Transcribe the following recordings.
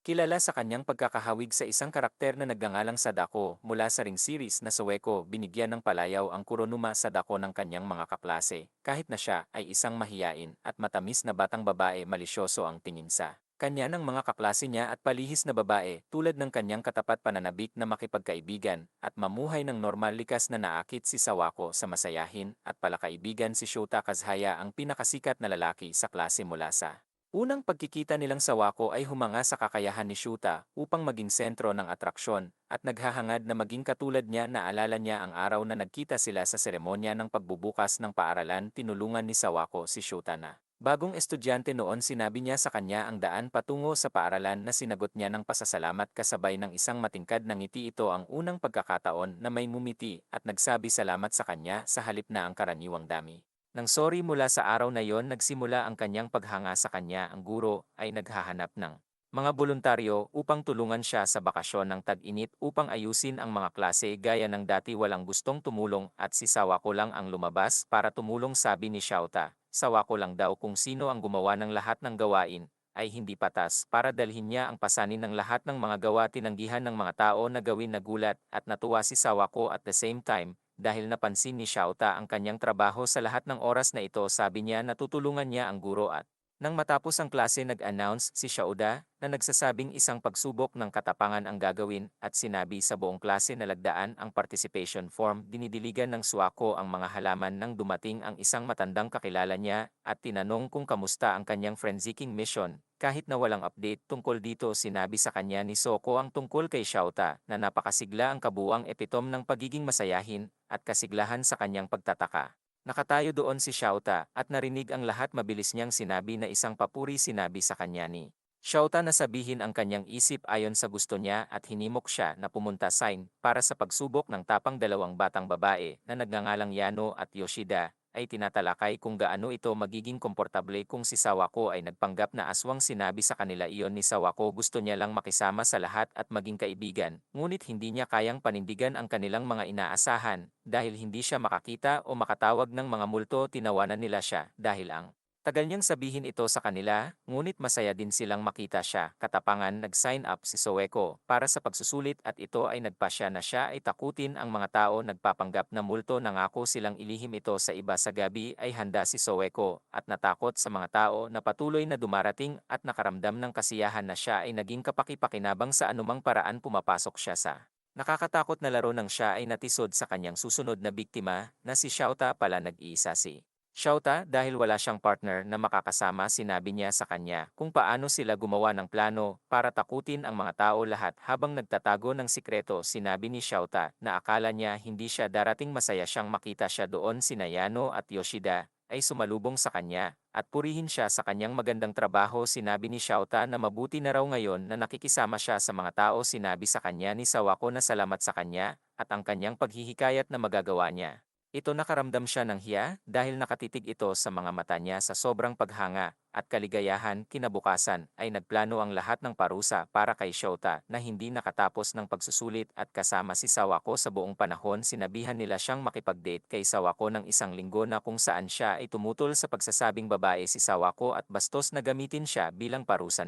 Kilala sa kanyang pagkakahawig sa isang karakter na nagngangalang Sadako mula sa ring series na Soweco, binigyan ng palayaw ang Kuronuma Sadako ng kanyang mga kaklase, kahit na siya ay isang mahiyain at matamis na batang babae, malisyoso ang tingin sa kanya ng mga kaklase niya at palihis na babae, tulad ng kanyang katapat pananabik na makipagkaibigan at mamuhay ng normal. Likas na naakit si Sawako sa masayahin at palakaibigan. Si Shota Kazhaya ang pinakasikat na lalaki sa klase mula sa unang pagkikita nilang sa Wako ay humanga sa kakayahan ni Shuta upang maging sentro ng atraksyon at naghahangad na maging katulad niya. Naalala niya ang araw na nagkita sila sa seremonya ng pagbubukas ng paaralan. Tinulungan ni Sawako si Shuta na bagong estudyante noon. Sinabi niya sa kanya ang daan patungo sa paaralan na sinagot niya ng pasasalamat kasabay ng isang matingkad na ngiti. Ito ang unang pagkakataon na may mumiti at nagsabi salamat sa kanya sa halip na ang karaniwang dami nang sorry. Mula sa araw na yon nagsimula ang kanyang paghanga sa kanya. Ang guro ay naghahanap ng mga voluntaryo upang tulungan siya sa bakasyon ng tag-init upang ayusin ang mga klase. Gaya ng dati, walang gustong tumulong at si Sawako lang ang lumabas para tumulong. Sabi ni Shouta, Sawako lang daw kung sino ang gumawa ng lahat ng gawain ay hindi patas. Para dalhin niya ang pasanin ng lahat ng mga gawa, tinanggihan ng mga tao na gawin. Nagulat at natuwa si Sawako at the same time dahil napansin ni Shouta ang kanyang trabaho sa lahat ng oras na ito. Sabi niya na tutulungan niya ang guro at nang matapos ang klase nag-announce si Shauda na nagsasabing isang pagsubok ng katapangan ang gagawin at sinabi sa buong klase na lagdaan ang participation form. Dinidiligan ng Suwako ang mga halaman nang dumating ang isang matandang kakilala niya at tinanong kung kamusta ang kanyang friend-seeking mission. Kahit na walang update tungkol dito, sinabi sa kanya ni Soko ang tungkol kay Shauta na napakasigla, ang kabuuang epitom ng pagiging masayahin at kasiglahan. Sa kanyang pagtataka, nakatayo doon si Shauta at narinig ang lahat. Mabilis niyang sinabi na isang papuri. Sinabi sa kanya ni Shauta na sabihin ang kanyang isip ayon sa gusto niya at hinimok siya na pumunta sign para sa pagsubok ng tapang. Dalawang batang babae na nagngangalang Yano at Yoshida ay tinatalakay kung gaano ito magiging komportable kung si Sawako ay nagpanggap na aswang. Sinabi sa kanila iyon ni Sawako gusto niya lang makisama sa lahat at maging kaibigan, ngunit hindi niya kayang panindigan ang kanilang mga inaasahan dahil hindi siya makakita o makatawag ng mga multo. Tinawanan nila siya dahil ang tagal niyang sabihin ito sa kanila, ngunit masaya din silang makita siya. Katapangan, nag-sign up si Soeko para sa pagsusulit at ito ay nagpasya na siya ay takutin ang mga tao nagpapanggap na multo. Nangako silang ilihim ito sa iba. Sa gabi ay handa si Soeko at natakot sa mga tao na patuloy na dumarating at nakaramdam ng kasiyahan na siya ay naging kapaki-pakinabang sa anumang paraan. Pumapasok siya sa nakakatakot na laro nang siya ay natisod sa kanyang susunod na biktima na si Shauta pala. Nag-iisa si Shauta dahil wala siyang partner na makakasama. Sinabi niya sa kanya kung paano sila gumawa ng plano para takutin ang mga tao. Lahat habang nagtatago ng sikreto. Sinabi ni Shauta na akala niya hindi siya darating. Masaya siyang makita siya doon. Sina Yano at Yoshida ay sumalubong sa kanya at purihin siya sa kanyang magandang trabaho. Sinabi ni Shauta na mabuti na raw ngayon na nakikisama siya sa mga tao. Sinabi sa kanya ni Sawako na salamat sa kanya at ang kanyang paghihikayat na magagawa niya ito. Nakaramdam siya ng hiya dahil nakatitig ito sa mga mata niya. Sa sobrang paghanga at kaligayahan, kinabukasan ay nagplano ang lahat ng parusa para kay Shota na hindi nakatapos ng pagsusulit at kasama si Sawako sa buong panahon. Sinabihan nila siyang makipag-date kay Sawako ng isang linggo na kung saan siya ay tumutol sa pagsasabing babae si Sawako at bastos na gamitin siya bilang parusa.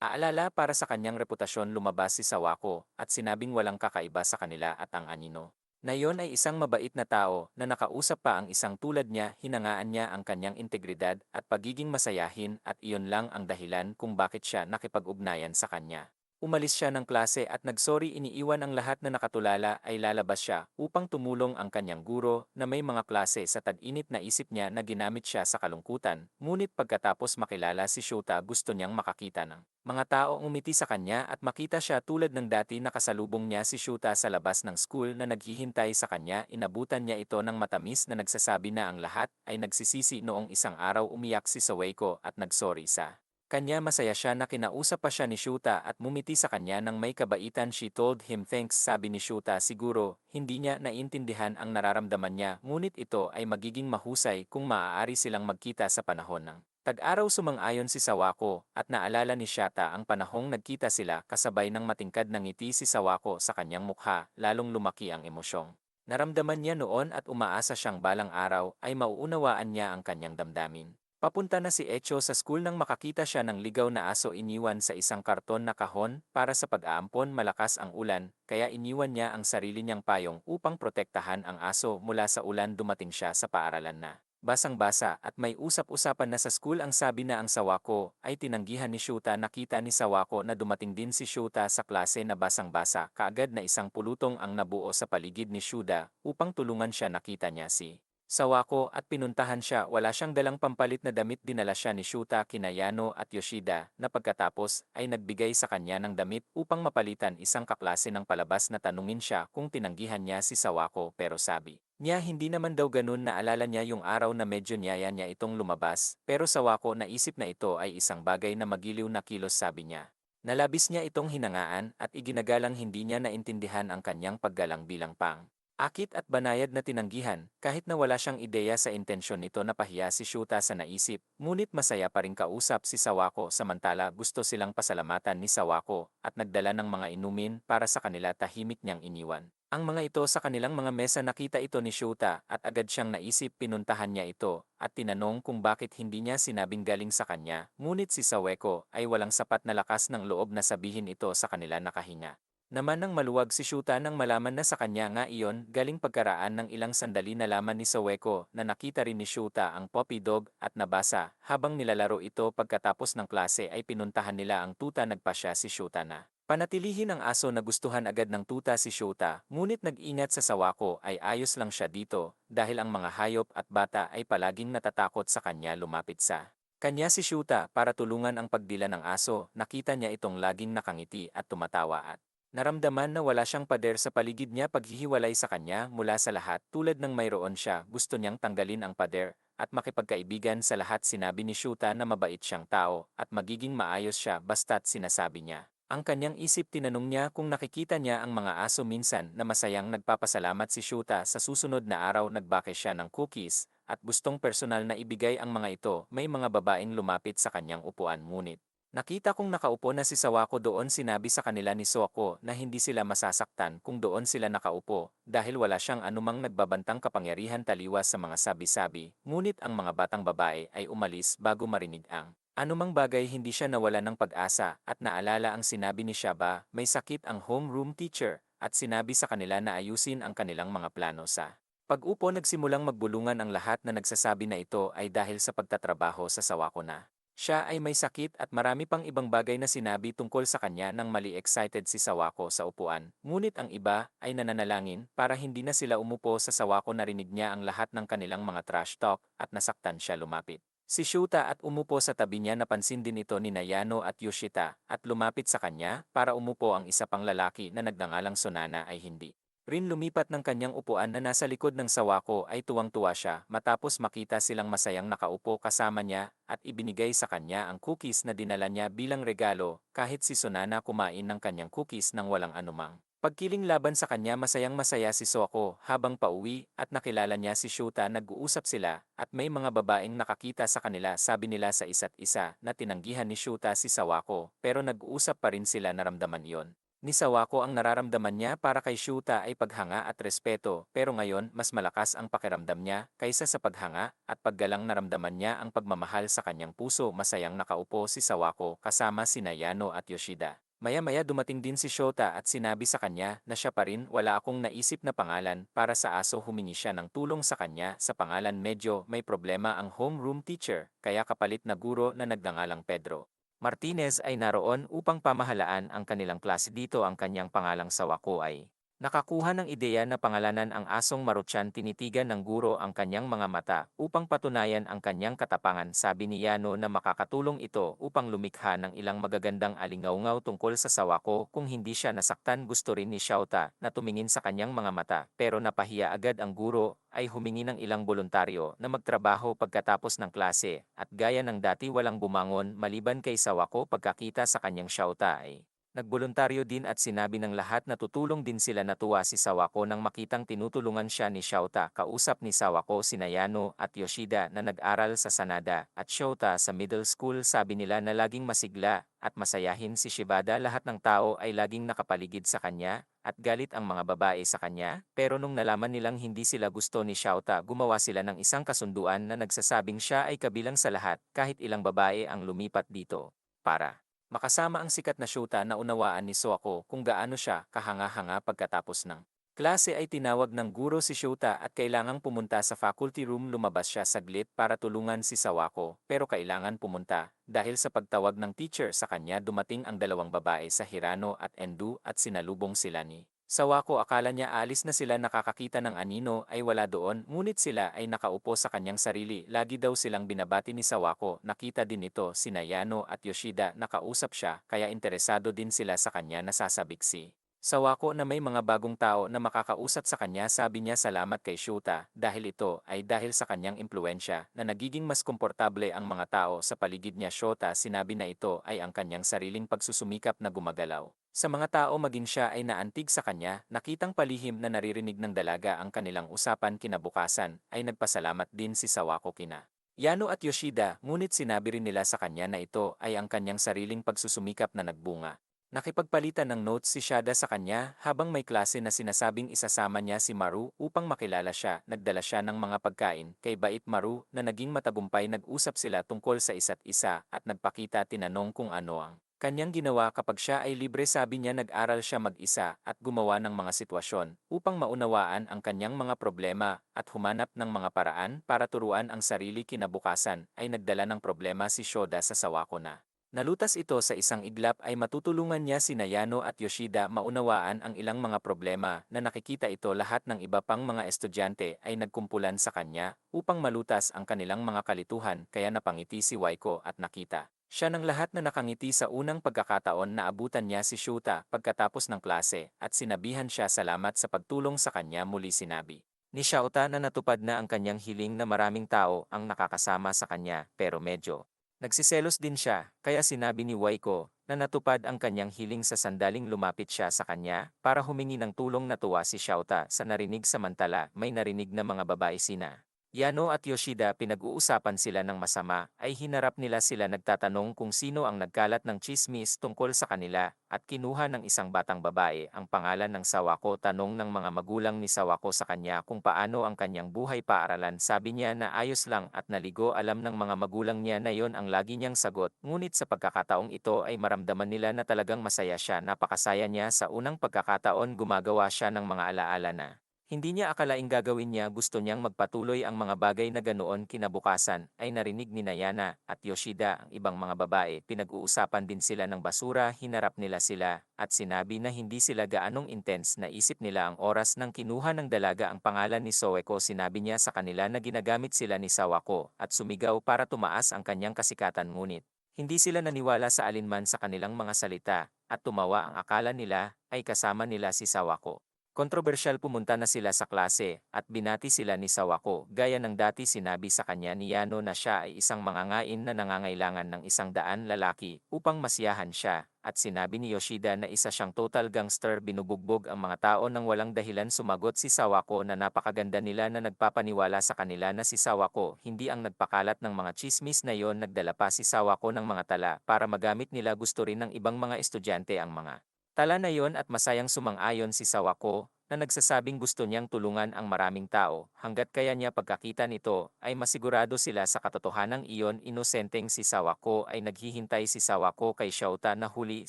Aalala para sa kanyang reputasyon, lumabas si Sawako at sinabing walang kakaiba sa kanila at ang anino na iyon ay isang mabait na tao na nakausap pa ang isang tulad niya. Hinangaan niya ang kanyang integridad at pagiging masayahin at iyon lang ang dahilan kung bakit siya nakipag-ugnayan sa kanya. Umalis siya ng klase at nagsorry. Iniiwan ang lahat na nakatulala ay lalabas siya upang tumulong ang kanyang guro na may mga klase sa tag-init. Naisip niya na ginamit siya sa kalungkutan, ngunit pagkatapos makilala si Shota gusto niyang makakita ng mga tao umiti sa kanya at makita siya tulad ng dati. Nakasalubong niya si Shuta sa labas ng school na naghihintay sa kanya. Inabutan niya ito ng matamis na nagsasabi na ang lahat ay nagsisisi. Noong isang araw umiyak si Saweko at nagsorry sa kanya. Masaya siya na kinausap pa siya ni Shuta at mumiti sa kanya ng may kabaitan. She told him thanks. Sabi ni Shuta siguro hindi niya naintindihan ang nararamdaman niya, ngunit ito ay magiging mahusay kung maaari silang magkita sa panahon ng tag-araw. Sumang-ayon si Sawako at naalala ni Shata ang panahong nagkita sila. Kasabay ng matingkad na ngiti si Sawako sa kanyang mukha, lalong lumaki ang emosyong naramdaman niya noon at umaasa siyang balang araw ay mauunawaan niya ang kanyang damdamin. Papunta na si Echo sa school nang makakita siya ng ligaw na aso iniwan sa isang karton na kahon para sa pag-aampon malakas ang ulan, kaya iniwan niya ang sarili niyang payong upang protektahan ang aso mula sa ulan dumating siya sa paaralan na. Basang-basa at may usap-usapan na sa school ang sabi na ang Sawako ay tinanggihan ni Shuta. Nakita ni Sawako na dumating din si Shuta sa klase na basang-basa kaagad na isang pulutong ang nabuo sa paligid ni Shuda upang tulungan siya. Nakita niya si Sawako at pinuntahan siya. Wala siyang dalang pampalit na damit. Dinala siya ni Shuta kina Yano at Yoshida na pagkatapos ay nagbigay sa kanya ng damit upang mapalitan. Isang kaklase ng palabas na tanungin siya kung tinanggihan niya si Sawako pero sabi niya hindi naman daw ganun. Naalala niya yung araw na medyo niyaya niya itong lumabas pero Sawako naisip na ito ay isang bagay na magiliw na kilos. Sabi niya nalabis niya itong hinangaan at iginagalang hindi niya naintindihan ang kanyang paggalang bilang pang akit at banayad na tinanggihan, kahit na wala siyang ideya sa intensyon nito na pahiya si Shuta sa naisip, ngunit masaya pa rin kausap si Sawako. Samantala gusto silang pasalamatan ni Sawako at nagdala ng mga inumin para sa kanila. Tahimik niyang iniwan ang mga ito sa kanilang mga mesa. Nakita ito ni Shuta at agad siyang naisip. Pinuntahan niya ito at tinanong kung bakit hindi niya sinabing galing sa kanya, ngunit si Saweko ay walang sapat na lakas ng loob na sabihin ito sa kanila. Nakahinga naman ng maluwag si Shuta nang malaman na sa kanya nga iyon. Galing pagkaraan ng ilang sandali nalaman ni Saweko na nakita rin ni Shuta ang puppy dog at nabasa habang nilalaro ito. Pagkatapos ng klase ay pinuntahan nila ang tuta. Nagpasya si Shuta na panatilihin ang aso. Nagustuhan agad ng tuta si Shuta, ngunit nag-ingat sa Sawako ay ayos lang siya dito dahil ang mga hayop at bata ay palaging natatakot sa kanya. Lumapit sa kanya si Shuta para tulungan ang pagdila ng aso. Nakita niya itong laging nakangiti at tumatawa at naramdaman na wala siyang pader sa paligid niya. Paghihiwalay sa kanya mula sa lahat tulad ng mayroon siya. Gusto niyang tanggalin ang pader at makipagkaibigan sa lahat. Sinabi ni Shuta na mabait siyang tao at magiging maayos siya basta't sinasabi niya ang kanyang isip. Tinanong niya kung nakikita niya ang mga aso minsan na masayang nagpapasalamat si Shuta. Sa susunod na araw nagbake siya ng cookies at gustong personal na ibigay ang mga ito. May mga babaeng lumapit sa kanyang upuan ngunit nakita kong nakaupo na si Sawako doon. Sinabi sa kanila ni Soko na hindi sila masasaktan kung doon sila nakaupo dahil wala siyang anumang nagbabantang kapangyarihan taliwas sa mga sabi-sabi. Ngunit ang mga batang babae ay umalis bago marinig ang anumang bagay. Hindi siya nawala ng pag-asa at naalala ang sinabi ni Shaba. May sakit ang homeroom teacher at sinabi sa kanila na ayusin ang kanilang mga plano. Sa pag-upo nagsimulang magbulungan ang lahat na nagsasabi na ito ay dahil sa pagtatrabaho sa Sawako na siya ay may sakit at marami pang ibang bagay na sinabi tungkol sa kanya. Nang mali excited si Sawako sa upuan, ngunit ang iba ay nananalangin para hindi na sila umupo sa Sawako. Narinig niya ang lahat ng kanilang mga trash talk at nasaktan siya. Lumapit si Shuta at umupo sa tabi niya. Napansin din ito ni Nayano at Yoshita at lumapit sa kanya para umupo. Ang isa pang lalaki na nagngangalang Sonana ay hindi rin lumipat ng kanyang upuan na nasa likod ng Sawako. Ay tuwang-tuwa siya matapos makita silang masayang nakaupo kasama niya at ibinigay sa kanya ang cookies na dinala niya bilang regalo. Kahit si Sonana kumain ng kanyang cookies nang walang anumang pagkiling laban sa kanya. Masayang-masaya si Soko habang pauwi at nakilala niya si Shuta. Nag-uusap sila at may mga babaeng nakakita sa kanila. Sabi nila sa isa't isa na tinanggihan ni Shuta si Sawako pero nag-uusap pa rin sila. Naramdaman iyon ni Sawako ang nararamdaman niya para kay Shuta ay paghanga at respeto, pero ngayon mas malakas ang pakiramdam niya kaysa sa paghanga at paggalang. Naramdaman niya ang pagmamahal sa kanyang puso. Masayang nakaupo si Sawako kasama sina Yano at Yoshida. Maya-maya dumating din si Shota at sinabi sa kanya na siya pa rin. Wala akong naisip na pangalan para sa aso. Humingi siya ng tulong sa kanya sa pangalan. Medyo may problema ang homeroom teacher kaya kapalit na guro na nagngangalang Pedro Martinez ay naroon upang pamahalaan ang kanilang klase. Dito ang kanyang pangalang Sawako ay nakakuha ng ideya na pangalanan ang asong Maruchan. Tinitigan ng guro ang kanyang mga mata upang patunayan ang kanyang katapangan. Sabi ni Yano na makakatulong ito upang lumikha ng ilang magagandang alingaungaw tungkol sa Sawako. Kung hindi siya nasaktan, gusto rin ni Shouta na tumingin sa kanyang mga mata pero napahiya agad ang guro. Ay humingi ng ilang boluntaryo na magtrabaho pagkatapos ng klase at gaya ng dati walang bumangon maliban kay Sawako. Pagkakita sa kanyang Shouta ay Nagboluntaryo din at sinabi ng lahat na tutulong din sila. Natuwa si Sawako nang makitang tinutulungan siya ni Shouta. Kausap ni Sawako sina Yano at Yoshida na nag-aral sa Sanada at Shouta sa middle school. Sabi nila na laging masigla at masayahin si Shibada. Lahat ng tao ay laging nakapaligid sa kanya at galit ang mga babae sa kanya. Pero nung nalaman nilang hindi sila gusto ni Shouta, gumawa sila ng isang kasunduan na nagsasabing siya ay kabilang sa lahat kahit ilang babae ang lumipat dito. Para makasama ang sikat na syuta. Naunawaan ni Soako kung gaano siya kahanga-hanga. Pagkatapos ng klase ay tinawag ng guro si Shota at kailangang pumunta sa faculty room. Lumabas siya saglit para tulungan si Sawako pero kailangan pumunta dahil sa pagtawag ng teacher sa kanya. Dumating ang dalawang babae sa Hirano at Endu at sinalubong sila ni Sawako. Akala niya alis na sila. Nakakakita ng anino ay wala doon, ngunit sila ay nakaupo sa kanyang sarili. Lagi daw silang binabati ni Sawako. Nakita din ito sina Yano at Yoshida. Nakausap siya kaya interesado din sila sa kanya. Nasasabik si Sawako na may mga bagong tao na makakausap sa kanya. Sabi niya salamat kay Shota dahil ito ay dahil sa kanyang impluensya na nagiging mas komportable ang mga tao sa paligid niya. Shota sinabi na ito ay ang kanyang sariling pagsusumikap na gumagalaw sa mga tao. Maging siya ay naantig sa kanya. Nakitang palihim na naririnig ng dalaga ang kanilang usapan. Kinabukasan ay nagpasalamat din si Sawako kina Yano at Yoshida, ngunit sinabi rin nila sa kanya na ito ay ang kanyang sariling pagsusumikap na nagbunga. Nakipagpalitan ng notes si Shada sa kanya habang may klase na sinasabing isasama niya si Maru upang makilala siya. Nagdala siya ng mga pagkain kay Bait Maru na naging matagumpay. Nag-usap sila tungkol sa isa't isa at nagpakita. Tinanong kung ano ang kanyang ginawa kapag siya ay libre. Sabi niya nag-aral siya mag-isa at gumawa ng mga sitwasyon upang maunawaan ang kanyang mga problema at humanap ng mga paraan para turuan ang sarili. Kinabukasan ay nagdala ng problema si Shoda sa Sawako na nalutas ito sa isang iglap. Ay matutulungan niya sina Yano at Yoshida maunawaan ang ilang mga problema na nakikita ito. Lahat ng iba pang mga estudyante ay nagkumpulan sa kanya upang malutas ang kanilang mga kalituhan. Kaya napangiti si Waiko at nakita siya ng lahat na nakangiti. Sa unang pagkakataon na abutan niya si Shota pagkatapos ng klase at sinabihan siya salamat sa pagtulong sa kanya. Muli sinabi ni Shota na natupad na ang kanyang hiling na maraming tao ang nakakasama sa kanya. Pero medyo nagsiselos din siya kaya sinabi ni Waiko na natupad ang kanyang hiling. Sa sandaling lumapit siya sa kanya para humingi ng tulong. Natuwa si Shota sa narinig. Samantala may narinig na mga babae sina Yano at Yoshida. Pinag-uusapan sila ng masama. Ay hinarap nila sila. Nagtatanong kung sino ang nagkalat ng chismis tungkol sa kanila at kinuha ng isang batang babae ang pangalan ng Sawako. Tanong ng mga magulang ni Sawako sa kanya kung paano ang kanyang buhay paaralan. Sabi niya na ayos lang at naligo. Alam ng mga magulang niya na yon ang lagi niyang sagot. Ngunit sa pagkakataong ito ay maramdaman nila na talagang masaya siya. Napakasaya niya sa unang pagkakataon. Gumagawa siya ng mga alaala na hindi niya akalaing gagawin niya. Gusto niyang magpatuloy ang mga bagay na ganoon. Kinabukasan ay narinig ni Nayana at Yoshida ang ibang mga babae. Pinag-uusapan din sila ng basura. Hinarap nila sila at sinabi na hindi sila gaanong intense. Naisip nila ang oras ng kinuha ng dalaga ang pangalan ni Soeko. Sinabi niya sa kanila na ginagamit sila ni Sawako at sumigaw para tumaas ang kanyang kasikatan. Ngunit hindi sila naniwala sa alinman sa kanilang mga salita at tumawa. Ang akala nila ay kasama nila si Sawako. Kontrobersyal. Pumunta na sila sa klase at binati sila ni Sawako. Gaya ng dati sinabi sa kanya ni Yano na siya ay isang mangangain na nangangailangan ng 100 lalaki upang masiyahan siya. At sinabi ni Yoshida na isa siyang total gangster. Binubugbog ang mga tao ng walang dahilan. Sumagot si Sawako na napakaganda nila na nagpapaniwala sa kanila na si Sawako hindi ang nagpakalat ng mga chismis na yon. Nagdala pa si Sawako ng mga tala para magamit nila. Gusto rin ng ibang mga estudyante ang mga tala na yon at masayang sumang-ayon si Sawako na nagsasabing gusto niyang tulungan ang maraming tao. Hanggat kaya niya. Pagkakita nito ay masigurado sila sa katotohanang iyon. Inosenteng si Sawako ay naghihintay si Sawako kay Shota na huli.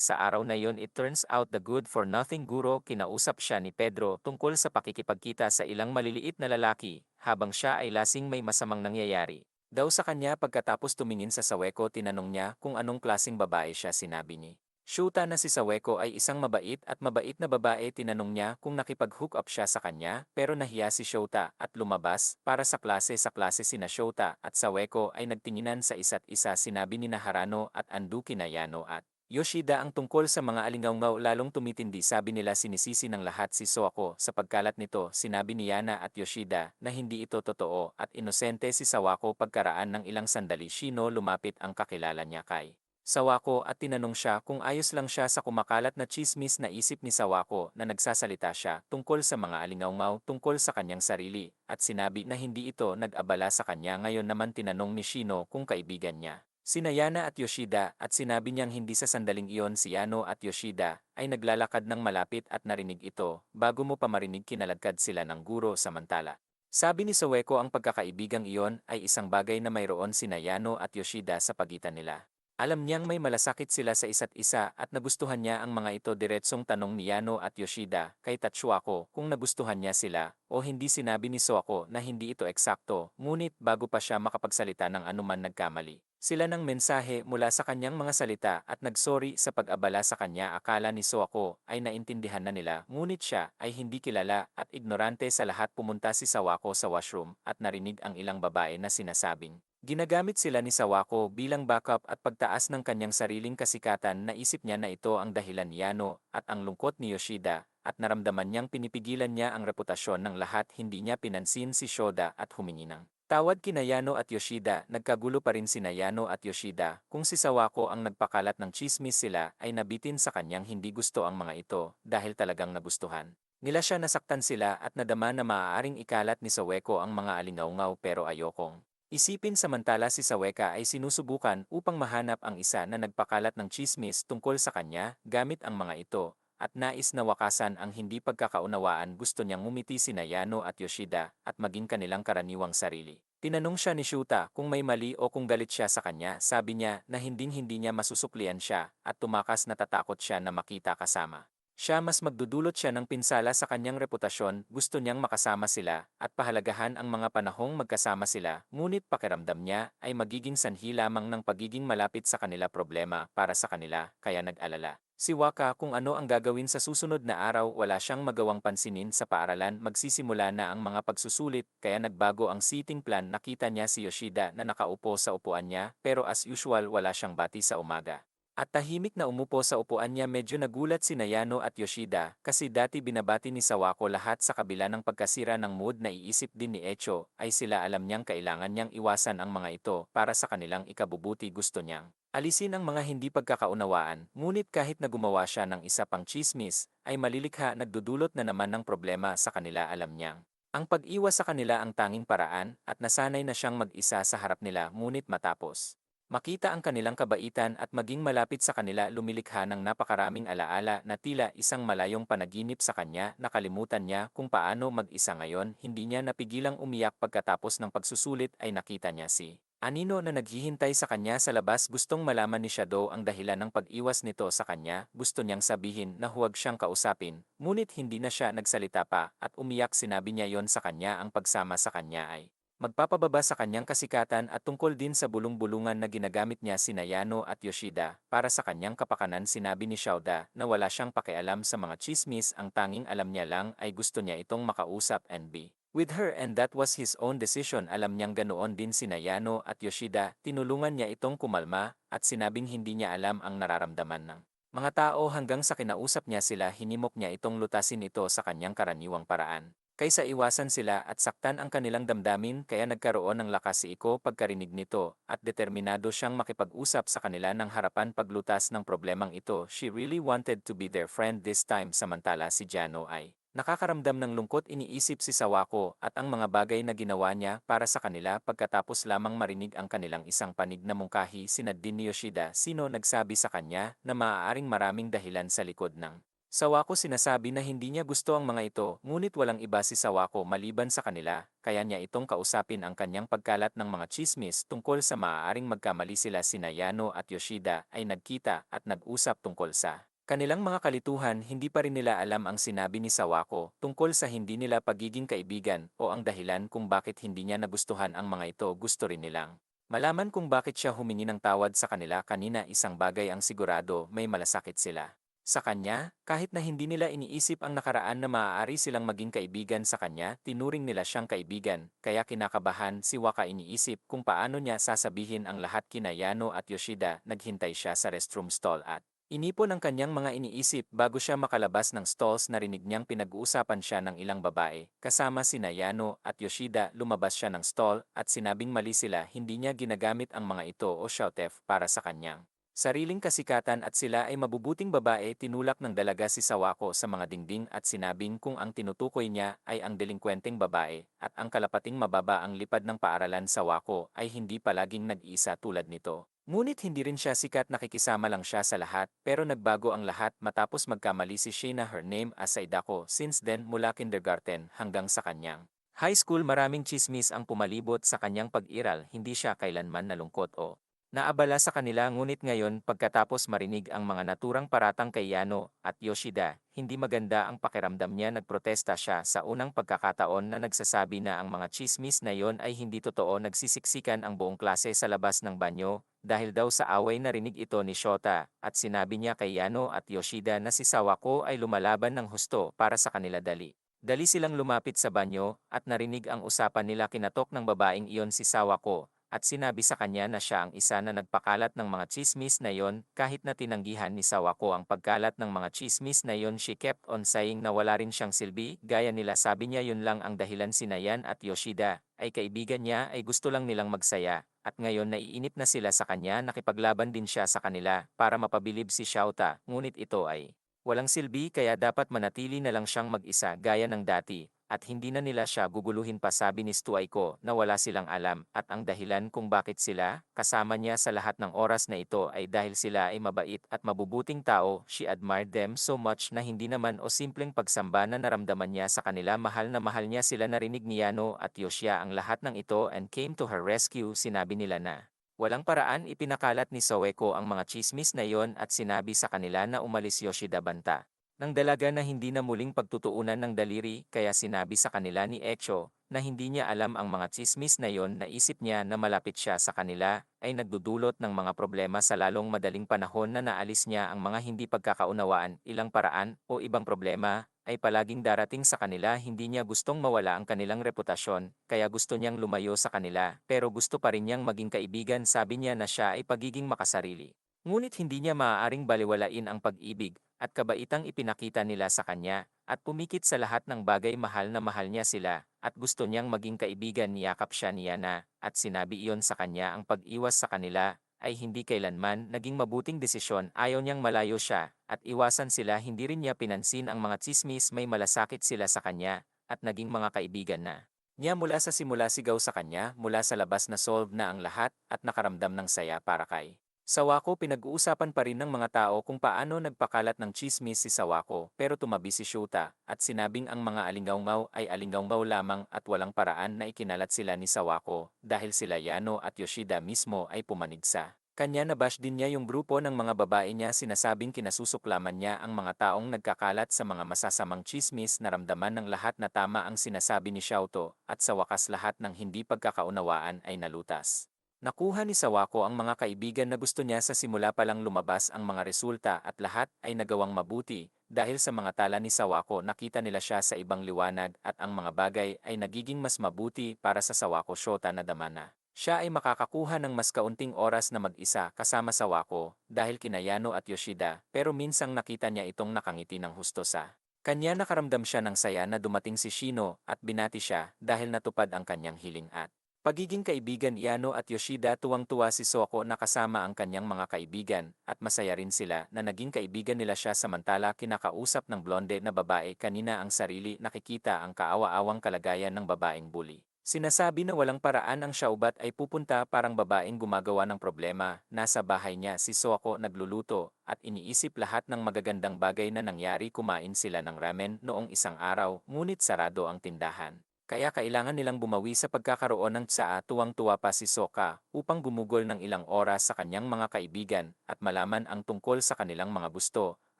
Sa araw na yon it turns out the good for nothing guro. Kinausap siya ni Pedro tungkol sa pakikipagkita sa ilang maliliit na lalaki habang siya ay lasing. May masamang nangyayari daw sa kanya. Pagkatapos tumingin sa Saweko, tinanong niya kung anong klaseng babae siya. Sinabi ni Shota na si Saweko ay isang mabait at mabait na babae. Tinanong niya kung nakipag-hook up siya sa kanya pero nahiya si Shota at lumabas para sa klase. Sa klase sina Shota at Saweko ay nagtinginan sa isa't isa. Sinabi ni Harano at Andu kina Yano at Yoshida ang tungkol sa mga alingawngaw. Lalong tumitindi. Sabi nila sinisisi ng lahat si Sawako sa pagkalat nito. Sinabi ni Yana at Yoshida na hindi ito totoo at inosente si Sawako. Pagkaraan ng ilang sandali Shino lumapit ang kakilala niya kay Sawako at tinanong siya kung ayos lang siya sa kumakalat na tsismis na isip ni Sawako na nagsasalita siya tungkol sa mga alingaungaw tungkol sa kanyang sarili at sinabi na hindi ito nag-abala sa kanya ngayon naman tinanong ni Shino kung kaibigan niya. Sina Yana at Yoshida at sinabi niyang hindi sa sandaling iyon si Yano at Yoshida ay naglalakad ng malapit at narinig ito bago mo pa marinig kinaladkad sila ng guro samantala. Sabi ni Saweko ang pagkakaibigang iyon ay isang bagay na mayroon sina Yano at Yoshida sa pagitan nila. Alam niyang may malasakit sila sa isa't isa at nagustuhan niya ang mga ito diretsong tanong ni Yano at Yoshida kay Tatsuako kung nagustuhan niya sila o hindi sinabi ni Soako na hindi ito eksakto ngunit bago pa siya makapagsalita ng anuman nagkamali. Sila ng mensahe mula sa kanyang mga salita at nagsorry sa pag-abala sa kanya akala ni Soako ay naintindihan na nila ngunit siya ay hindi kilala at ignorante sa lahat pumunta si Sawako sa washroom at narinig ang ilang babae na sinasabing ginagamit sila ni Sawako bilang backup at pagtaas ng kanyang sariling kasikatan naisip niya na ito ang dahilan ni Yano at ang lungkot ni Yoshida at naramdaman niyang pinipigilan niya ang reputasyon ng lahat hindi niya pinansin si Shoda at humingi ng tawad kina Yano at Yoshida nagkagulo pa rin sina Yano at Yoshida kung si Sawako ang nagpakalat ng chismis sila ay nabitin sa kanyang hindi gusto ang mga ito dahil talagang nagustuhan. Nila siya nasaktan sila at nadama na maaaring ikalat ni Saweko ang mga alingaungaw pero ayokong. Isipin samantala si Saweka ay sinusubukan upang mahanap ang isa na nagpakalat ng tsismis tungkol sa kanya gamit ang mga ito, at nais na wakasan ang hindi pagkakaunawaan gusto niyang ngumiti sina Yano at Yoshida at maging kanilang karaniwang sarili. Tinanong siya ni Shuta kung may mali o kung galit siya sa kanya, sabi niya na hinding-hindi niya masusuklian siya at tumakas na tatakot siya na makita kasama. Siya mas magdudulot siya ng pinsala sa kanyang reputasyon, gusto niyang makasama sila at pahalagahan ang mga panahong magkasama sila, ngunit pakiramdam niya ay magiging sanhi lamang ng pagiging malapit sa kanila problema para sa kanila, kaya nag-alala. Si Waka kung ano ang gagawin sa susunod na araw wala siyang magawang pansinin sa paaralan magsisimula na ang mga pagsusulit kaya nagbago ang seating plan nakita niya si Yoshida na nakaupo sa upuan niya pero as usual wala siyang bati sa umaga. At tahimik na umupo sa upuan niya medyo nagulat si Nayano at Yoshida kasi dati binabati ni Sawako lahat sa kabila ng pagkasira ng mood na iisip din ni Echo ay sila alam niyang kailangan niyang iwasan ang mga ito para sa kanilang ikabubuti gusto niyang. Alisin ang mga hindi pagkakaunawaan, ngunit kahit na gumawa siya ng isa pang chismis, ay malilikha nagdudulot na naman ng problema sa kanila alam niyang. Ang pag-iwas sa kanila ang tanging paraan at nasanay na siyang mag-isa sa harap nila ngunit matapos. Makita ang kanilang kabaitan at maging malapit sa kanila lumilikha ng napakaraming alaala na tila isang malayong panaginip sa kanya nakalimutan niya kung paano mag-isa ngayon hindi niya napigilang umiyak pagkatapos ng pagsusulit ay nakita niya si Anino na naghihintay sa kanya sa labas gustong malaman ni Shadow ang dahilan ng pag-iwas nito sa kanya gusto niyang sabihin na huwag siyang kausapin ngunit hindi na siya nagsalita pa at umiyak sinabi niya yon sa kanya ang pagsama sa kanya ay magpapababa sa kanyang kasikatan at tungkol din sa bulong-bulungan na ginagamit niya sina Yano at Yoshida para sa kanyang kapakanan sinabi ni Shauda na wala siyang pakialam sa mga chismis ang tanging alam niya lang ay gusto niya itong makausap and be with her and that was his own decision alam niyang ganoon din sina Yano at Yoshida tinulungan niya itong kumalma at sinabing hindi niya alam ang nararamdaman ng mga tao hanggang sa kinausap niya sila hinimok niya itong lutasin ito sa kanyang karaniwang paraan. Kaysa iwasan sila at saktan ang kanilang damdamin kaya nagkaroon ng lakas si Iko pagkarinig nito at determinado siyang makipag-usap sa kanila ng harapan paglutas ng problemang ito. She really wanted to be their friend this time samantala si Jano ay nakakaramdam ng lungkot iniisip si Sawako at ang mga bagay na ginawa niya para sa kanila pagkatapos lamang marinig ang kanilang isang panig na mungkahi sina Din Yoshida sino nagsabi sa kanya na maaaring maraming dahilan sa likod ng Sawako sinasabi na hindi niya gusto ang mga ito, ngunit walang iba si Sawako maliban sa kanila, kaya niya itong kausapin ang kanyang pagkalat ng mga chismis tungkol sa maaaring magkamali sila sina Yano at Yoshida ay nagkita at nag-usap tungkol sa kanilang mga kalituhan hindi pa rin nila alam ang sinabi ni Sawako tungkol sa hindi nila pagiging kaibigan o ang dahilan kung bakit hindi niya nagustuhan ang mga ito gusto rin nilang. Malaman kung bakit siya humingi ng tawad sa kanila kanina isang bagay ang sigurado may malasakit sila. Sa kanya, kahit na hindi nila iniisip ang nakaraan na maaari silang maging kaibigan sa kanya, tinuring nila siyang kaibigan, kaya kinakabahan si Waka iniisip kung paano niya sasabihin ang lahat kina Yano at Yoshida naghintay siya sa restroom stall at inipon ang kanyang mga iniisip bago siya makalabas ng stalls narinig niyang pinag-uusapan siya ng ilang babae, kasama sina Yano at Yoshida lumabas siya ng stall at sinabing mali sila hindi niya ginagamit ang mga ito o shoutef para sa kanyang Sariling kasikatan at sila ay mabubuting babae, tinulak ng dalaga si Sawako sa mga dingding at sinabing kung ang tinutukoy niya ay ang delinkwenteng babae at ang kalapating mababa ang lipad ng paaralan. Sawako ay hindi palaging nag-iisa tulad nito. Ngunit hindi rin siya sikat, nakikisama lang siya sa lahat, pero nagbago ang lahat matapos magkamali si Sheena, her name as Saidako. Since then, mula kindergarten hanggang sa kanyang high school, maraming chismis ang pumalibot sa kanyang pag-iral. Hindi siya kailanman nalungkot o naabala sa kanila, ngunit ngayon pagkatapos marinig ang mga naturang paratang kay Yano at Yoshida, hindi maganda ang pakiramdam niya. Nagprotesta siya sa unang pagkakataon na nagsasabi na ang mga chismis na yon ay hindi totoo. Nagsisiksikan ang buong klase sa labas ng banyo dahil daw sa away. Narinig ito ni Shota at sinabi niya kay Yano at Yoshida na si Sawako ay lumalaban ng husto para sa kanila. Dali silang lumapit sa banyo at narinig ang usapan nila. Kinatok ng babaeng iyon si Sawako at sinabi sa kanya na siya ang isa na nagpakalat ng mga tsismis na yon. Kahit na tinanggihan ni Sawako ang pagkalat ng mga tsismis na yon, she kept on saying na wala rin siyang silbi gaya nila. Sabi niya yun lang ang dahilan. Si Nayan at Yoshida ay kaibigan niya, ay gusto lang nilang magsaya at ngayon naiinip na sila sa kanya. Nakipaglaban din siya sa kanila para mapabilib si Shouta, ngunit ito ay walang silbi kaya dapat manatili na lang siyang mag-isa gaya ng dati at hindi na nila siya guguluhin pa. Sabi ni Stuayko na wala silang alam at ang dahilan kung bakit sila kasama niya sa lahat ng oras na ito ay dahil sila ay mabait at mabubuting tao. She admired them so much na hindi naman o simpleng pagsamba na naramdaman niya sa kanila. Mahal na mahal niya sila. Narinig ni Yano at Yoshia ang lahat ng ito and came to her rescue. Sinabi nila na walang paraan. Ipinakalat ni Soeko ang mga chismis na yon at sinabi sa kanila na umalis Yoshida banta ng dalaga na hindi na muling pagtutuunan ng daliri. Kaya sinabi sa kanila ni Echo na hindi niya alam ang mga tsismis na yon. Naisip niya na malapit siya sa kanila ay nagdudulot ng mga problema sa lalong madaling panahon na naalis niya ang mga hindi pagkakaunawaan. Ilang paraan o ibang problema ay palaging darating sa kanila. Hindi niya gustong mawala ang kanilang reputasyon kaya gusto niyang lumayo sa kanila pero gusto pa rin niyang maging kaibigan. Sabi niya na siya ay pagiging makasarili. Ngunit hindi niya maaaring baliwalain ang pag-ibig at kabaitang ipinakita nila sa kanya at pumikit sa lahat ng bagay. Mahal na mahal niya sila at gusto niyang maging kaibigan. Niyakap siya ni Yana at sinabi iyon sa kanya. Ang pag-iwas sa kanila ay hindi kailanman naging mabuting desisyon. Ayaw niyang malayo siya at iwasan sila. Hindi rin niya pinansin ang mga tsismis. May malasakit sila sa kanya at naging mga kaibigan na niya mula sa simula. Sigaw sa kanya mula sa labas na solve na ang lahat at nakaramdam ng saya para kay Sawako. Pinag-uusapan pa rin ng mga tao kung paano nagpakalat ng chismis si Sawako, pero tumabi si Shota at sinabing ang mga alinggaungaw ay alinggaungaw lamang at walang paraan na ikinalat sila ni Sawako dahil sila Yano at Yoshida mismo ay pumanig sa kanya. Nabash din niya yung grupo ng mga babae niya. Sinasabing kinasusuklaman niya ang mga taong nagkakalat sa mga masasamang chismis. Naramdaman ng lahat na tama ang sinasabi ni Shouto at sa wakas lahat ng hindi pagkakaunawaan ay nalutas. Nakuha ni Sawako ang mga kaibigan na gusto niya. Sa simula pa lang lumabas ang mga resulta at lahat ay nagawang mabuti. Dahil sa mga tala ni Sawako, nakita nila siya sa ibang liwanag at ang mga bagay ay nagiging mas mabuti para sa Sawako. Shota na damana siya ay makakakuha ng mas kaunting oras na mag-isa kasama Sawako dahil kina Yano at Yoshida, pero minsang nakita niya itong nakangiti ng husto sa kanya. Nakaramdam siya ng saya na dumating si Shino at binati siya dahil natupad ang kanyang hiling at pagiging kaibigan. Yano at Yoshida tuwang-tuwa si Soko na kasama ang kanyang mga kaibigan at masaya rin sila na naging kaibigan nila siya. Samantala kinakausap ng blonde na babae kanina ang sarili. Nakikita ang kaawa-awang kalagayan ng babaeng bully. Sinasabi na walang paraan ang Shaubat ay pupunta. Parang babaeng gumagawa ng problema. Nasa bahay niya si Soko nagluluto at iniisip lahat ng magagandang bagay na nangyari. Kumain sila ng ramen noong isang araw ngunit sarado ang tindahan. Kaya kailangan nilang bumawi sa pagkakaroon ng tsaa. Tuwang-tuwa pa si Soka upang gumugol ng ilang oras sa kanyang mga kaibigan at malaman ang tungkol sa kanilang mga gusto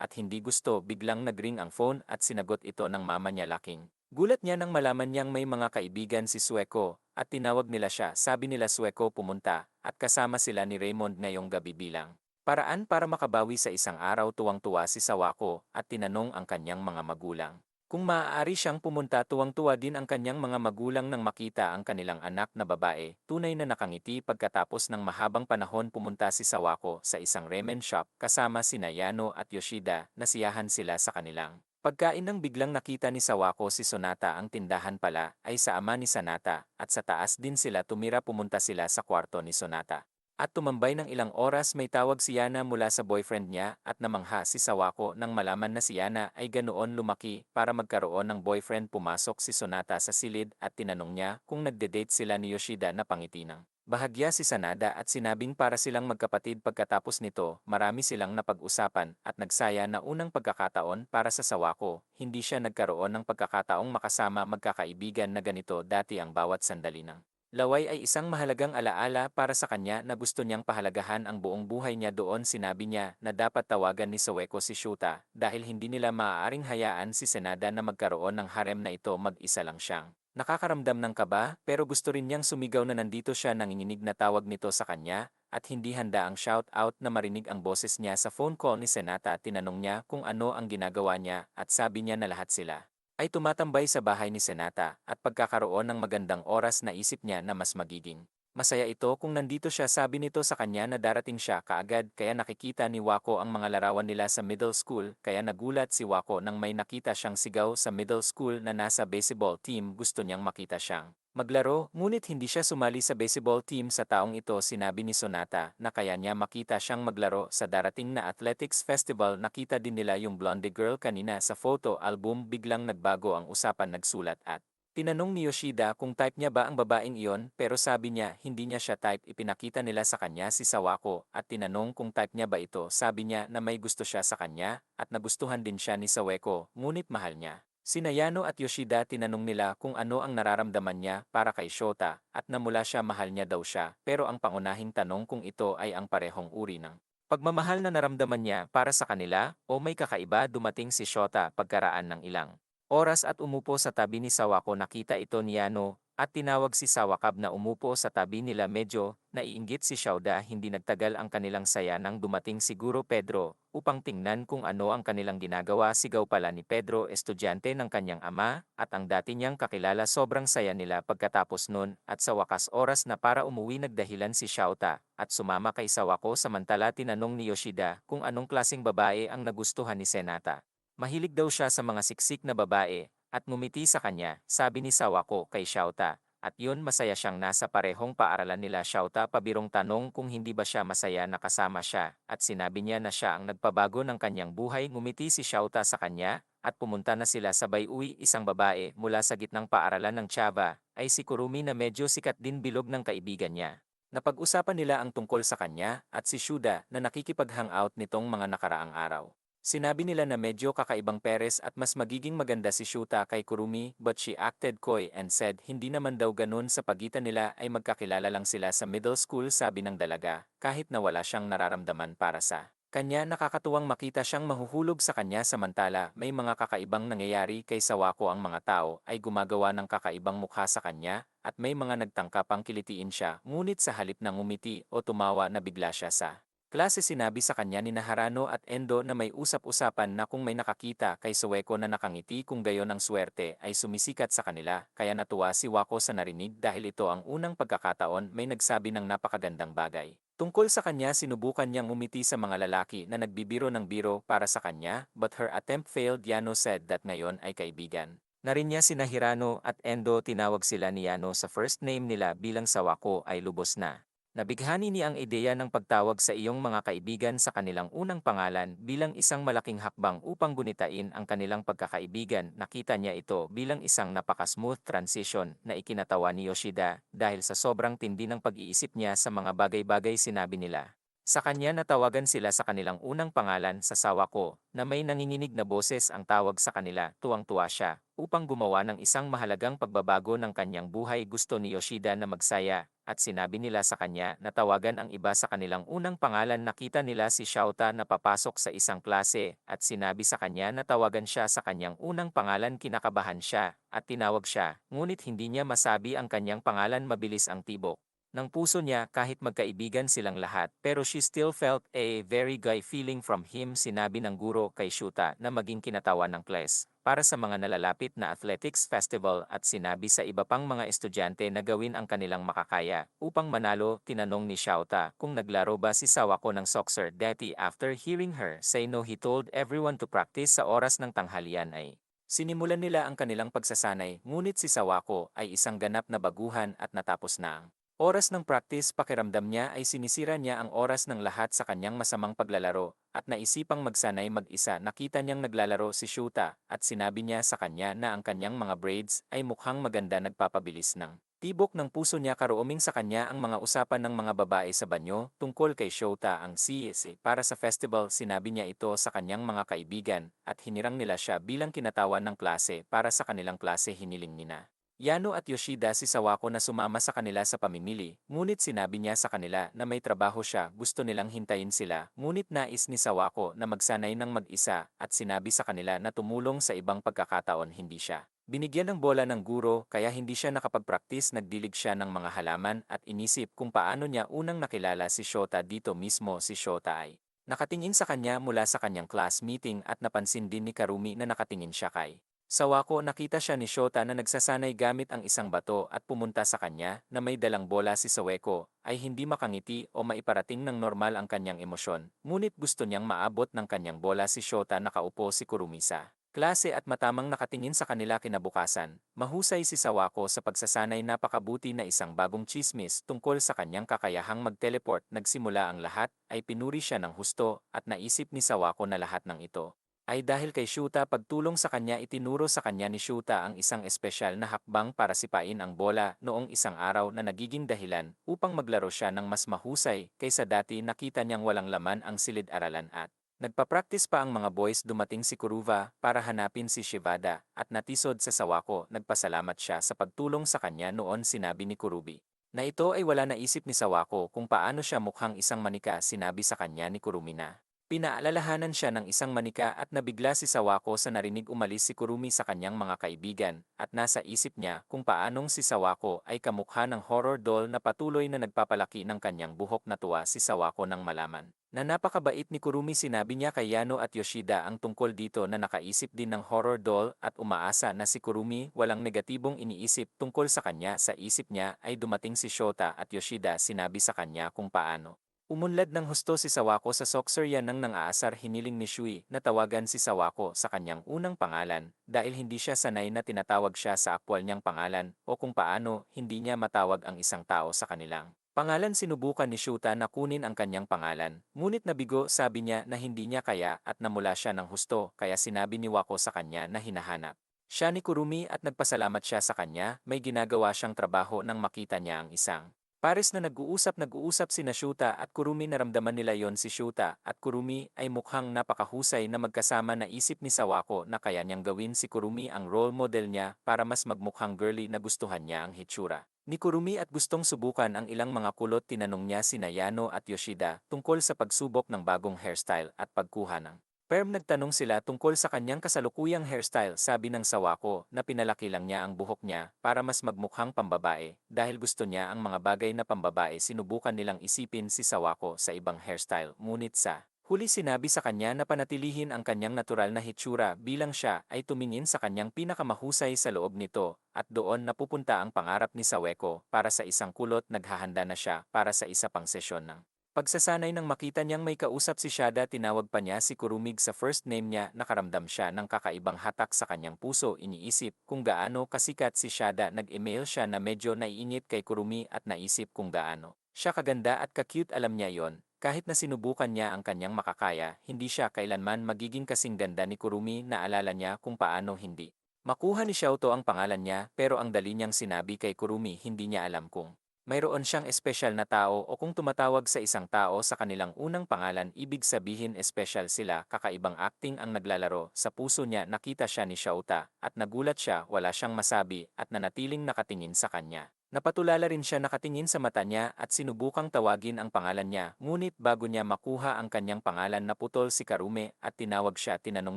at hindi gusto. Biglang nagring ang phone at sinagot ito ng mama niya. Laking gulat niya nang malaman niyang may mga kaibigan si Sueko at tinawag nila siya. Sabi nila Sueko pumunta at kasama sila ni Raymond ngayong gabi bilang paraan para makabawi sa isang araw. Tuwang-tuwa si Sawako at tinanong ang kanyang mga magulang kung maaari siyang pumunta. Tuwang-tuwa din ang kanyang mga magulang nang makita ang kanilang anak na babae. Tunay na nakangiti. Pagkatapos ng mahabang panahon pumunta si Sawako sa isang ramen shop kasama sina Yano at Yoshida. Nasiyahan sila sa kanilang pagkain nang biglang nakita ni Sawako si Sonata. Ang tindahan pala ay sa ama ni Sanata at sa taas din sila tumira. Pumunta sila sa kwarto ni Sonata At tumambay ng ilang oras may tawag si Yana mula sa boyfriend niya at namangha si Sawako nang malaman na si Yana ay ganoon lumaki para magkaroon ng boyfriend. Pumasok si Sonata sa silid at tinanong niya kung nagde-date sila ni Yoshida na pangitinang. Bahagya si Sanada at sinabing para silang magkapatid. Pagkatapos nito, marami silang napag-usapan at nagsaya na unang pagkakataon para sa Sawako. Hindi siya nagkaroon ng pagkakataong makasama magkakaibigan na ganito dati. Ang bawat sandali ng laway ay isang mahalagang alaala para sa kanya na gusto niyang pahalagahan ang buong buhay niya doon. Sinabi niya na dapat tawagan ni Saweko si Shuta dahil hindi nila maaaring hayaan si Senada na magkaroon ng harem na ito. Mag-isa lang siyang nakakaramdam ng kaba pero gusto rin niyang sumigaw na nandito siya. Nanginginig na tawag nito sa kanya at hindi handa ang shout-out na marinig ang boses niya sa phone call ni Senata. Tinanong niya kung ano ang ginagawa niya at sabi niya na lahat sila ay tumatambay sa bahay ni Senata at pagkakaroon ng magandang oras. Naisip niya na mas magiging masaya ito kung nandito siya. Sabi nito sa kanya na darating siya kaagad kaya nakikita ni Wako ang mga larawan nila sa middle school kaya nagulat si Wako nang may nakita siyang sigaw sa middle school na nasa baseball team. Gusto niyang makita siyang maglaro ngunit hindi siya sumali sa baseball team sa taong ito. Sinabi ni Sonata na kaya niya makita siyang maglaro sa darating na athletics festival. Nakita din nila yung blonde girl kanina sa photo album. Biglang nagbago ang usapan. Nagsulat at tinanong ni Yoshida kung type niya ba ang babaeng iyon pero sabi niya hindi niya siya type. Ipinakita nila sa kanya si Sawako at tinanong kung type niya ba ito. Sabi niya na may gusto siya sa kanya at nagustuhan din siya ni Saweko ngunit mahal niya sina Yano at Yoshida. Tinanong nila kung ano ang nararamdaman niya para kay Shota at namula siya mahal niya daw siya pero ang pangunahing tanong kung ito ay ang parehong uri ng pagmamahal na naramdaman niya para sa kanila o may kakaiba. Dumating si Shota pagkaraan ng ilang oras at umupo sa tabi ni Sawako. Nakita ito ni Yano at tinawag si Sawakab na umupo sa tabi nila. Medyo naiinggit si Shauda. Hindi nagtagal ang kanilang saya nang dumating si Guro Pedro upang tingnan kung ano ang kanilang ginagawa. Sigaw pala ni Pedro, estudyante ng kanyang ama at ang dati niyang kakilala. Sobrang saya nila pagkatapos nun at sa wakas oras na para umuwi. Nagdahilan si Shauta at sumama kay Sawako. Samantala tinanong ni Yoshida kung anong klaseng babae ang nagustuhan ni Senata. Mahilig daw siya sa mga siksik na babae at ngumiti sa kanya. Sabi ni Sawako kay Shauta. At yun masaya siyang nasa parehong paaralan nila. Shauta pabirong tanong kung hindi ba siya masaya na kasama siya at sinabi niya na siya ang nagpabago ng kanyang buhay. Ngumiti si Shauta sa kanya at pumunta na sila sabay uwi. Isang babae mula sa gitnang paaralan ng Chava ay si Kurumi na medyo sikat din. Bilog ng kaibigan niya. Napag-usapan nila ang tungkol sa kanya at si Shuda na nakikipag-hangout nitong mga nakaraang araw. Sinabi nila na medyo kakaibang Perez at mas magiging maganda si Shuta kay Kurumi but she acted coy and said hindi naman daw ganun. Sa pagitan nila ay magkakilala lang sila sa middle school. Sabi ng dalaga kahit na wala siyang nararamdaman para sa kanya. Nakakatuwang makita siyang mahuhulog sa kanya. Samantala may mga kakaibang nangyayari kay Sawako. Ang mga tao ay gumagawa ng kakaibang mukha sa kanya at may mga nagtangka pang kilitiin siya ngunit sa halip ng ngumiti o tumawa na bigla siya sa klase. Sinabi sa kanya ni Harano at Endo na may usap-usapan na kung may nakakita kay Saweko na nakangiti kung gayon ang swerte ay sumisikat sa kanila. Kaya natuwa si Wako sa narinig dahil ito ang unang pagkakataon may nagsabi ng napakagandang bagay tungkol sa kanya. Sinubukan niyang umiti sa mga lalaki na nagbibiro ng biro para sa kanya but her attempt failed. Yano said that ngayon ay kaibigan na rin niya sina Hirano at Endo. Tinawag sila ni Yano sa first name nila bilang Sawako ay lubos na nabighani niya ang ideya ng pagtawag sa iyong mga kaibigan sa kanilang unang pangalan bilang isang malaking hakbang upang gunitain ang kanilang pagkakaibigan. Nakita niya ito bilang isang napaka-smooth transition na ikinatawa ni Yoshida dahil sa sobrang tindi ng pag-iisip niya sa mga bagay-bagay. Sinabi nila sa kanya na tawagan sila sa kanilang unang pangalan sa Sawako na may nanginginig na boses ang tawag sa kanila. Tuwang-tuwa siya upang gumawa ng isang mahalagang pagbabago ng kanyang buhay. Gusto ni Yoshida na magsaya at sinabi nila sa kanya na tawagan ang iba sa kanilang unang pangalan. Nakita nila si Shauta na papasok sa isang klase at sinabi sa kanya na tawagan siya sa kanyang unang pangalan. Kinakabahan siya at tinawag siya ngunit hindi niya masabi ang kanyang pangalan. Mabilis ang tibok ng puso niya kahit magkaibigan silang lahat pero she still felt a very guy feeling from him. Sinabi ng guro kay Shuta na maging kinatawa ng class para sa mga nalalapit na athletics festival at sinabi sa iba pang mga estudyante na gawin ang kanilang makakaya upang manalo. Tinanong ni Shauta kung naglaro ba si Sawako ng soccer dati. After hearing her say no, he told everyone to practice. Sa oras ng tanghalian ay sinimulan nila ang kanilang pagsasanay ngunit si Sawako ay isang ganap na baguhan at natapos na ang Oras ng practice pakiramdam niya ay sinisira niya ang oras ng lahat sa kanyang masamang paglalaro at naisipang magsanay mag-isa. Nakita niyang naglalaro si Shuta at sinabi niya sa kanya na ang kanyang mga braids ay mukhang maganda nagpapabilis ng tibok ng puso niya karooming sa kanya ang mga usapan ng mga babae sa banyo tungkol kay Shota ang CSA. Para sa festival sinabi niya ito sa kanyang mga kaibigan at hinirang nila siya bilang kinatawan ng klase para sa kanilang klase hiniling nina Yano at Yoshida si Sawako na sumama sa kanila sa pamimili, ngunit sinabi niya sa kanila na may trabaho siya, gusto nilang hintayin sila, ngunit nais ni Sawako na magsanay ng mag-isa at sinabi sa kanila na tumulong sa ibang pagkakataon hindi siya. Binigyan ng bola ng guro kaya hindi siya nakapag-practice, nagdilig siya ng mga halaman at inisip kung paano niya unang nakilala si Shota. Dito mismo si Shota ay nakatingin sa kanya mula sa kanyang class meeting at napansin din ni Karumi na nakatingin siya kay Sawako. Nakita siya ni Shota na nagsasanay gamit ang isang bato at pumunta sa kanya na may dalang bola. Si Saweko ay hindi makangiti o maiparating ng normal ang kanyang emosyon, ngunit gusto niyang maabot ng kanyang bola. Si Shota nakaupo si Kurumisa klase at matamang nakatingin sa kanila kinabukasan. Mahusay si Sawako sa pagsasanay, napakabuti na isang bagong chismis tungkol sa kanyang kakayahang mag-teleport. Nagsimula ang lahat ay pinuri siya ng husto at naisip ni Sawako na lahat ng ito ay dahil kay Shuta. Pagtulong sa kanya, itinuro sa kanya ni Shuta ang isang espesyal na hakbang para sipain ang bola noong isang araw na nagiging dahilan upang maglaro siya ng mas mahusay kaysa dati. Nakita niyang walang laman ang silid-aralan at nagpa-practice pa ang mga boys. Dumating si Kuruva para hanapin si Shibada at natisod sa Sawako. Nagpasalamat siya sa pagtulong sa kanya noon. Sinabi ni Kurubi na ito ay wala naisip ni Sawako kung paano siya mukhang isang manika. Sinabi sa kanya ni Kurumi na pinaalalahanan siya ng isang manika at nabigla si Sawako sa narinig. Umalis si Kurumi sa kanyang mga kaibigan at nasa isip niya kung paanong si Sawako ay kamukha ng horror doll na patuloy na nagpapalaki ng kanyang buhok. Natuwa si Sawako nang malaman na napakabait ni Kurumi. Sinabi niya kay Yano at Yoshida ang tungkol dito na nakaisip din ng horror doll at umaasa na si Kurumi walang negatibong iniisip tungkol sa kanya. Sa isip niya ay dumating si Shota at Yoshida. Sinabi sa kanya kung paano umunlad ng husto si Sawako sa Soxerya nang nang-aasar. Hiniling ni Shui na tawagan si Sawako sa kanyang unang pangalan dahil hindi siya sanay na tinatawag siya sa aktwal niyang pangalan o kung paano hindi niya matawag ang isang tao sa kanilang pangalan. Sinubukan ni Shuta na kunin ang kanyang pangalan, ngunit nabigo. Sabi niya na hindi niya kaya at namula siya ng husto kaya sinabi ni Wako sa kanya na hinahanap siya ni Kurumi at nagpasalamat siya sa kanya. May ginagawa siyang trabaho nang makita niya ang isang pares na nag-uusap sina Shuta at Kurumi. Naramdaman nila yon. Si Shuta at Kurumi ay mukhang napakahusay na magkasama. Naisip ni Sawako na kaya niyang gawin si Kurumi ang role model niya para mas magmukhang girly. Nagustuhan niya ang hitsura ni Kurumi at gustong subukan ang ilang mga kulot. Tinanong niya sina Yano at Yoshida tungkol sa pagsubok ng bagong hairstyle at pagkuha ng perm. Nagtanong sila tungkol sa kanyang kasalukuyang hairstyle. Sabi ng Sawako na pinalaki lang niya ang buhok niya para mas magmukhang pambabae dahil gusto niya ang mga bagay na pambabae. Sinubukan nilang isipin si Sawako sa ibang hairstyle, ngunit sa huli sinabi sa kanya na panatilihin ang kanyang natural na hitsura bilang siya ay tumingin sa kanyang pinakamahusay sa loob nito at doon napupunta ang pangarap ni Saweko. Para sa isang kulot, naghahanda na siya para sa isa pang sesyon ng pagsasanay. Nang makita niyang may kausap si Shada, tinawag pa niya si Kurumig sa first name niya. Nakaramdam siya ng kakaibang hatak sa kanyang puso. Iniisip kung gaano kasikat si Shada. Nag-email siya na medyo naiinit kay Kurumi at naisip kung gaano siya kaganda at ka-cute. Alam niya yon. Kahit na sinubukan niya ang kanyang makakaya, hindi siya kailanman magiging kasing ganda ni Kurumi. Naalala niya kung paano hindi makuha ni Xiaoto ang pangalan niya, pero ang dali niyang sinabi kay Kurumi. Hindi niya alam kung mayroon siyang espesyal na tao o kung tumatawag sa isang tao sa kanilang unang pangalan, ibig sabihin espesyal sila. Kakaibang acting ang naglalaro sa puso niya. Nakita siya ni Shauta at nagulat siya. Wala siyang masabi at nanatiling nakatingin sa kanya. Napatulala rin siya, nakatingin sa mata niya at sinubukang tawagin ang pangalan niya. Ngunit bago niya makuha ang kanyang pangalan, naputol si Karume at tinawag siya. Tinanong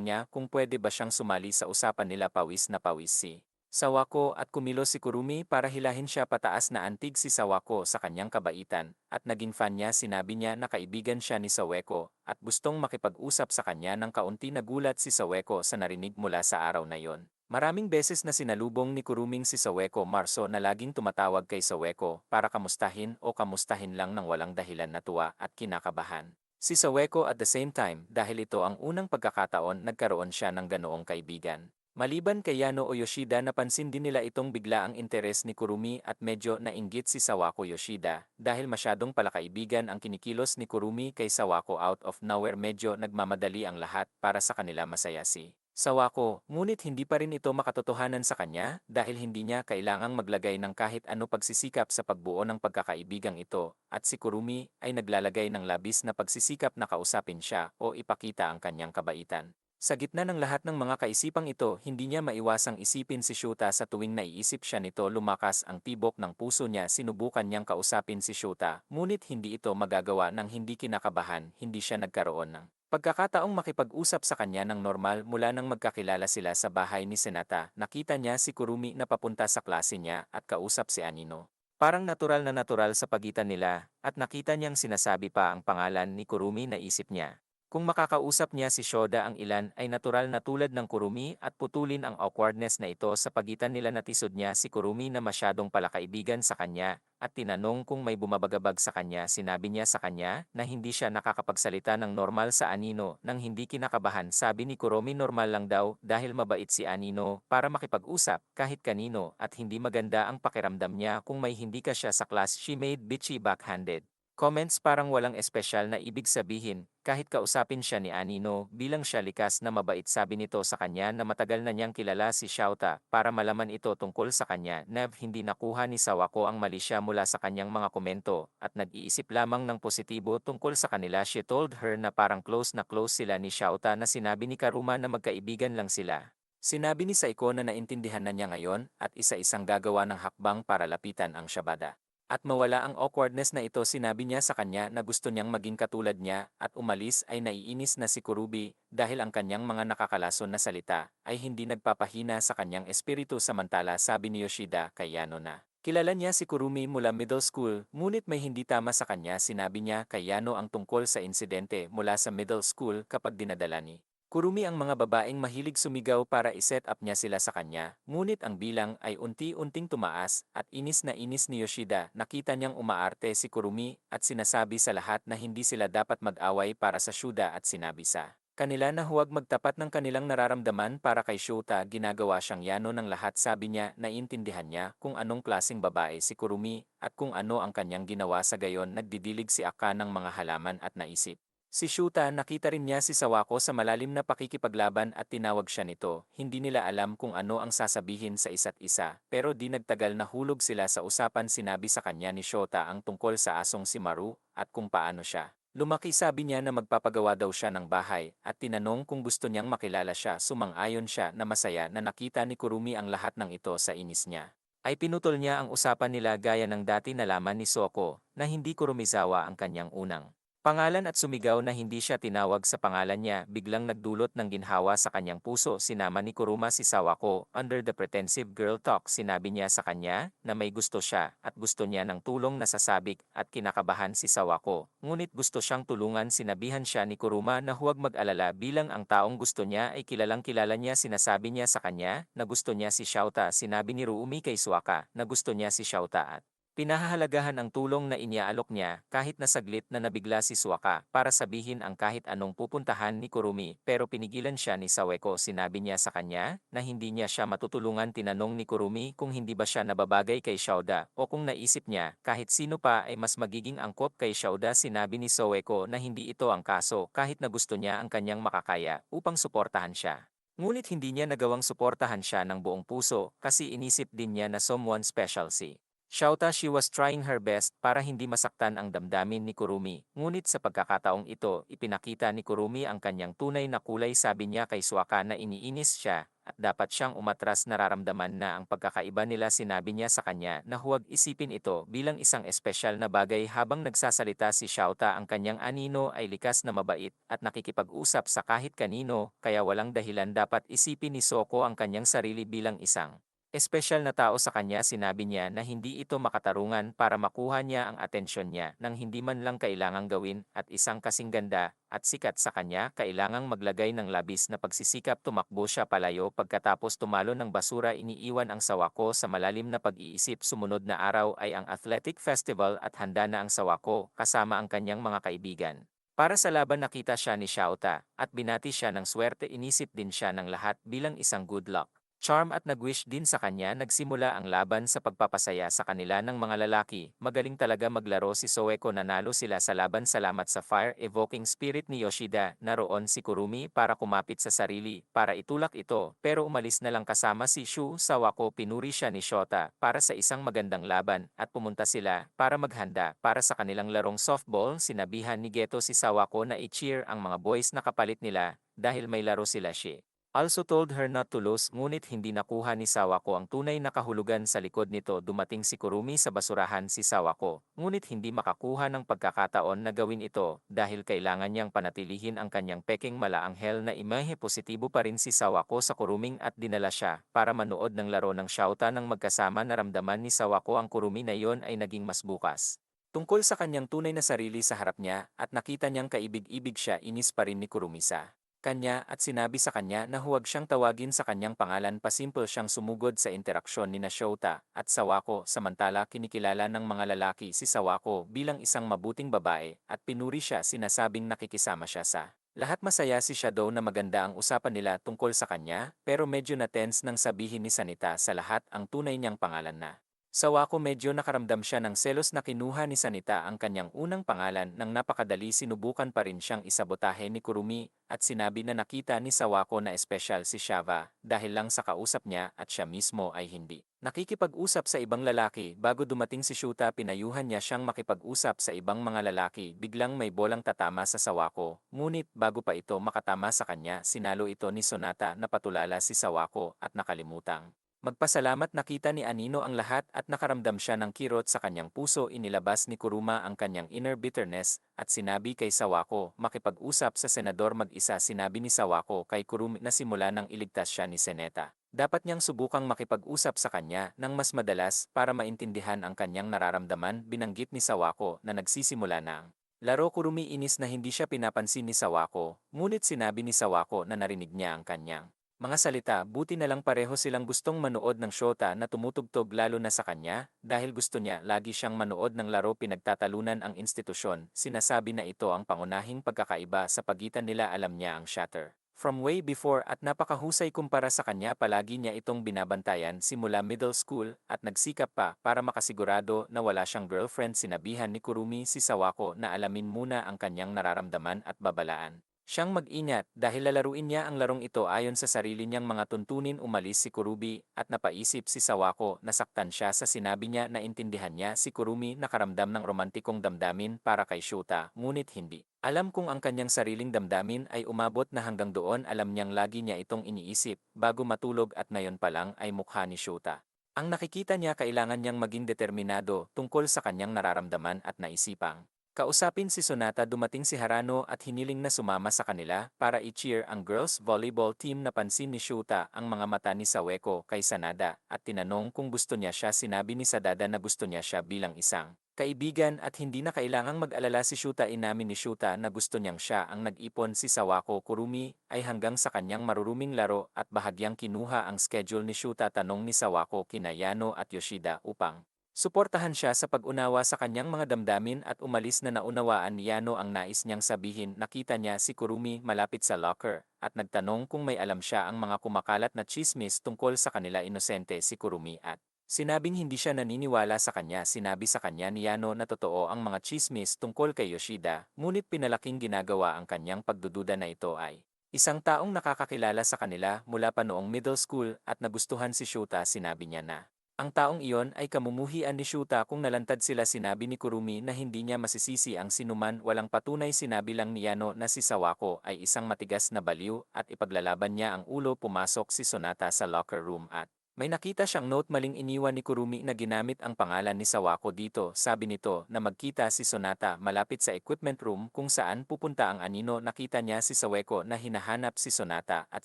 niya kung pwede ba siyang sumali sa usapan nila. Pawis na pawis si Sawako at kumilos si Kurumi para hilahin siya pataas. Na antig si Sawako sa kanyang kabaitan at naging fan niya. Sinabi niya na kaibigan siya ni Saweko at gustong makipag-usap sa kanya ng kaunti. Nagulat si Saweko sa narinig mula sa araw na yon. Maraming beses na sinalubong ni Kuruming si Saweko Marso na laging tumatawag kay Saweko para kamustahin o kamustahin lang ng walang dahilan. Natuwa at kinakabahan si Saweko at the same time dahil ito ang unang pagkakataon nagkaroon siya ng ganoong kaibigan. Maliban kay Yano o Yoshida napansin din nila itong biglaang interes ni Kurumi at medyo nainggit si Sawako Yoshida dahil masyadong palakaibigan ang kinikilos ni Kurumi kay Sawako out of nowhere medyo nagmamadali ang lahat para sa kanila masaya si Sawako, ngunit hindi pa rin ito makatotohanan sa kanya dahil hindi niya kailangang maglagay ng kahit ano pagsisikap sa pagbuo ng pagkakaibigang ito at si Kurumi ay naglalagay ng labis na pagsisikap na kausapin siya o ipakita ang kanyang kabaitan. Sa gitna ng lahat ng mga kaisipang ito, hindi niya maiwasang isipin si Shuta sa tuwing naiisip siya nito lumakas ang tibok ng puso niya sinubukan niyang kausapin si Shuta, ngunit hindi ito magagawa ng hindi kinakabahan, hindi siya nagkaroon ng pagkakataong makipag-usap sa kanya ng normal mula nang magkakilala sila sa bahay ni Senata, nakita niya si Kurumi na papunta sa klase niya at kausap si Anino. Parang natural sa pagitan nila at nakita niyang sinasabi pa ang pangalan ni Kurumi na isip niya. Kung makakausap niya si Shoda ang ilan ay natural na tulad ng Kurumi at putulin ang awkwardness na ito sa pagitan nila natisod niya si Kurumi na masyadong palakaibigan sa kanya at tinanong kung may bumabagabag sa kanya sinabi niya sa kanya na hindi siya nakakapagsalita ng normal sa Anino nang hindi kinakabahan sabi ni Kurumi normal lang daw dahil mabait si Anino para makipag-usap kahit kanino at hindi maganda ang pakiramdam niya kung may hindi ka siya sa class she made bitchy backhanded. Comments parang walang espesyal na ibig sabihin, kahit kausapin siya ni Anino bilang siya likas na mabait sabi nito sa kanya na matagal na niyang kilala si Shouta para malaman ito tungkol sa kanya na hindi nakuha ni Sawako ang mali siya mula sa kanyang mga komento at nag-iisip lamang ng positibo tungkol sa kanila she told her na parang close na close sila ni Shouta na sinabi ni Karuma na magkaibigan lang sila. Sinabi ni Saiko na naintindihan na niya ngayon at isa-isang gagawa ng hakbang para lapitan ang Shabada. At mawala ang awkwardness na ito sinabi niya sa kanya na gusto niyang maging katulad niya at umalis ay naiinis na si Kurubi dahil ang kanyang mga nakakalason na salita ay hindi nagpapahina sa kanyang espiritu samantala sabi ni Yoshida kay Yano na. Kilala niya si Kurumi mula middle school ngunit may hindi tama sa kanya sinabi niya kay Yano ang tungkol sa insidente mula sa middle school kapag dinadala ni Kurumi ang mga babaeng mahilig sumigaw para iset up niya sila sa kanya, ngunit ang bilang ay unti-unting tumaas at inis na inis ni Yoshida nakita niyang umaarte si Kurumi at sinasabi sa lahat na hindi sila dapat mag-away para sa Shuda at sinabi sa kanila na huwag magtapat ng kanilang nararamdaman para kay Shota ginagawa siyang yano ng lahat sabi niya naiintindihan niya kung anong klaseng babae si Kurumi at kung ano ang kanyang ginawa sa gayon nagdidilig si Aka ng mga halaman at naisip. Si Shuta nakita rin niya si Sawako sa malalim na pakikipaglaban at tinawag siya nito. Hindi nila alam kung ano ang sasabihin sa isa't isa, pero di nagtagal na hulog sila sa usapan sinabi sa kanya ni Shota ang tungkol sa asong si Maru at kung paano siya. Lumaki sabi niya na magpapagawa daw siya ng bahay at tinanong kung gusto niyang makilala siya sumang-ayon siya na masaya na nakita ni Kurumi ang lahat ng ito sa inis niya. Ay pinutol niya ang usapan nila gaya ng dati nalaman ni Soko na hindi Kurumizawa ang kanyang unang pangalan at sumigaw na hindi siya tinawag sa pangalan niya biglang nagdulot ng ginhawa sa kanyang puso sinama ni Kuruma si Sawako under the pretensive girl talk sinabi niya sa kanya na may gusto siya at gusto niya ng tulong na sasabik at kinakabahan si Sawako ngunit gusto siyang tulungan sinabihan siya ni Kuruma na huwag mag-alala bilang ang taong gusto niya ay kilalang kilala niya sinasabi niya sa kanya na gusto niya si Shouta sinabi ni Ruumi kay Suaka na gusto niya si Shouta at pinahahalagahan ang tulong na iniaalok niya kahit na saglit na nabigla si Suaka para sabihin ang kahit anong pupuntahan ni Kurumi pero pinigilan siya ni Saweko sinabi niya sa kanya na hindi niya siya matutulungan tinanong ni Kurumi kung hindi ba siya nababagay kay Shauda o kung naisip niya kahit sino pa ay mas magiging angkop kay Shauda sinabi ni Saweko na hindi ito ang kaso kahit na gusto niya ang kanyang makakaya upang suportahan siya. Ngunit hindi niya nagawang suportahan siya ng buong puso kasi inisip din niya na someone special si Shouta she was trying her best para hindi masaktan ang damdamin ni Kurumi. Ngunit sa pagkakataong ito, ipinakita ni Kurumi ang kanyang tunay na kulay sabi niya kay Suaka na iniinis siya at dapat siyang umatras nararamdaman na ang pagkakaiba nila sinabi niya sa kanya na huwag isipin ito bilang isang espesyal na bagay habang nagsasalita si Shouta ang kanyang anino ay likas na mabait at nakikipag-usap sa kahit kanino kaya walang dahilan dapat isipin ni Soko ang kanyang sarili bilang isang espesyal na tao sa kanya sinabi niya na hindi ito makatarungan para makuha niya ang atensyon niya nang hindi man lang kailangang gawin at isang kasing ganda at sikat sa kanya kailangang maglagay ng labis na pagsisikap tumakbo siya palayo pagkatapos tumalo ng basura iniiwan ang Sawako sa malalim na pag-iisip sumunod na araw ay ang athletic festival at handa na ang Sawako kasama ang kanyang mga kaibigan. Para sa laban nakita siya ni Xiaota at binati siya ng swerte inisip din siya ng lahat bilang isang good luck. Charm at nag-wish din sa kanya nagsimula ang laban sa pagpapasaya sa kanila ng mga lalaki. Magaling talaga maglaro si Soeko nanalo sila sa laban salamat sa fire-evoking spirit ni Yoshida. Naroon si Kurumi para kumapit sa sarili para itulak ito pero umalis na lang kasama si Shu Sawako pinuri siya ni Shota para sa isang magandang laban at pumunta sila para maghanda para sa kanilang larong softball. Sinabihan ni Geto si Sawako na i-cheer ang mga boys na kapalit nila dahil may laro sila siya also told her not to lose ngunit hindi nakuha ni Sawako ang tunay na kahulugan sa likod nito dumating si Kurumi sa basurahan si Sawako ngunit hindi makakuha ng pagkakataon na gawin ito dahil kailangan niyang panatilihin ang kanyang peking malaanghel na imahe positibo pa rin si Sawako sa Kuruming at dinala siya para manood ng laro ng Shouta nang magkasama naramdaman ni Sawako ang Kurumi na iyon ay naging mas bukas. Tungkol sa kanyang tunay na sarili sa harap niya at nakita niyang kaibig-ibig siya inis pa rin ni Kurumi sa kanya at sinabi sa kanya na huwag siyang tawagin sa kanyang pangalan pasimple siyang sumugod sa interaksyon ni na Shota at Sawako samantala kinikilala ng mga lalaki si Sawako bilang isang mabuting babae at pinuri siya sinasabing nakikisama siya sa lahat masaya si Shadow na maganda ang usapan nila tungkol sa kanya pero medyo na-tense nang sabihin ni Sanita sa lahat ang tunay niyang pangalan na. Sawako medyo nakaramdam siya ng selos na kinuha ni Sanita ang kanyang unang pangalan nang napakadali sinubukan pa rin siyang isabotahe ni Kurumi at sinabi na nakita ni Sawako na espesyal si Shava dahil lang sa kausap niya at siya mismo ay hindi. Nakikipag-usap sa ibang lalaki bago dumating si Shuta pinayuhan niya siyang makipag-usap sa ibang mga lalaki biglang may bolang tatama sa Sawako ngunit bago pa ito makatama sa kanya sinalo ito ni Sonata na patulala si Sawako at nakalimutang. Magpasalamat nakita ni Anino ang lahat at nakaramdam siya ng kirot sa kanyang puso inilabas ni Kuruma ang kanyang inner bitterness at sinabi kay Sawako makipag-usap sa senador mag-isa sinabi ni Sawako kay Kurumi na simula nang iligtas siya ni Seneta. Dapat niyang subukang makipag-usap sa kanya ng mas madalas para maintindihan ang kanyang nararamdaman binanggit ni Sawako na nagsisimula na ang laro Kurumi inis na hindi siya pinapansin ni Sawako ngunit sinabi ni Sawako na narinig niya ang kanyang mga salita, buti na lang pareho silang gustong manood ng Shota na tumutugtog lalo na sa kanya, dahil gusto niya lagi siyang manood ng laro pinagtatalunan ang institusyon, sinasabi na ito ang pangunahing pagkakaiba sa pagitan nila alam niya ang Shatter. From way before at napakahusay kumpara sa kanya palagi niya itong binabantayan simula middle school at nagsikap pa para makasigurado na wala siyang girlfriend sinabihan ni Kurumi si Sawako na alamin muna ang kanyang nararamdaman at babalaan. Siyang mag-ingat dahil lalaruin niya ang larong ito ayon sa sarili niyang mga tuntunin umalis si Kurubi at napaisip si Sawako nasaktan siya sa sinabi niya na intindihan niya si Kurumi nakaramdam ng romantikong damdamin para kay Shota ngunit hindi. Alam kung ang kanyang sariling damdamin ay umabot na hanggang doon alam niyang lagi niya itong iniisip bago matulog at ngayon pa lang ay mukha ni Shota. Ang nakikita niya kailangan niyang maging determinado tungkol sa kanyang nararamdaman at naisipang. Kausapin si Sonata dumating si Harano at hiniling na sumama sa kanila para i-cheer ang girls volleyball team napansin ni Shuta ang mga mata ni Saweko kay Sanada at tinanong kung gusto niya siya sinabi ni Sadada na gusto niya siya bilang isang kaibigan at hindi na kailangang mag-alala si Shuta inamin ni Shuta na gusto niyang siya ang nag-ipon si Sawako Kurumi ay hanggang sa kanyang maruruming laro at bahagyang kinuha ang schedule ni Shuta tanong ni Sawako kina Yano at Yoshida upang suportahan siya sa pag-unawa sa kanyang mga damdamin at umalis na naunawaan ni Yano ang nais niyang sabihin nakita niya si Kurumi malapit sa locker at nagtanong kung may alam siya ang mga kumakalat na chismis tungkol sa kanila inosente si Kurumi at sinabing hindi siya naniniwala sa kanya sinabi sa kanya ni Yano na totoo ang mga chismis tungkol kay Yoshida ngunit pinalaking ginagawa ang kanyang pagdududa na ito ay isang taong nakakakilala sa kanila mula pa noong middle school at nagustuhan si Shota sinabi niya na ang taong iyon ay kamumuhian ni Shuta kung nalantad sila sinabi ni Kurumi na hindi niya masisisi ang sinuman walang patunay sinabi lang ni Yano na si Sawako ay isang matigas na baliw at ipaglalaban niya ang ulo pumasok si Sonata sa locker room at may nakita siyang note maling iniwan ni Kurumi na ginamit ang pangalan ni Sawako dito sabi nito na magkita si Sonata malapit sa equipment room kung saan pupunta ang anino nakita niya si Saweko na hinahanap si Sonata at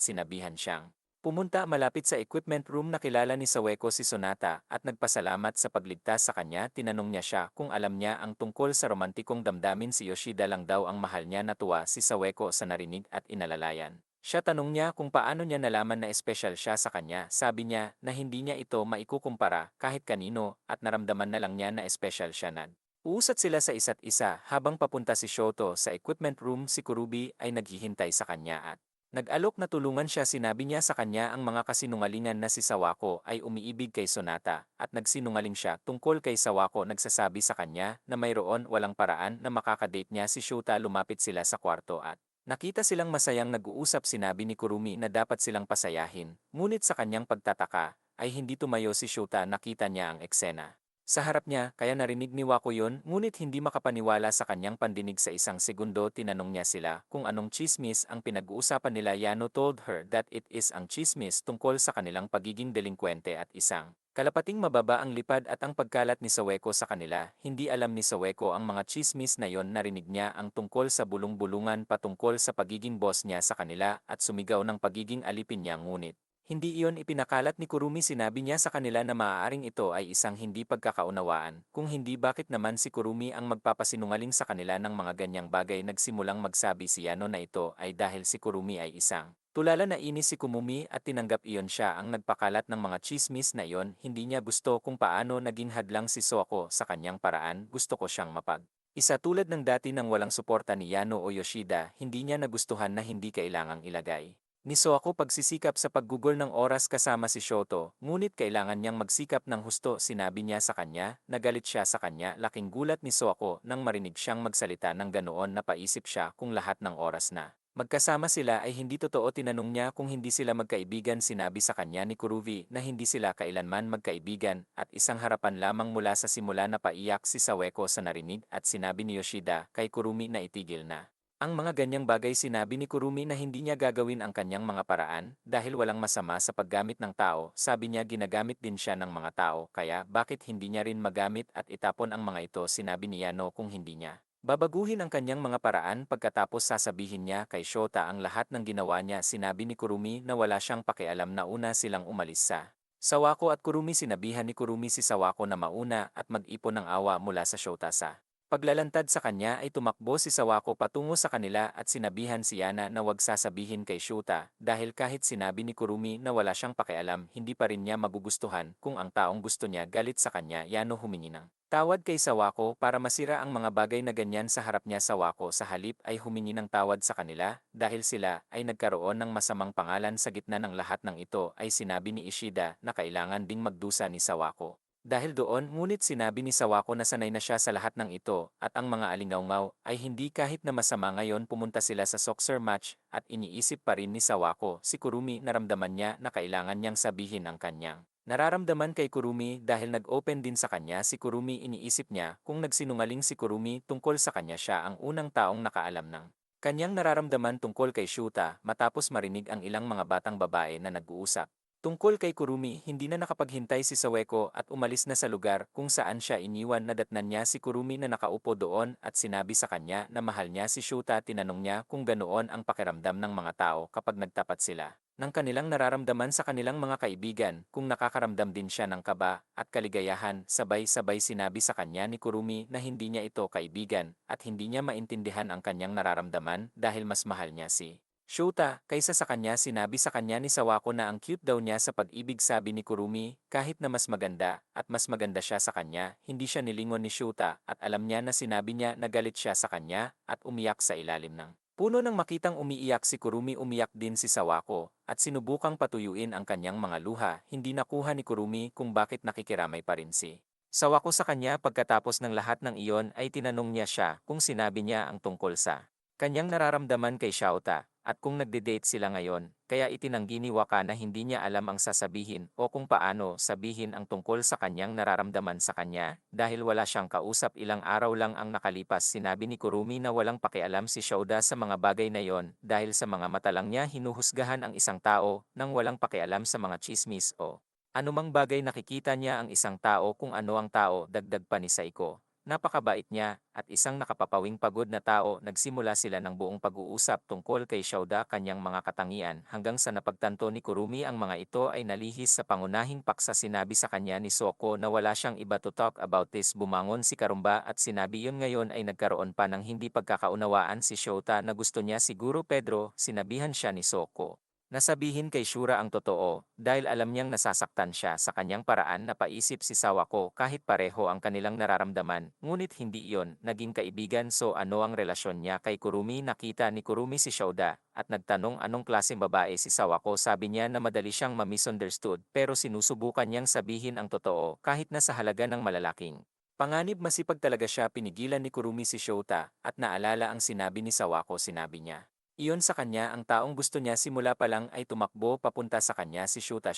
sinabihan siyang pumunta malapit sa equipment room nakilala ni Saweko si Sonata at nagpasalamat sa pagligtas sa kanya tinanong niya siya kung alam niya ang tungkol sa romantikong damdamin si Yoshida lang daw ang mahal niya natuwa si Saweko sa narinig at inalalayan. Siya tanong niya kung paano niya nalaman na espesyal siya sa kanya sabi niya na hindi niya ito maikukumpara kahit kanino at naramdaman na lang niya na espesyal siya na. Uusat sila sa isa't isa habang papunta si Shoto sa equipment room si Kurubi ay naghihintay sa kanya at nag-alok na tulungan siya. Sinabi niya sa kanya ang mga kasinungalingan na si Sawako ay umiibig kay Sonata at nagsinungaling siya tungkol kay Sawako. Nagsasabi sa kanya na mayroon walang paraan na makakadate niya si Shota. Lumapit sila sa kwarto at nakita silang masayang nag-uusap. Sinabi ni Kurumi na dapat silang pasayahin, ngunit sa kanyang pagtataka ay hindi tumayo si Shota. Nakita niya ang eksena sa harap niya, kaya narinig ni Wako yun, ngunit hindi makapaniwala sa kanyang pandinig. Sa isang segundo tinanong niya sila kung anong chismis ang pinag-uusapan nila. Yano told her that it is ang chismis tungkol sa kanilang pagiging delinkwente at isang kalapating mababa ang lipad at ang pagkalat ni Saweko sa kanila. Hindi alam ni Saweko ang mga chismis na yon. Narinig niya ang tungkol sa bulong-bulungan patungkol sa pagiging boss niya sa kanila at sumigaw ng pagiging alipin niya, ngunit hindi iyon ipinakalat ni Kurumi. Sinabi niya sa kanila na maaaring ito ay isang hindi pagkakaunawaan. Kung hindi, bakit naman si Kurumi ang magpapasinungaling sa kanila ng mga ganyang bagay? Nagsimulang magsabi si Yano na ito ay dahil si Kurumi ay isang tulala. Na inis si Kumumi at tinanggap iyon siya ang nagpakalat ng mga chismis na iyon. Hindi niya gusto kung paano naging hadlang si Soko sa kanyang paraan. Gusto ko siyang mapag isa tulad ng dati nang walang suporta ni Yano o Yoshida. Hindi niya nagustuhan na hindi kailangang ilagay ni Soako pagsisikap sa paggugol ng oras kasama si Shoto, ngunit kailangan niyang magsikap ng husto. Sinabi niya sa kanya, nagalit siya sa kanya. Laking gulat ni Soako nang marinig siyang magsalita ng ganoon. Napaisip siya kung lahat ng oras na magkasama sila ay hindi totoo. Tinanong niya kung hindi sila magkaibigan. Sinabi sa kanya ni Kuruvi na hindi sila kailanman magkaibigan at isang harapan lamang mula sa simula. Napaiyak si Saweko sa narinig at sinabi ni Yoshida kay Kurumi na itigil na ang mga ganyang bagay. Sinabi ni Kurumi na hindi niya gagawin ang kanyang mga paraan dahil walang masama sa paggamit ng tao. Sabi niya ginagamit din siya ng mga tao, kaya bakit hindi niya rin magamit at itapon ang mga ito. Sinabi ni Yano kung hindi niya babaguhin ang kanyang mga paraan pagkatapos sasabihin niya kay Shota ang lahat ng ginawa niya. Sinabi ni Kurumi na wala siyang pakialam. Nauna silang umalis sa Sawako at Kurumi. Sinabihan ni Kurumi si Sawako na mauna at mag-ipon ng awa mula sa Shota. Sa paglalantad sa kanya ay tumakbo si Sawako patungo sa kanila at sinabihan si Yana na wag sasabihin kay Shota dahil kahit sinabi ni Kurumi na wala siyang pakialam, hindi pa rin niya magugustuhan kung ang taong gusto niya galit sa kanya. Yano humingi ng tawad kay Sawako para masira ang mga bagay na ganyan sa harap niya. Sawako sa halip ay humingi ng tawad sa kanila dahil sila ay nagkaroon ng masamang pangalan. Sa gitna ng lahat ng ito ay sinabi ni Ishida na kailangan ding magdusa ni Sawako dahil doon, ngunit sinabi ni Sawako na sanay na siya sa lahat ng ito at ang mga alingawngaw ay hindi. Kahit na masama ngayon, pumunta sila sa soccer match at iniisip pa rin ni Sawako si Kurumi. Naramdaman niya na kailangan niyang sabihin ang kanyang nararamdaman kay Kurumi dahil nag-open din sa kanya si Kurumi. Iniisip niya kung nagsinungaling si Kurumi tungkol sa kanya, siya ang unang taong nakaalam ng kanyang nararamdaman tungkol kay Shuta. Matapos marinig ang ilang mga batang babae na nag-uusap tungkol kay Kurumi, hindi na nakapaghintay si Saweko at umalis na sa lugar kung saan siya iniwan. Nadatnan niya si Kurumi na nakaupo doon at sinabi sa kanya na mahal niya si Shuta. Tinanong niya kung ganoon ang pakiramdam ng mga tao kapag nagtapat sila ng kanilang nararamdaman sa kanilang mga kaibigan, kung nakakaramdam din siya ng kaba at kaligayahan. Sabay-sabay sinabi sa kanya ni Kurumi na hindi niya ito kaibigan at hindi niya maintindihan ang kanyang nararamdaman dahil mas mahal niya si Shota kaysa sa kanya. Sinabi sa kanya ni Sawako na ang cute daw niya sa pag-ibig. Sabi ni Kurumi kahit na mas maganda at mas maganda siya sa kanya, hindi siya nilingon ni Shota at alam niya na sinabi niya na galit siya sa kanya at umiyak sa ilalim ng puno. Nang makitang umiiyak si Kurumi, umiyak din si Sawako at sinubukang patuyuin ang kanyang mga luha. Hindi nakuha ni Kurumi kung bakit nakikiramay pa rin si Sawako sa kanya. Pagkatapos ng lahat ng iyon ay tinanong niya siya kung sinabi niya ang tungkol sa kanyang nararamdaman kay Shota at kung nagde-date sila ngayon, kaya itinanggi ni Waka na hindi niya alam ang sasabihin o kung paano sabihin ang tungkol sa kanyang nararamdaman sa kanya dahil wala siyang kausap. Ilang araw lang ang nakalipas. Sinabi ni Kurumi na walang pakialam si Shoda sa mga bagay na yon dahil sa mga mata lang niya hinuhusgahan ang isang tao nang walang pakialam sa mga chismis o anumang bagay. Nakikita niya ang isang tao kung ano ang tao. Dagdag pa ni Saiko, napakabait niya at isang nakapapawing pagod na tao. Nagsimula sila ng buong pag-uusap tungkol kay Shauda, kanyang mga katangian, hanggang sa napagtanto ni Kurumi ang mga ito ay nalihis sa pangunahing paksa. Sinabi sa kanya ni Soko na wala siyang iba to talk about this. Bumangon si Karumba at sinabi yun ngayon ay nagkaroon pa ng hindi pagkakaunawaan si Shota na gusto niya siguro Pedro. Sinabihan siya ni Soko Nasabihin kay Shura ang totoo dahil alam niyang nasasaktan siya sa kanyang paraan na paisip si Sawako kahit pareho ang kanilang nararamdaman, ngunit hindi iyon naging kaibigan. So ano ang relasyon niya kay Kurumi? Nakita ni Kurumi si Shouda at nagtanong anong klaseng babae si Sawako. Sabi niya na madali siyang ma-misunderstood pero sinusubukan niyang sabihin ang totoo kahit na sa halaga ng malalaking panganib. Masipag talaga siya. Pinigilan ni Kurumi si Shota at naalala ang sinabi ni Sawako. Sinabi niya iyon sa kanya ang taong gusto niya simula pa lang ay tumakbo papunta sa kanya si Shota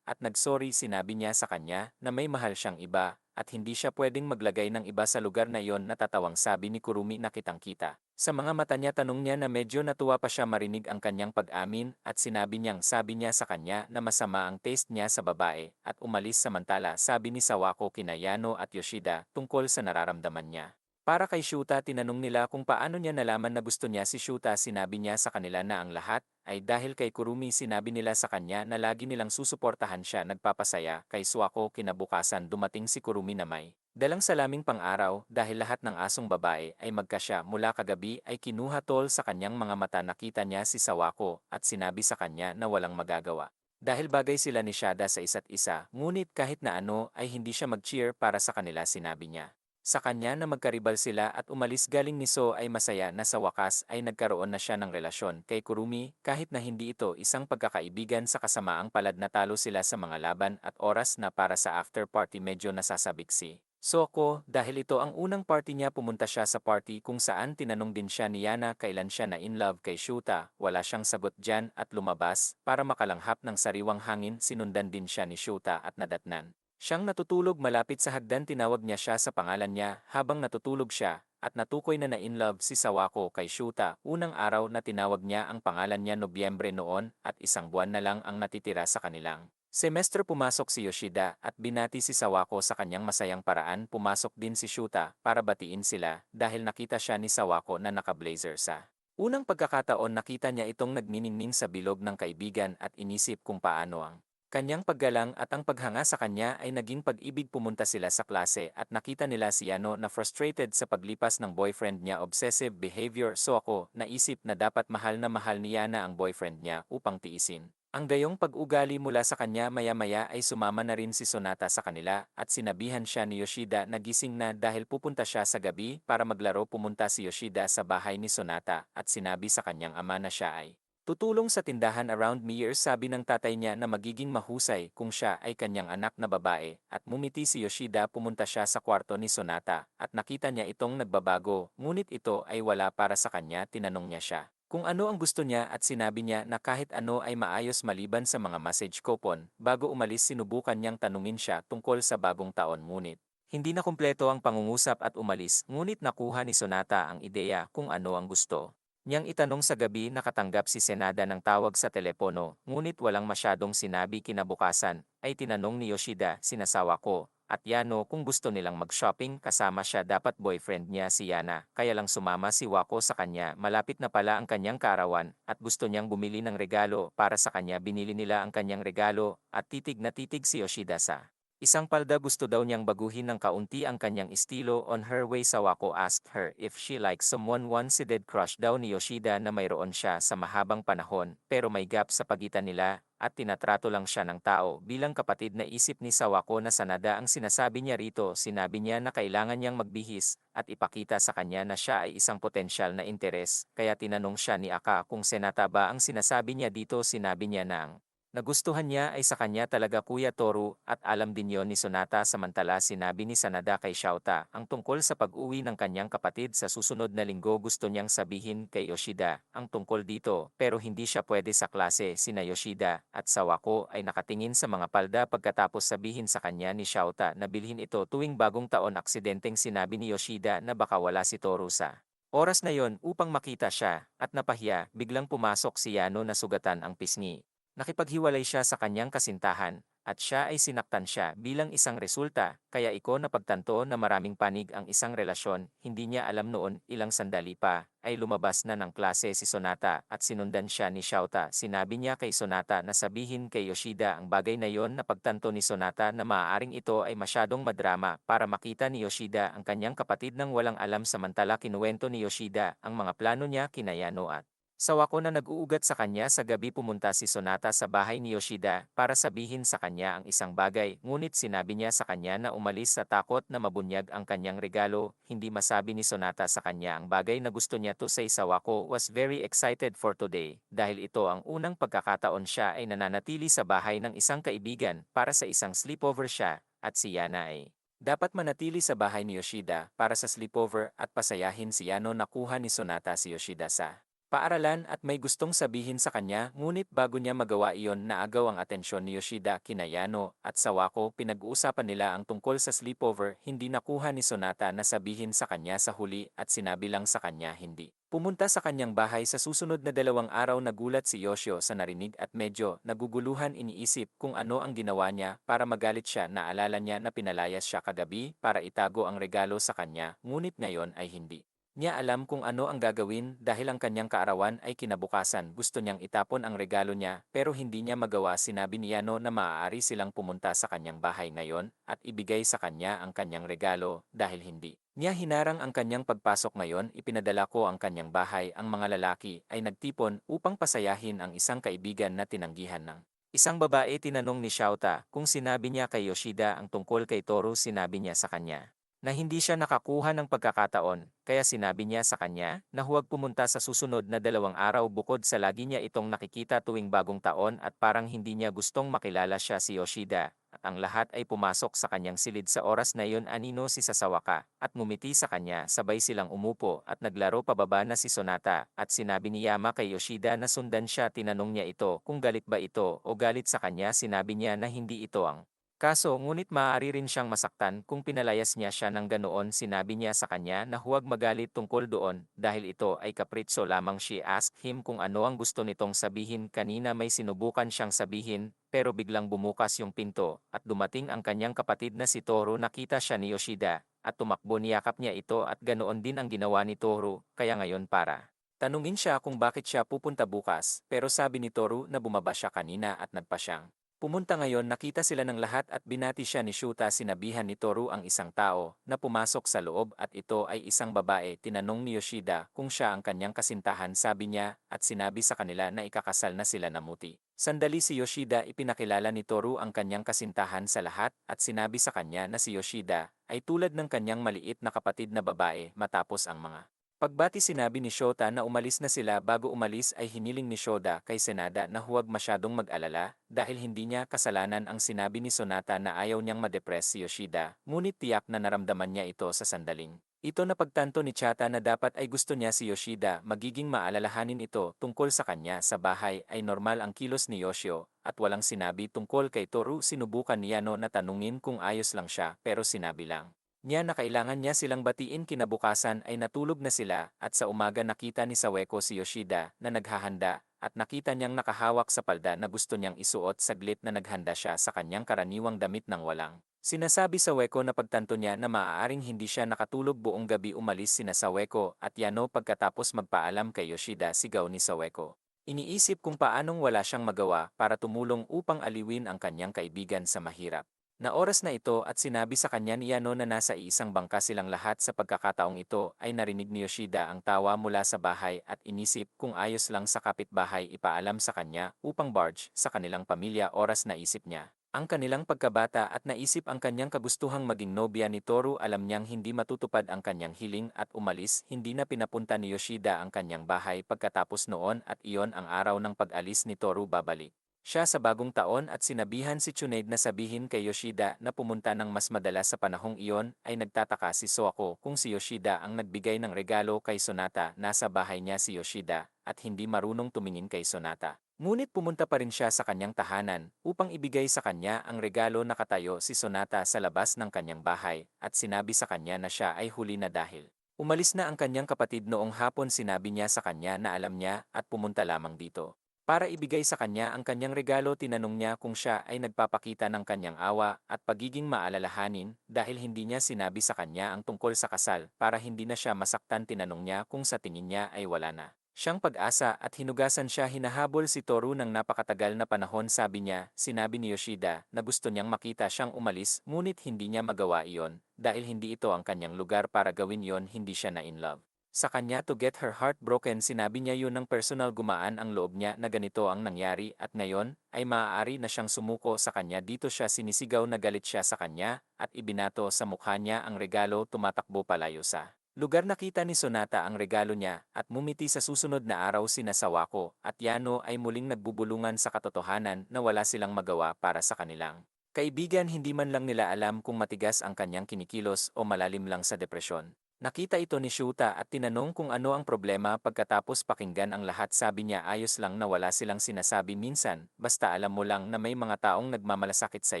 at nagsorry. Sinabi niya sa kanya na may mahal siyang iba at hindi siya pwedeng maglagay ng iba sa lugar na iyon. Natatawang sabi ni Kurumi na kitang-kita sa mga mata niya. Tanong niya na medyo natuwa pa siya marinig ang kanyang pag-amin at sinabi niyang sabi niya sa kanya na masama ang taste niya sa babae at umalis. Samantala sabi ni Sawako kina Yano at Yoshida tungkol sa nararamdaman niya. Para kay Shuta, tinanong nila kung paano niya nalaman na gusto niya si Shuta. Sinabi niya sa kanila na ang lahat ay dahil kay Kurumi. Sinabi nila sa kanya na lagi nilang susuportahan siya. Nagpapasaya kay Suako. Kinabukasan dumating si Kurumi na may dalang salaming pang-araw dahil lahat ng asong babae ay magkasya mula kagabi ay kinuha tol sa kanyang mga mata. Nakita niya si Sawako at sinabi sa kanya na walang magagawa. Dahil bagay sila ni Shada sa isa't isa, ngunit kahit na ano ay hindi siya mag-cheer para sa kanila. Sinabi niya sa kanya na magkaribal sila at umalis. Galing ni So ay masaya na sa wakas ay nagkaroon na siya ng relasyon kay Kurumi kahit na hindi ito isang pagkakaibigan. Sa kasamaang palad natalo sila sa mga laban at oras na para sa after party. Medyo nasasabik si Soko dahil ito ang unang party niya. Pumunta siya sa party kung saan tinanong din siya ni Yana kailan siya na in love kay Shuta. Wala siyang sagot dyan at lumabas para makalanghap ng sariwang hangin. Sinundan din siya ni Shuta at nadatnan siyang natutulog malapit sa hagdan. Tinawag niya siya sa pangalan niya habang natutulog siya at natukoy na na-in-love si Sawako kay Shuta. Unang araw na tinawag niya ang pangalan niya Nobyembre noon at isang buwan na lang ang natitira sa kanilang semestre. Pumasok si Yoshida at binati si Sawako sa kanyang masayang paraan. Pumasok din si Shuta para batiin sila dahil nakita siya ni Sawako na naka-blazer sa unang pagkakataon. Nakita niya itong nagniningning sa bilog ng kaibigan at inisip kung paano ang kanyang paggalang at ang paghanga sa kanya ay naging pag-ibig. Pumunta sila sa klase at nakita nila si Yano na frustrated sa paglipas ng boyfriend niya. Obsessive behavior. So ako naisip na dapat mahal na mahal ni Yana ang boyfriend niya upang tiisin ang gayong pag-ugali mula sa kanya. Maya-maya ay sumama na rin si Sonata sa kanila at sinabihan siya ni Yoshida na gising na dahil pupunta siya sa gabi para maglaro. Pumunta si Yoshida sa bahay ni Sonata at sinabi sa kanyang ama na siya ay tutulong sa tindahan around years. Sabi ng tatay niya na magiging mahusay kung siya ay kanyang anak na babae at mumiti si Yoshida. Pumunta siya sa kwarto ni Sonata at nakita niya itong nagbabago ngunit ito ay wala para sa kanya. Tinanong niya siya kung ano ang gusto niya at sinabi niya na kahit ano ay maayos maliban sa mga message coupon. Bago umalis sinubukan niyang tanungin siya tungkol sa bagong taon ngunit hindi na kumpleto ang pangungusap at umalis. Ngunit nakuha ni Sonata ang ideya kung ano ang gusto niyang itanong sa gabi. Nakatanggap si Senada ng tawag sa telepono ngunit walang masyadong sinabi. Kinabukasan ay tinanong ni Yoshida sinasawa ko at Yano kung gusto nilang mag-shopping kasama siya. Dapat boyfriend niya si Yana kaya lang sumama si Wako sa kanya. Malapit na pala ang kanyang kaarawan at gusto niyang bumili ng regalo para sa kanya. Binili nila ang kanyang regalo at titig na titig si Yoshida sa isang palda. Gusto daw niyang baguhin ng kaunti ang kanyang estilo. On her way Sawako asked her if she likes someone. Once dead crush daw ni Yoshida na mayroon siya sa mahabang panahon pero may gap sa pagitan nila at tinatrato lang siya ng tao bilang kapatid. Naisip ni Sawako na Sanada ang sinasabi niya rito. Sinabi niya na kailangan niyang magbihis at ipakita sa kanya na siya ay isang potensyal na interes. Kaya tinanong siya ni Aka kung Senata ba ang sinasabi niya dito. Sinabi niya na ang nagustuhan niya ay sa kanya talaga Kuya Toru at alam din yon ni Sonata. Samantala sinabi ni Sanada kay Shouta ang tungkol sa pag-uwi ng kanyang kapatid sa susunod na linggo. Gusto niyang sabihin kay Yoshida ang tungkol dito pero hindi siya pwede sa klase. Sina Yoshida at Sawako ay nakatingin sa mga palda pagkatapos sabihin sa kanya ni Shouta na bilhin ito tuwing bagong taon. Aksidenteng sinabi ni Yoshida na baka wala si Toru sa oras na yon upang makita siya at napahiya. Biglang pumasok si Yano na sugatan ang pisngi. Nakipaghiwalay siya sa kanyang kasintahan at siya ay sinaktan siya bilang isang resulta. Kaya iko napagtanto na maraming panig ang isang relasyon. Hindi niya alam noon ilang sandali pa ay lumabas na ng klase si Sonata at sinundan siya ni Shouta. Sinabi niya kay Sonata na sabihin kay Yoshida ang bagay na yon. Napagtanto ni Sonata na maaaring ito ay masyadong madrama para makita ni Yoshida ang kanyang kapatid nang walang alam. Samantala kinuwento ni Yoshida ang mga plano niya kina Yano at Sa wako na nag-uugat sa kanya sa gabi pumunta si Sonata sa bahay ni Yoshida para sabihin sa kanya ang isang bagay ngunit sinabi niya sa kanya na umalis sa takot na mabunyag ang kanyang regalo. Hindi masabi ni Sonata sa kanya ang bagay na gusto niya to say Sawako was very excited for today dahil ito ang unang pagkakataon siya ay nananatili sa bahay ng isang kaibigan para sa isang sleepover siya at si Yana ay dapat manatili sa bahay ni Yoshida para sa sleepover at pasayahin si Yano. Nakuha ni Sonata si Yoshida sa paaralan at may gustong sabihin sa kanya ngunit bago niya magawa iyon naagaw ang atensyon ni Yoshida kina Yano at Sawako. Pinag-uusapan nila ang tungkol sa sleepover. Hindi nakuha ni Sonata na sabihin sa kanya sa huli at sinabi lang sa kanya hindi pumunta sa kanyang bahay sa susunod na 2 araw. Nagulat si Yoshio sa narinig at medyo naguguluhan. Iniisip kung ano ang ginawa niya para magalit siya. Naalala niya na pinalayas siya kagabi para itago ang regalo sa kanya ngunit ngayon ay hindi niya alam kung ano ang gagawin dahil ang kanyang kaarawan ay kinabukasan. Gusto niyang itapon ang regalo niya pero hindi niya magawa. Sinabi ni Yano na maaari silang pumunta sa kanyang bahay ngayon at ibigay sa kanya ang kanyang regalo dahil hindi niya hinarang ang kanyang pagpasok ngayon. Ipinadala ko ang kanyang bahay. Ang mga lalaki ay nagtipon upang pasayahin ang isang kaibigan na tinanggihan ng isang babae. Tinanong ni Shouta kung sinabi niya kay Yoshida ang tungkol kay Toru. Sinabi niya sa kanya na hindi siya nakakuha ng pagkakataon, kaya sinabi niya sa kanya na huwag pumunta sa susunod na 2 araw. Bukod sa lagi niya itong nakikita tuwing bagong taon at parang hindi niya gustong makilala siya si Yoshida, at ang lahat ay pumasok sa kanyang silid sa oras na iyon. Anino si Sasawaka at ngumiti sa kanya. Sabay silang umupo at naglaro. Pababa na si Sonata at sinabi ni Yama kay Yoshida na sundan siya. Tinanong niya ito kung galit ba ito o galit sa kanya. Sinabi niya na hindi ito ang kaso ngunit maaari rin siyang masaktan kung pinalayas niya siya ng ganoon. Sinabi niya sa kanya na huwag magalit tungkol doon dahil ito ay kapritso lamang. She asked him kung ano ang gusto nitong sabihin. Kanina may sinubukan siyang sabihin pero biglang bumukas yung pinto at dumating ang kanyang kapatid na si Toru. Nakita siya ni Yoshida at tumakbo. Niyakap niya ito at ganoon din ang ginawa ni Toru kaya ngayon para tanungin siya kung bakit siya pupunta bukas pero sabi ni Toru na bumaba siya kanina at nagpa siyang pumunta ngayon. Nakita sila ng lahat at binati siya ni Shuta. Sinabihan ni Toru ang isang tao na pumasok sa loob at ito ay isang babae. Tinanong ni Yoshida kung siya ang kanyang kasintahan. Sabi niya at sinabi sa kanila na ikakasal na sila. Namuti sandali si Yoshida. Ipinakilala ni Toru ang kanyang kasintahan sa lahat at sinabi sa kanya na si Yoshida ay tulad ng kanyang maliit na kapatid na babae. Matapos ang mga pagbati sinabi ni Shota na umalis na sila. Bago umalis ay hiniling ni Shoda kay Senada na huwag masyadong mag-alala dahil hindi niya kasalanan ang sinabi ni Sonata na ayaw niyang madepress si Yoshida. Ngunit tiyak na naramdaman niya ito sa sandaling ito. Napagtanto ni Chata na dapat ay gusto niya si Yoshida. Magiging maalalahanin ito tungkol sa kanya sa bahay ay normal ang kilos ni Yoshio at walang sinabi tungkol kay Toru. Sinubukan ni Yano na tanungin kung ayos lang siya pero sinabi lang niya na kailangan niya silang batiin. Kinabukasan ay natulog na sila at sa umaga nakita ni Saweko si Yoshida na naghahanda at nakita niyang nakahawak sa palda na gusto niyang isuot. Saglit na naghanda siya sa kanyang karaniwang damit ng walang sinasabi. Saweko na pagtanto niya na maaaring hindi siya nakatulog buong gabi. Umalis sina Saweko at Yano pagkatapos magpaalam kay Yoshida. Sigaw ni Saweko. Iniisip kung paanong wala siyang magawa para tumulong upang aliwin ang kanyang kaibigan sa mahirap na oras na ito at sinabi sa kanya ni Yano na nasa isang bangka silang lahat. Sa pagkakataong ito ay narinig ni Yoshida ang tawa mula sa bahay at inisip kung ayos lang sa kapitbahay ipaalam sa kanya upang barge sa kanilang pamilya. Oras na isip niya ang kanilang pagkabata at naisip ang kanyang kagustuhang maging nobya ni Toru. Alam niyang hindi matutupad ang kanyang hiling at umalis. Hindi na pinapunta ni Yoshida ang kanyang bahay pagkatapos noon at iyon ang araw ng pag-alis ni Toru. Babalik siya sa bagong taon at sinabihan si Tsunade na sabihin kay Yoshida na pumunta ng mas madalas. Sa panahong iyon ay nagtataka si Soako kung si Yoshida ang nagbigay ng regalo kay Sonata. Nasa bahay niya si Yoshida at hindi marunong tumingin kay Sonata. Ngunit pumunta pa rin siya sa kanyang tahanan upang ibigay sa kanya ang regalo. Nakatayo si Sonata sa labas ng kanyang bahay at sinabi sa kanya na siya ay huli na dahil umalis na ang kanyang kapatid noong hapon. Sinabi niya sa kanya na alam niya at pumunta lamang dito para ibigay sa kanya ang kanyang regalo. Tinanong niya kung siya ay nagpapakita ng kanyang awa at pagiging maalalahanin dahil hindi niya sinabi sa kanya ang tungkol sa kasal para hindi na siya masaktan. Tinanong niya kung sa tingin niya ay wala na siyang pag-asa at hinugasan siya. Hinahabol si Toru ng napakatagal na panahon. Sabi niya, sinabi ni Yoshida na gusto niyang makita siyang umalis ngunit hindi niya magawa iyon dahil hindi ito ang kanyang lugar para gawin yon. Hindi siya na in love Sa kanya to get her heart broken sinabi niya yun ng personal gumaan ang loob niya na ganito ang nangyari at ngayon ay maaari na siyang sumuko sa kanya dito siya sinisigaw na galit siya sa kanya at ibinato sa mukha niya ang regalo tumatakbo palayo sa lugar nakita ni Sonata ang regalo niya at mumiti sa susunod na araw sina Sawako at Yano ay muling nagbubulungan sa katotohanan na wala silang magawa para sa kanilang kaibigan hindi man lang nila alam kung matigas ang kanyang kinikilos o malalim lang sa depresyon. Nakita ito ni Shuta at tinanong kung ano ang problema pagkatapos pakinggan ang lahat sabi niya ayos lang na wala silang sinasabi minsan, basta alam mo lang na may mga taong nagmamalasakit sa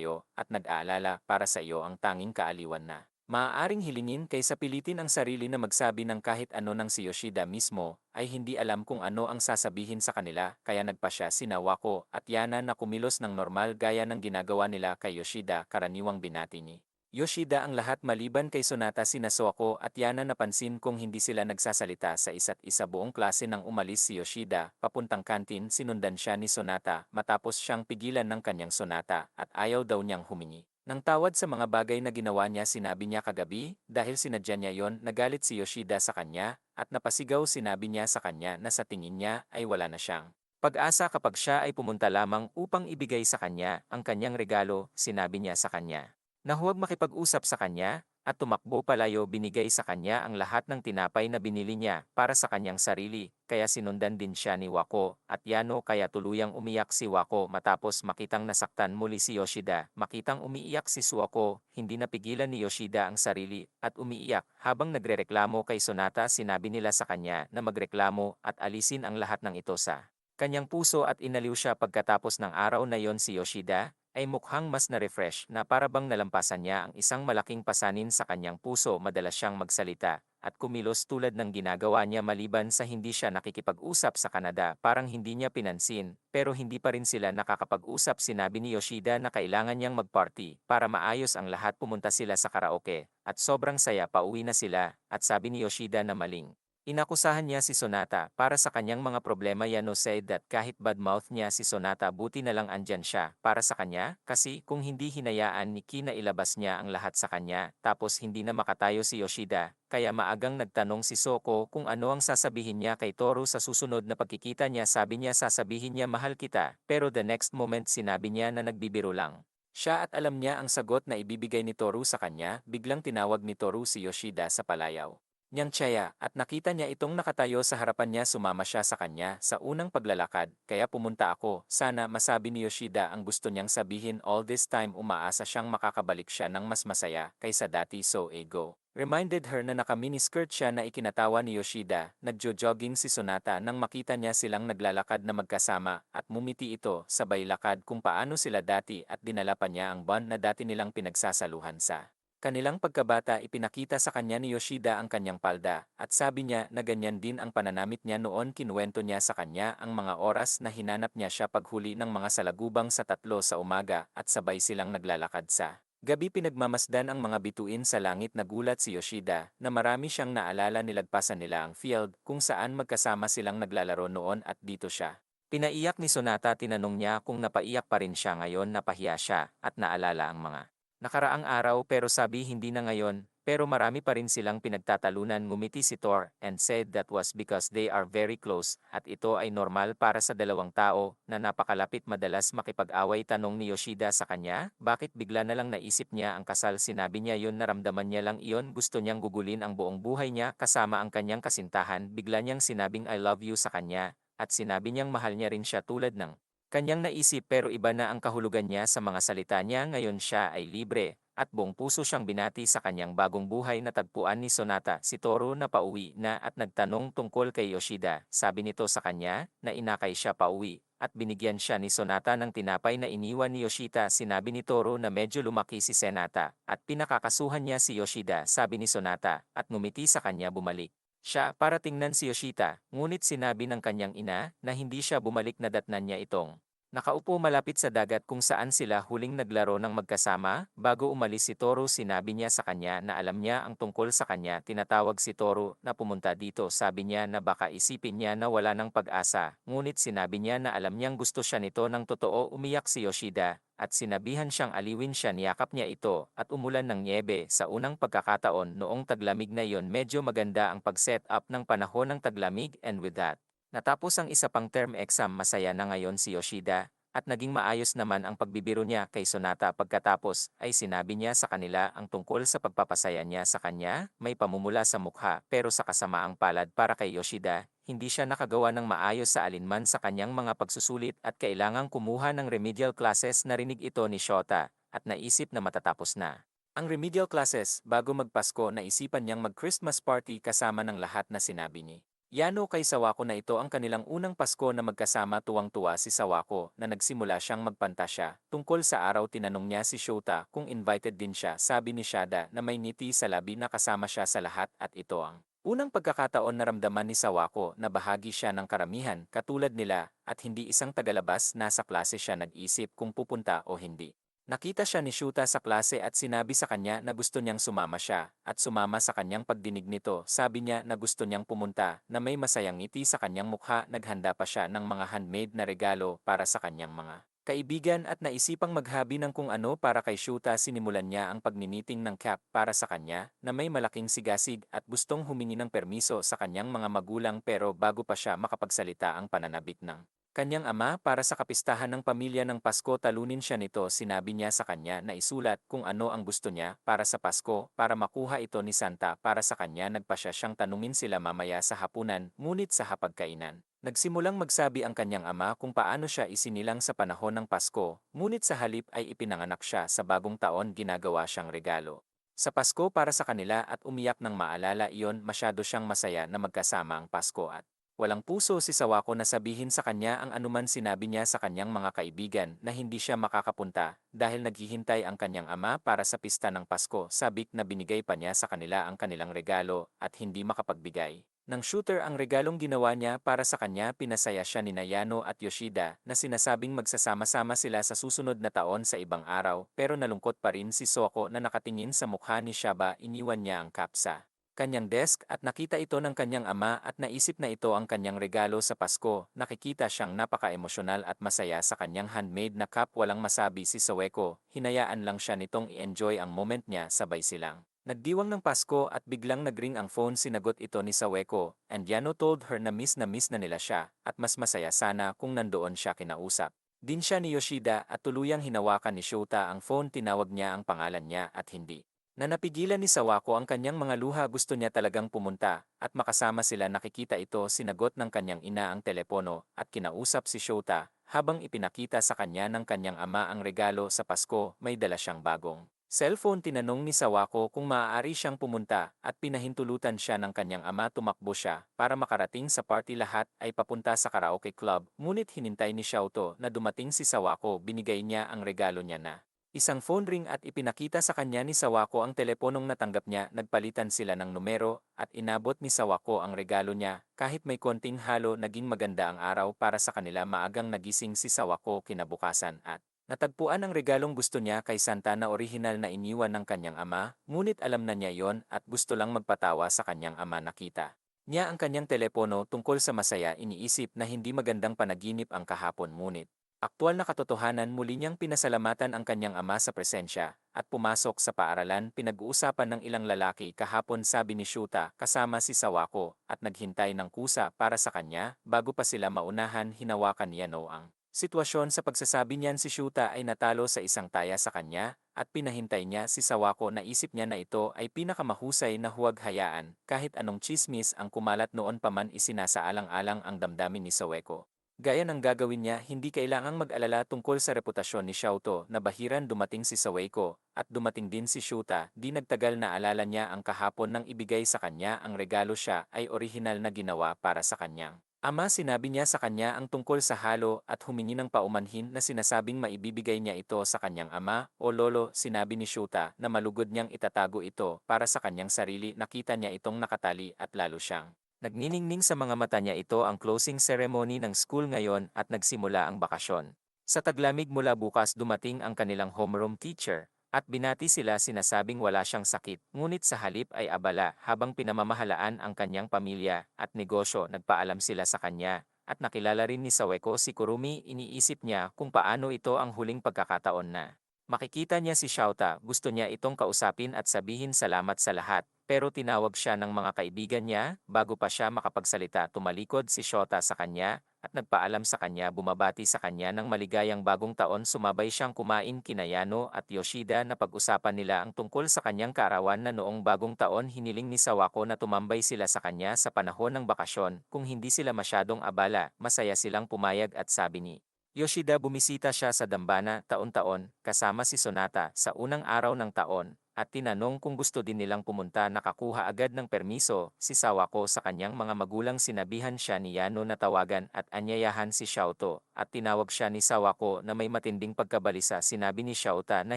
iyo at nag-aalala para sa iyo ang tanging kaaliwan na. Maaaring hilingin kaysa pilitin ang sarili na magsabi ng kahit ano ng si Yoshida mismo ay hindi alam kung ano ang sasabihin sa kanila kaya nagpa siya sina Wako at Yana na kumilos ng normal gaya ng ginagawa nila kay Yoshida karaniwang binati ni Yoshida ang lahat maliban kay Sonata sina Soko at Yana napansin kung hindi sila nagsasalita sa isa't isa buong klase nang umalis si Yoshida, papuntang kantin sinundan siya ni Sonata matapos siyang pigilan ng kanyang Sonata at ayaw daw niyang humingi. Nang tawad sa mga bagay na ginawa niya sinabi niya kagabi dahil sinadya niya yon nagalit si Yoshida sa kanya at napasigaw sinabi niya sa kanya na sa tingin niya ay wala na siyang pag-asa kapag siya ay pumunta lamang upang ibigay sa kanya ang kanyang regalo sinabi niya sa kanya na huwag makipag-usap sa kanya, at tumakbo palayo binigay sa kanya ang lahat ng tinapay na binili niya para sa kanyang sarili, kaya sinundan din siya ni Wako at Yano kaya tuluyang umiyak si Wako matapos makitang nasaktan muli si Yoshida. Makitang umiiyak si Suwako, hindi napigilan ni Yoshida ang sarili at umiiyak habang nagrereklamo kay Sonata sinabi nila sa kanya na magreklamo at alisin ang lahat ng ito sa kanyang puso at inaliw siya pagkatapos ng araw na yon si Yoshida ay mukhang mas na-refresh na para bang nalampasan niya ang isang malaking pasanin sa kanyang puso madalas siyang magsalita at kumilos tulad ng ginagawa niya maliban sa hindi siya nakikipag-usap sa Canada parang hindi niya pinansin pero hindi pa rin sila nakakapag-usap sinabi ni Yoshida na kailangan niyang mag-party para maayos ang lahat pumunta sila sa karaoke at sobrang saya pauwi na sila at sabi ni Yoshida na maling inakusahan niya si Sonata para sa kanyang mga problema Yano said that kahit badmouth niya si Sonata buti na lang andyan siya para sa kanya kasi kung hindi hinayaan ni Ki na ilabas niya ang lahat sa kanya tapos hindi na makatayo si Yoshida kaya maagang nagtanong si Soko kung ano ang sasabihin niya kay Toru sa susunod na pagkikita niya sabi niya sasabihin niya mahal kita pero the next moment sinabi niya na nagbibiro lang. Siya at alam niya ang sagot na ibibigay ni Toru sa kanya biglang tinawag ni Toru si Yoshida sa palayaw niyang tiyaya at nakita niya itong nakatayo sa harapan niya sumama siya sa kanya sa unang paglalakad kaya pumunta ako sana masabi ni Yoshida ang gusto niyang sabihin all this time umaasa siyang makakabalik siya ng mas masaya kaysa dati so ego. Reminded her na naka-miniskirt siya na ikinatawa ni Yoshida, nagjo-jogging si Sonata nang makita niya silang naglalakad na magkasama at mumiti ito sabay lakad kung paano sila dati at dinala pa niya ang bond na dati nilang pinagsasaluhan sa kanilang pagkabata ipinakita sa kanya ni Yoshida ang kanyang palda at sabi niya na ganyan din ang pananamit niya noon kinuwento niya sa kanya ang mga oras na hinanap niya siya paghuli ng mga salagubang sa 3 sa umaga at sabay silang naglalakad sa gabi pinagmamasdan ang mga bituin sa langit nagulat si Yoshida na marami siyang naalala nilagpasan nila ang field kung saan magkasama silang naglalaro noon at dito siya. Pinaiyak ni Sonata tinanong niya kung napaiyak pa rin siya ngayon napahiya siya at naalala ang mga nakaraang araw pero sabi hindi na ngayon, pero marami pa rin silang pinagtatalunan ngumiti si Thor and said that was because they are very close at ito ay normal para sa dalawang tao na napakalapit madalas makipag-away tanong ni Yoshida sa kanya, bakit bigla na lang naisip niya ang kasal sinabi niya yon naramdaman niya lang iyon gusto niyang gugulin ang buong buhay niya kasama ang kanyang kasintahan bigla niyang sinabing I love you sa kanya at sinabi niyang mahal niya rin siya tulad ng kanyang naisip pero iba na ang kahulugan niya sa mga salita niya ngayon siya ay libre, at buong puso siyang binati sa kanyang bagong buhay na tagpuan ni Sonata si Toru na pauwi na at nagtanong tungkol kay Yoshida. Sabi nito sa kanya na inakay siya pauwi at binigyan siya ni Sonata ng tinapay na iniwan ni Yoshida. Sinabi ni Toru na medyo lumaki si Senata at pinakakasuhan niya si Yoshida sabi ni Sonata at ngumiti sa kanya bumalik siya para tingnan si Yoshida, ngunit sinabi ng kanyang ina na hindi siya bumalik na datnan niya itong Nakaupo malapit sa dagat kung saan sila huling naglaro ng magkasama. Bago umalis si Toru, sinabi niya sa kanya na alam niya ang tungkol sa kanya. Tinatawag si Toru na pumunta dito. Sabi niya na baka isipin niya na wala ng pag-asa. Ngunit sinabi niya na alam niyang gusto siya nito ng totoo. Umiyak si Yoshida at sinabihan siyang aliwin siya. Niyakap niya ito at umulan ng nyebe sa unang pagkakataon noong taglamig na iyon. Medyo maganda ang pag-set up ng panahon ng taglamig, and with that, natapos ang isa pang term exam. Masaya na ngayon si Yoshida at naging maayos naman ang pagbibiro niya kay Sonata. Pagkatapos ay sinabi niya sa kanila ang tungkol sa pagpapasaya niya sa kanya. May pamumula sa mukha pero sa kasamaang palad para kay Yoshida, hindi siya nakagawa ng maayos sa alinman sa kanyang mga pagsusulit at kailangang kumuha ng remedial classes. Narinig ito ni Shota at naisip na matatapos na ang remedial classes bago magpasko. Naisipan niyang mag-Christmas party kasama ng lahat. Na sinabi ni Yano kay Sawako na ito ang kanilang unang Pasko na magkasama. Tuwang-tuwa si Sawako na nagsimula siyang magpantasya. Tungkol sa araw, tinanong niya si Shota kung invited din siya. Sabi ni Shada na may ngiti sa labi na kasama siya sa lahat at ito ang unang pagkakataon na ramdaman ni Sawako na bahagi siya ng karamihan katulad nila at hindi isang tagalabas. Nasa klase siya nag-isip kung pupunta o hindi. Nakita siya ni Shuta sa klase at sinabi sa kanya na gusto niyang sumama siya, at sumama sa kanyang pagdinig nito. Sabi niya na gusto niyang pumunta, na may masayang ngiti sa kanyang mukha. Naghanda pa siya ng mga handmade na regalo para sa kanyang mga kaibigan at naisipang maghabi ng kung ano para kay Shuta. Sinimulan niya ang pagniniting ng cap para sa kanya na may malaking sigasig at gustong humingi ng permiso sa kanyang mga magulang, pero bago pa siya makapagsalita ang pananabik ng kanyang ama para sa kapistahan ng pamilya ng Pasko. Talunin siya nito. Sinabi niya sa kanya na isulat kung ano ang gusto niya para sa Pasko para makuha ito ni Santa para sa kanya. Nagpa siya siyang tanungin sila mamaya sa hapunan, ngunit sa hapagkainan nagsimulang magsabi ang kanyang ama kung paano siya isinilang sa panahon ng Pasko, ngunit sa halip ay ipinanganak siya sa bagong taon. Ginagawa siyang regalo sa Pasko para sa kanila at umiyak ng maalala iyon. Masyado siyang masaya na magkasama ang Pasko at walang puso si Sawako na sabihin sa kanya ang anuman. Sinabi niya sa kanyang mga kaibigan na hindi siya makakapunta dahil naghihintay ang kanyang ama para sa pista ng Pasko. Sabik na binigay pa niya sa kanila ang kanilang regalo at hindi makapagbigay ng shooter ang regalong ginawa niya para sa kanya. Pinasaya siya ni Yano at Yoshida na sinasabing magsasama-sama sila sa susunod na taon sa ibang araw, pero nalungkot pa rin si Soko na nakatingin sa mukha ni Shaba. Iniwan niya ang kapsa kanyang desk at nakita ito ng kanyang ama at naisip na ito ang kanyang regalo sa Pasko. Nakikita siyang napaka-emosyonal at masaya sa kanyang handmade na cup. Walang masabi si Saweko, hinayaan lang siya nitong i-enjoy ang moment niya. Sabay silang nagdiwang ng Pasko at biglang nagring ang phone. Sinagot ito ni Saweko, and Yano told her na miss na nila siya at mas masaya sana kung nandoon siya kinausap din siya ni Yoshida at tuluyang hinawakan ni Shota ang phone. Tinawag niya ang pangalan niya at hindi na napigilan ni Sawako ang kanyang mga luha. Gusto niya talagang pumunta at makasama sila. Nakikita ito. Sinagot ng kanyang ina ang telepono at kinausap si Shota habang ipinakita sa kanya ng kanyang ama ang regalo sa Pasko. May dala siyang bagong cellphone. Tinanong ni Sawako kung maaari siyang pumunta at pinahintulutan siya ng kanyang ama. Tumakbo siya para makarating sa party. Lahat ay papunta sa karaoke club, ngunit hinintay ni Shauto na dumating si Sawako. Binigay niya ang regalo niya na isang phone ring at ipinakita sa kanya ni Sawako ang teleponong natanggap niya. Nagpalitan sila ng numero at inabot ni Sawako ang regalo niya. Kahit may konting halo, naging maganda ang araw para sa kanila. Maagang nagising si Sawako kinabukasan at natagpuan ang regalong gusto niya kay Santa na orihinal na iniwan ng kanyang ama. Ngunit alam na niya yon at gusto lang magpatawa sa kanyang ama. Nakita niya ang kanyang telepono tungkol sa masaya. Iniisip na hindi magandang panaginip ang kahapon, ngunit aktual na katotohanan. Muli niyang pinasalamatan ang kanyang ama sa presensya at pumasok sa paaralan. Pinag-uusapan ng ilang lalaki kahapon, sabi ni Shuta kasama si Sawako, at naghintay ng kusa para sa kanya. Bago pa sila maunahan, hinawakan ni Yano ang sitwasyon. Sa pagsasabi niyan, si Shuta ay natalo sa isang taya sa kanya at pinahintay niya si Sawako. Naisip niya na ito ay pinakamahusay na huwag hayaan kahit anong chismis ang kumalat. Noon pa man isinasaalang-alang ang damdamin ni Saweko. Gaya ng gagawin niya, hindi kailangang mag-alala tungkol sa reputasyon ni Shauto. Na bahiran dumating si Saweko at dumating din si Shuta. Di nagtagal na alala niya ang kahapon nang ibigay sa kanya ang regalo. Siya ay orihinal na ginawa para sa kanyang ama. Sinabi niya sa kanya ang tungkol sa halo at humingi ng paumanhin na sinasabing maibibigay niya ito sa kanyang ama o lolo. Sinabi ni Shuta na malugod niyang itatago ito para sa kanyang sarili. Nakita niya itong nakatali at lalo siyang nagniningning sa mga mata niya. Ito ang closing ceremony ng school ngayon at nagsimula ang bakasyon. Sa taglamig mula bukas dumating ang kanilang homeroom teacher, at binati sila sinasabing wala siyang sakit, ngunit sa halip ay abala habang pinamamahalaan ang kanyang pamilya at negosyo. Nagpaalam sila sa kanya, at nakilala rin ni Saweko si Kurumi. Iniisip niya kung paano ito ang huling pagkakataon na makikita niya si Shouta. Gusto niya itong kausapin at sabihin salamat sa lahat, pero tinawag siya ng mga kaibigan niya. Bago pa siya makapagsalita, tumalikod si Shota sa kanya at nagpaalam sa kanya. Bumabati sa kanya ng maligayang bagong taon. Sumabay siyang kumain kina Yano at Yoshida na pag-usapan nila ang tungkol sa kanyang kaarawan na noong bagong taon. Hiniling ni Sawako na tumambay sila sa kanya sa panahon ng bakasyon. Kung hindi sila masyadong abala, masaya silang pumayag. At sabi ni Yoshida, bumisita siya sa dambana taon-taon kasama si Sonata sa unang araw ng taon, at tinanong kung gusto din nilang pumunta. Nakakuha agad ng permiso si Sawako sa kanyang mga magulang. Sinabihan siya ni Yano na tawagan at anyayahan si Xiaoto, at tinawag siya ni Sawako na may matinding pagkabalisa. Sinabi ni Xiaota na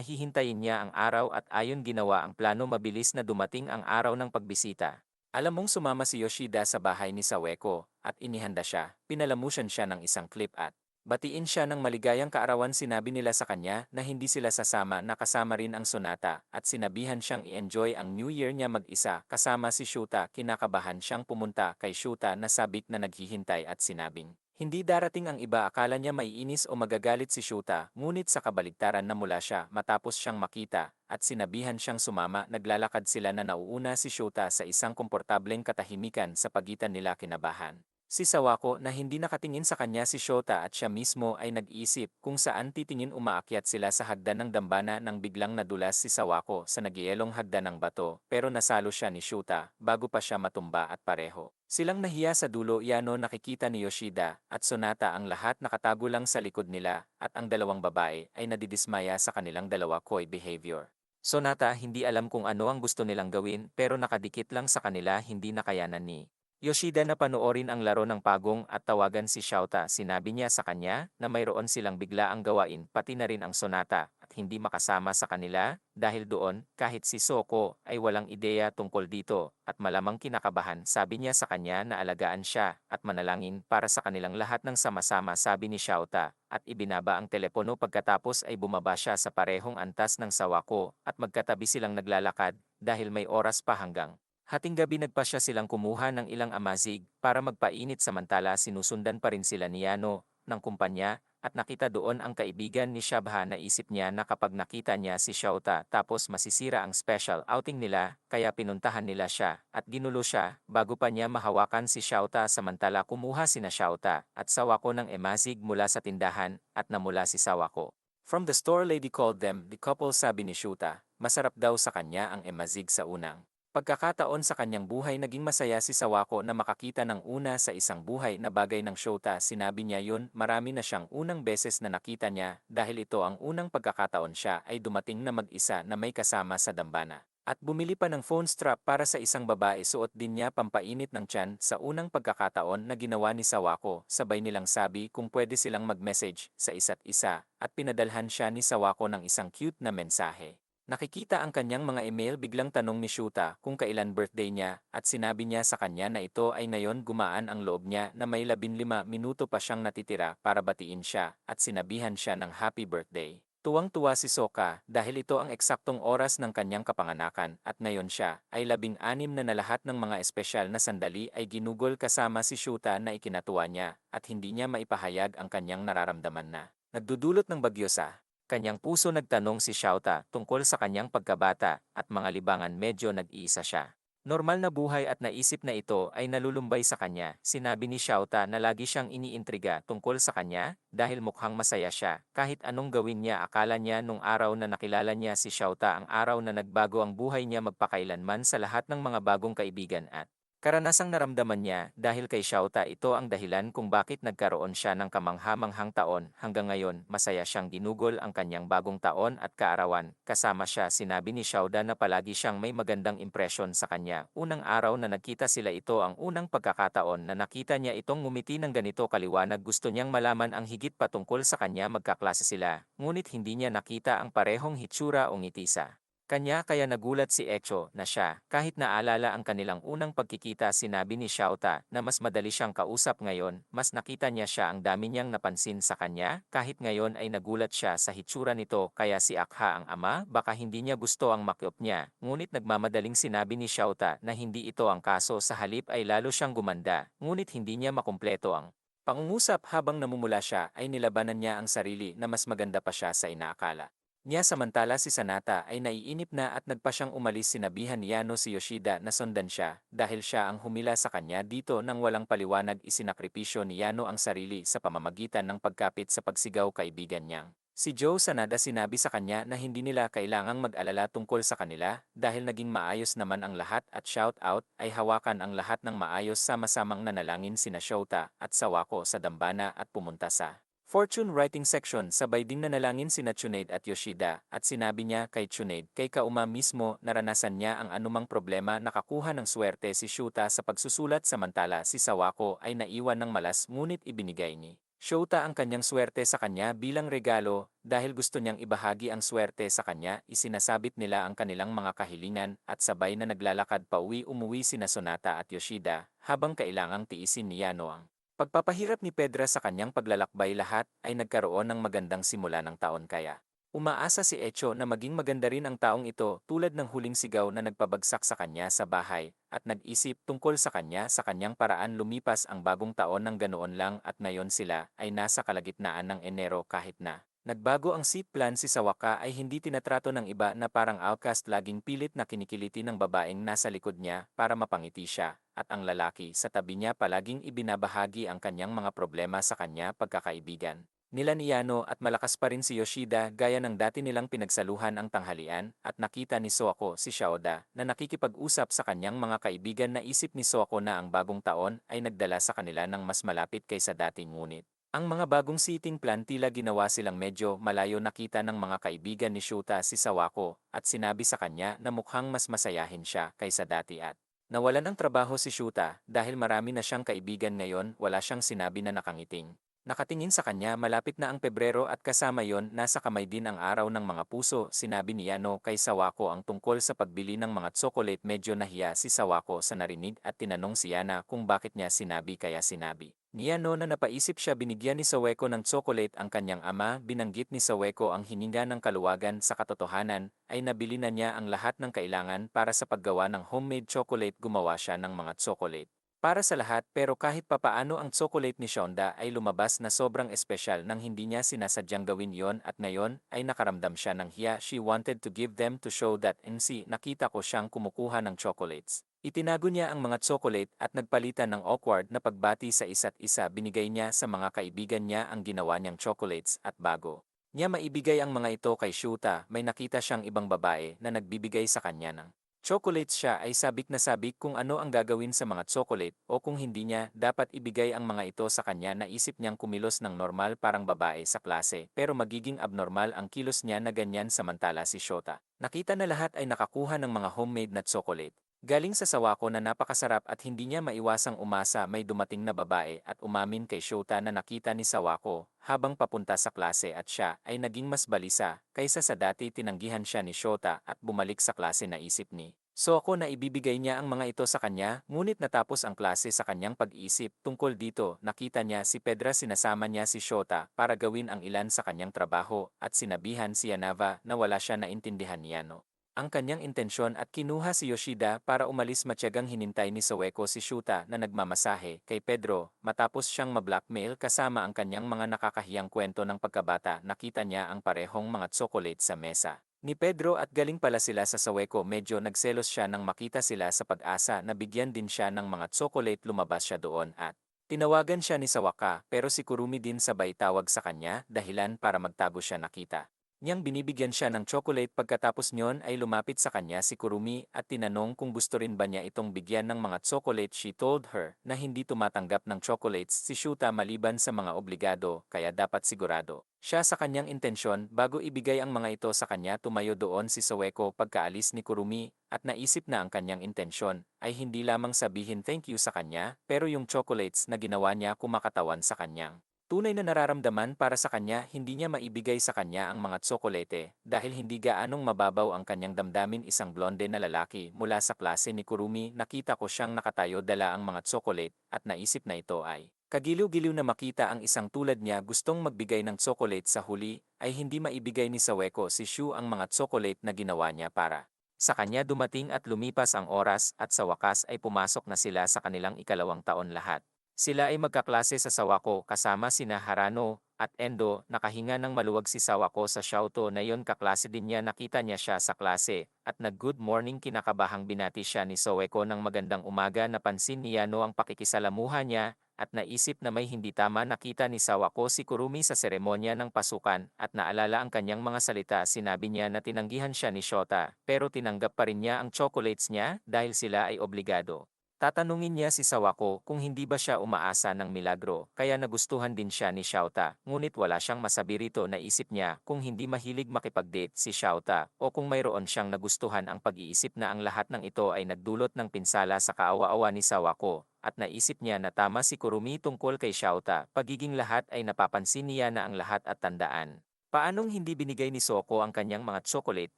hihintayin niya ang araw, at ayon ginawa ang plano. Mabilis na dumating ang araw ng pagbisita. Alam mong sumama si Yoshida sa bahay ni Saweko at inihanda siya. Pinalamusan siya ng isang clip at batiin siya ng maligayang kaarawan. Sinabi nila sa kanya na hindi sila sasama, na kasama rin ang Sonata, at sinabihan siyang i-enjoy ang New Year niya mag-isa kasama si Shuta. Kinakabahan siyang pumunta kay Shuta na sabik na naghihintay at sinabing hindi darating ang iba. Akala niya maiinis o magagalit si Shuta, ngunit sa kabaligtaran na mula siya matapos siyang makita at sinabihan siyang sumama. Naglalakad sila na nauuna si Shuta sa isang komportableng katahimikan sa pagitan nila. Kinabahan si Sawako na hindi nakatingin sa kanya si Shota, at siya mismo ay nag-iisip kung saan titingin. Umaakyat sila sa hagdan ng dambana nang biglang nadulas si Sawako sa nagyayelong hagdan ng bato, pero nasalo siya ni Shota bago pa siya matumba, at pareho silang nahiya sa dulo. Yano, nakikita ni Yoshida at Sonata ang lahat nakatago lang sa likod nila, at ang dalawang babae ay nadidismaya sa kanilang dalawa coy behavior. Sonata, hindi alam kung ano ang gusto nilang gawin, pero nakadikit lang sa kanila. Hindi nakayanan ni Yoshida na panoorin ang laro ng pagong at tawagan si Xiaota. Sinabi niya sa kanya na mayroon silang biglaang gawain, pati na rin ang Sonata, at hindi makasama sa kanila dahil doon. Kahit si Soko ay walang ideya tungkol dito at malamang kinakabahan. Sabi niya sa kanya na alagaan siya at manalangin para sa kanilang lahat ng sama-sama. Sabi ni Xiaota, at ibinaba ang telepono. Pagkatapos ay bumaba siya sa parehong antas ng Sawako at magkatabi silang naglalakad dahil may oras pa hanggang hating gabi. Nagpasya silang kumuha ng ilang amazig para magpainit, samantala sinusundan pa rin sila ni Yano ng kumpanya, at nakita doon ang kaibigan ni Shabha. Naisip niya na kapag nakita niya si Xiaota tapos masisira ang special outing nila, kaya pinuntahan nila siya at ginulo siya bago pa niya mahawakan si Xiaota. Samantala kumuha sina Xiaota at Sawako ng emazig mula sa tindahan, at namula si Sawako from the store. Lady called them the couple. Sabi ni Shuta, masarap daw sa kanya ang emazig sa unang pagkakataon sa kanyang buhay. Naging masaya si Sawako na makakita ng una sa isang buhay na bagay ng Shota. Sinabi niya yun, marami na siyang unang beses na nakita niya dahil ito ang unang pagkakataon siya ay dumating na mag-isa na may kasama sa dambana. At bumili pa ng phone strap para sa isang babae. Suot din niya pampainit ng tiyan sa unang pagkakataon na ginawa ni Sawako. Sabay nilang sabi kung pwede silang mag-message sa isa't isa, at pinadalhan siya ni Sawako ng isang cute na mensahe. Nakikita ang kanyang mga email. Biglang tanong ni Shuta kung kailan birthday niya, at sinabi niya sa kanya na ito ay ngayon. Gumaan ang loob niya na may 15 minuto pa siyang natitira para batiin siya, at sinabihan siya ng happy birthday. Tuwang-tuwa si Soka dahil ito ang eksaktong oras ng kanyang kapanganakan, at ngayon siya ay 16 na. Lahat ng mga espesyal na sandali ay ginugol kasama si Shuta na ikinatuwa niya, at hindi niya maipahayag ang kanyang nararamdaman na nagdudulot ng bagyo sa kanyang puso. Nagtanong si Xiaota tungkol sa kanyang pagkabata at mga libangan. Medyo nag-iisa siya. Normal na buhay, at naisip na ito ay nalulumbay sa kanya. Sinabi ni Xiaota na lagi siyang iniintriga tungkol sa kanya dahil mukhang masaya siya kahit anong gawin niya. Akala niya nung araw na nakilala niya si Xiaota ang araw na nagbago ang buhay niya magpakailanman. Sa lahat ng mga bagong kaibigan at karanasang naramdaman niya dahil kay Xiaota, ito ang dahilan kung bakit nagkaroon siya ng kamangha-manghang taon. Hanggang ngayon, masaya siyang ginugol ang kanyang bagong taon at kaarawan kasama siya. Sinabi ni Xiaota na palagi siyang may magandang impresyon sa kanya. Unang araw na nagkita sila, ito ang unang pagkakataon na nakita niya itong ngumiti ng ganito kaliwanag. Gusto niyang malaman ang higit patungkol sa kanya. Magkaklase sila, ngunit hindi niya nakita ang parehong hitsura o ngiti sa Kanya kaya nagulat si Echo na siya, kahit naalala ang kanilang unang pagkikita sinabi ni Xiaota na mas madali siyang kausap ngayon, mas nakita niya siya ang dami niyang napansin sa kanya, kahit ngayon ay nagulat siya sa hitsura nito kaya si Akha ang ama, baka hindi niya gusto ang makyop niya, ngunit nagmamadaling sinabi ni Xiaota na hindi ito ang kaso sa halip ay lalo siyang gumanda, ngunit hindi niya makumpleto ang pangungusap habang namumula siya ay nilabanan niya ang sarili na mas maganda pa siya sa inaakala niya samantala si Sanata ay naiinip na at nagpa siyang umalis sinabihan ni Yano si Yoshida na sundan siya dahil siya ang humila sa kanya dito nang walang paliwanag isinakripisyo ni Yano ang sarili sa pamamagitan ng pagkapit sa pagsigaw kaibigan niyang. Si Joe Sanada sinabi sa kanya na hindi nila kailangang mag-alala tungkol sa kanila dahil naging maayos naman ang lahat at shout out ay hawakan ang lahat ng maayos sama-samang nanalangin sina Shota at Sawako sa dambana at pumunta sa Fortune Writing Section sabay ding nanalangin sina Tsunade at Yoshida at sinabi niya kay Tsunade kay Kauma mismo naranasan niya ang anumang problema nakakuha ng swerte si Shuta sa pagsusulat samantala si Sawako ay naiwan ng malas ngunit ibinigay ni Shota ang kanyang swerte sa kanya bilang regalo dahil gusto niyang ibahagi ang swerte sa kanya isinasabit nila ang kanilang mga kahilingan at sabay na naglalakad pauwi-umuwi sina Sonata at Yoshida habang kailangang tiisin ni Yano ang pagpapahirap ni Pedra sa kanyang paglalakbay lahat ay nagkaroon ng magandang simula ng taon kaya. Umaasa si Echo na maging maganda rin ang taong ito tulad ng huling sigaw na nagpabagsak sa kanya sa bahay at nag-isip tungkol sa kanyang paraan lumipas ang bagong taon ng ganoon lang at ngayon sila ay nasa kalagitnaan ng Enero kahit na. Nagbago ang seat plan si Sawaka ay hindi tinatrato ng iba na parang outcast laging pilit na kinikiliti ng babaeng nasa likod niya para mapangiti siya at ang lalaki sa tabi niya palaging ibinabahagi ang kanyang mga problema sa kanya pagkakaibigan. Nila ni Yano at malakas pa rin si Yoshida gaya ng dati nilang pinagsaluhan ang tanghalian at nakita ni Soako si Xiaoda na nakikipag-usap sa kanyang mga kaibigan na isip ni Soako na ang bagong taon ay nagdala sa kanila ng mas malapit kaysa dati ngunit. Ang mga bagong seating plan tila ginawa silang medyo malayo nakita ng mga kaibigan ni Shuta si Sawako at sinabi sa kanya na mukhang mas masayahin siya kaysa dati at nawalan ng trabaho si Shuta dahil marami na siyang kaibigan ngayon wala siyang sinabi na nakangiting. Nakatingin sa kanya malapit na ang Pebrero at kasama yon nasa kamay din ang araw ng mga puso sinabi ni Yano kay Sawako ang tungkol sa pagbili ng mga tsokolate medyo nahiya si Sawako sa narinig at tinanong si Yana kung bakit niya sinabi kaya sinabi. Ni Yano na napaisip siya binigyan ni Saweko ng tsokolate ang kanyang ama binanggit ni Saweko ang hininga ng kaluwagan sa katotohanan ay nabili na niya ang lahat ng kailangan para sa paggawa ng homemade chocolate gumawa siya ng mga tsokolate. Para sa lahat pero kahit papaano ang tsokolate ni Shonda ay lumabas na sobrang espesyal nang hindi niya sinasadyang gawin yon at ngayon ay nakaramdam siya ng hiya she wanted to give them to show that NC nakita ko siyang kumukuha ng chocolates. Itinago niya ang mga tsokolate at nagpalitan ng awkward na pagbati sa isa't isa binigay niya sa mga kaibigan niya ang ginawa niyang chocolates at bago niya maibigay ang mga ito kay Shuta may nakita siyang ibang babae na nagbibigay sa kanya ng chocolates siya ay sabik na sabik kung ano ang gagawin sa mga tsokolate o kung hindi niya dapat ibigay ang mga ito sa kanya naisip niyang kumilos ng normal parang babae sa klase pero magiging abnormal ang kilos niya na ganyan samantala si Shota. Nakita na lahat ay nakakuha ng mga homemade na tsokolate. Galing sa Sawako na napakasarap at hindi niya maiwasang umasa may dumating na babae at umamin kay Shota na nakita ni Sawako habang papunta sa klase at siya ay naging mas balisa kaysa sa dati tinanggihan siya ni Shota at bumalik sa klase na isip ni Soko na ibibigay niya ang mga ito sa kanya ngunit natapos ang klase sa kanyang pag-iisip tungkol dito nakita niya si Pedra sinasama niya si Shota para gawin ang ilan sa kanyang trabaho at sinabihan si Yanava na wala siya naintindihan ni Yano ang kanyang intensyon at kinuha si Yoshida para umalis matyagang hinintay ni Saweko si Shuta na nagmamasahe kay Pedro matapos siyang ma-blackmail kasama ang kanyang mga nakakahiyang kwento ng pagkabata nakita niya ang parehong mga tsokolate sa mesa ni Pedro at galing pala sila sa Saweko medyo nagselos siya nang makita sila sa pag-asa na bigyan din siya ng mga tsokolate lumabas siya doon at tinawagan siya ni Sawaka pero si Kurumi din sabay tawag sa kanya dahilan para magtago siya nakita niyang binibigyan siya ng chocolate pagkatapos nyon ay lumapit sa kanya si Kurumi at tinanong kung gusto rin ba niya itong bigyan ng mga chocolate she told her na hindi tumatanggap ng chocolates si Shuta maliban sa mga obligado kaya dapat sigurado. Siya sa kanyang intensyon bago ibigay ang mga ito sa kanya tumayo doon si Saweko pagkaalis ni Kurumi at naisip na ang kanyang intensyon ay hindi lamang sabihin thank you sa kanya pero yung chocolates na ginawa niya kumakatawan sa kanyang Tunay na nararamdaman para sa kanya hindi niya maibigay sa kanya ang mga tsokolete dahil hindi gaanong mababaw ang kanyang damdamin isang blonde na lalaki mula sa klase ni Kurumi nakita ko siyang nakatayo dala ang mga tsokolate at naisip na ito ay kagiliw-giliw na makita ang isang tulad niya gustong magbigay ng tsokolate sa huli ay hindi maibigay ni Saweko si Shu ang mga tsokolate na ginawa niya para. Sa kanya dumating at lumipas ang oras at sa wakas ay pumasok na sila sa kanilang ikalawang taon lahat. Sila ay magkaklase sa Sawako kasama sina Harano at Endo. Nakahinga ng maluwag si Sawako sa Shauto na yon kaklase din niya nakita niya siya sa klase at nag-good morning kinakabahang binati siya ni Saweko ng magandang umaga napansin ni Yano ang pakikisalamuha niya at naisip na may hindi tama nakita ni Sawako si Kurumi sa seremonya ng pasukan at naalala ang kanyang mga salita sinabi niya na tinanggihan siya ni Shota pero tinanggap pa rin niya ang chocolates niya dahil sila ay obligado. Tatanungin niya si Sawako kung hindi ba siya umaasa ng milagro kaya nagustuhan din siya ni Shauta ngunit wala siyang masabi rito naisip niya kung hindi mahilig makipag-date si Shauta o kung mayroon siyang nagustuhan ang pag-iisip na ang lahat ng ito ay nagdulot ng pinsala sa kaawa-awa ni Sawako at naisip niya na tama si Kurumi tungkol kay Shauta pagiging lahat ay napapansin niya na ang lahat at tandaan. Paanong hindi binigay ni Soko ang kanyang mga chocolate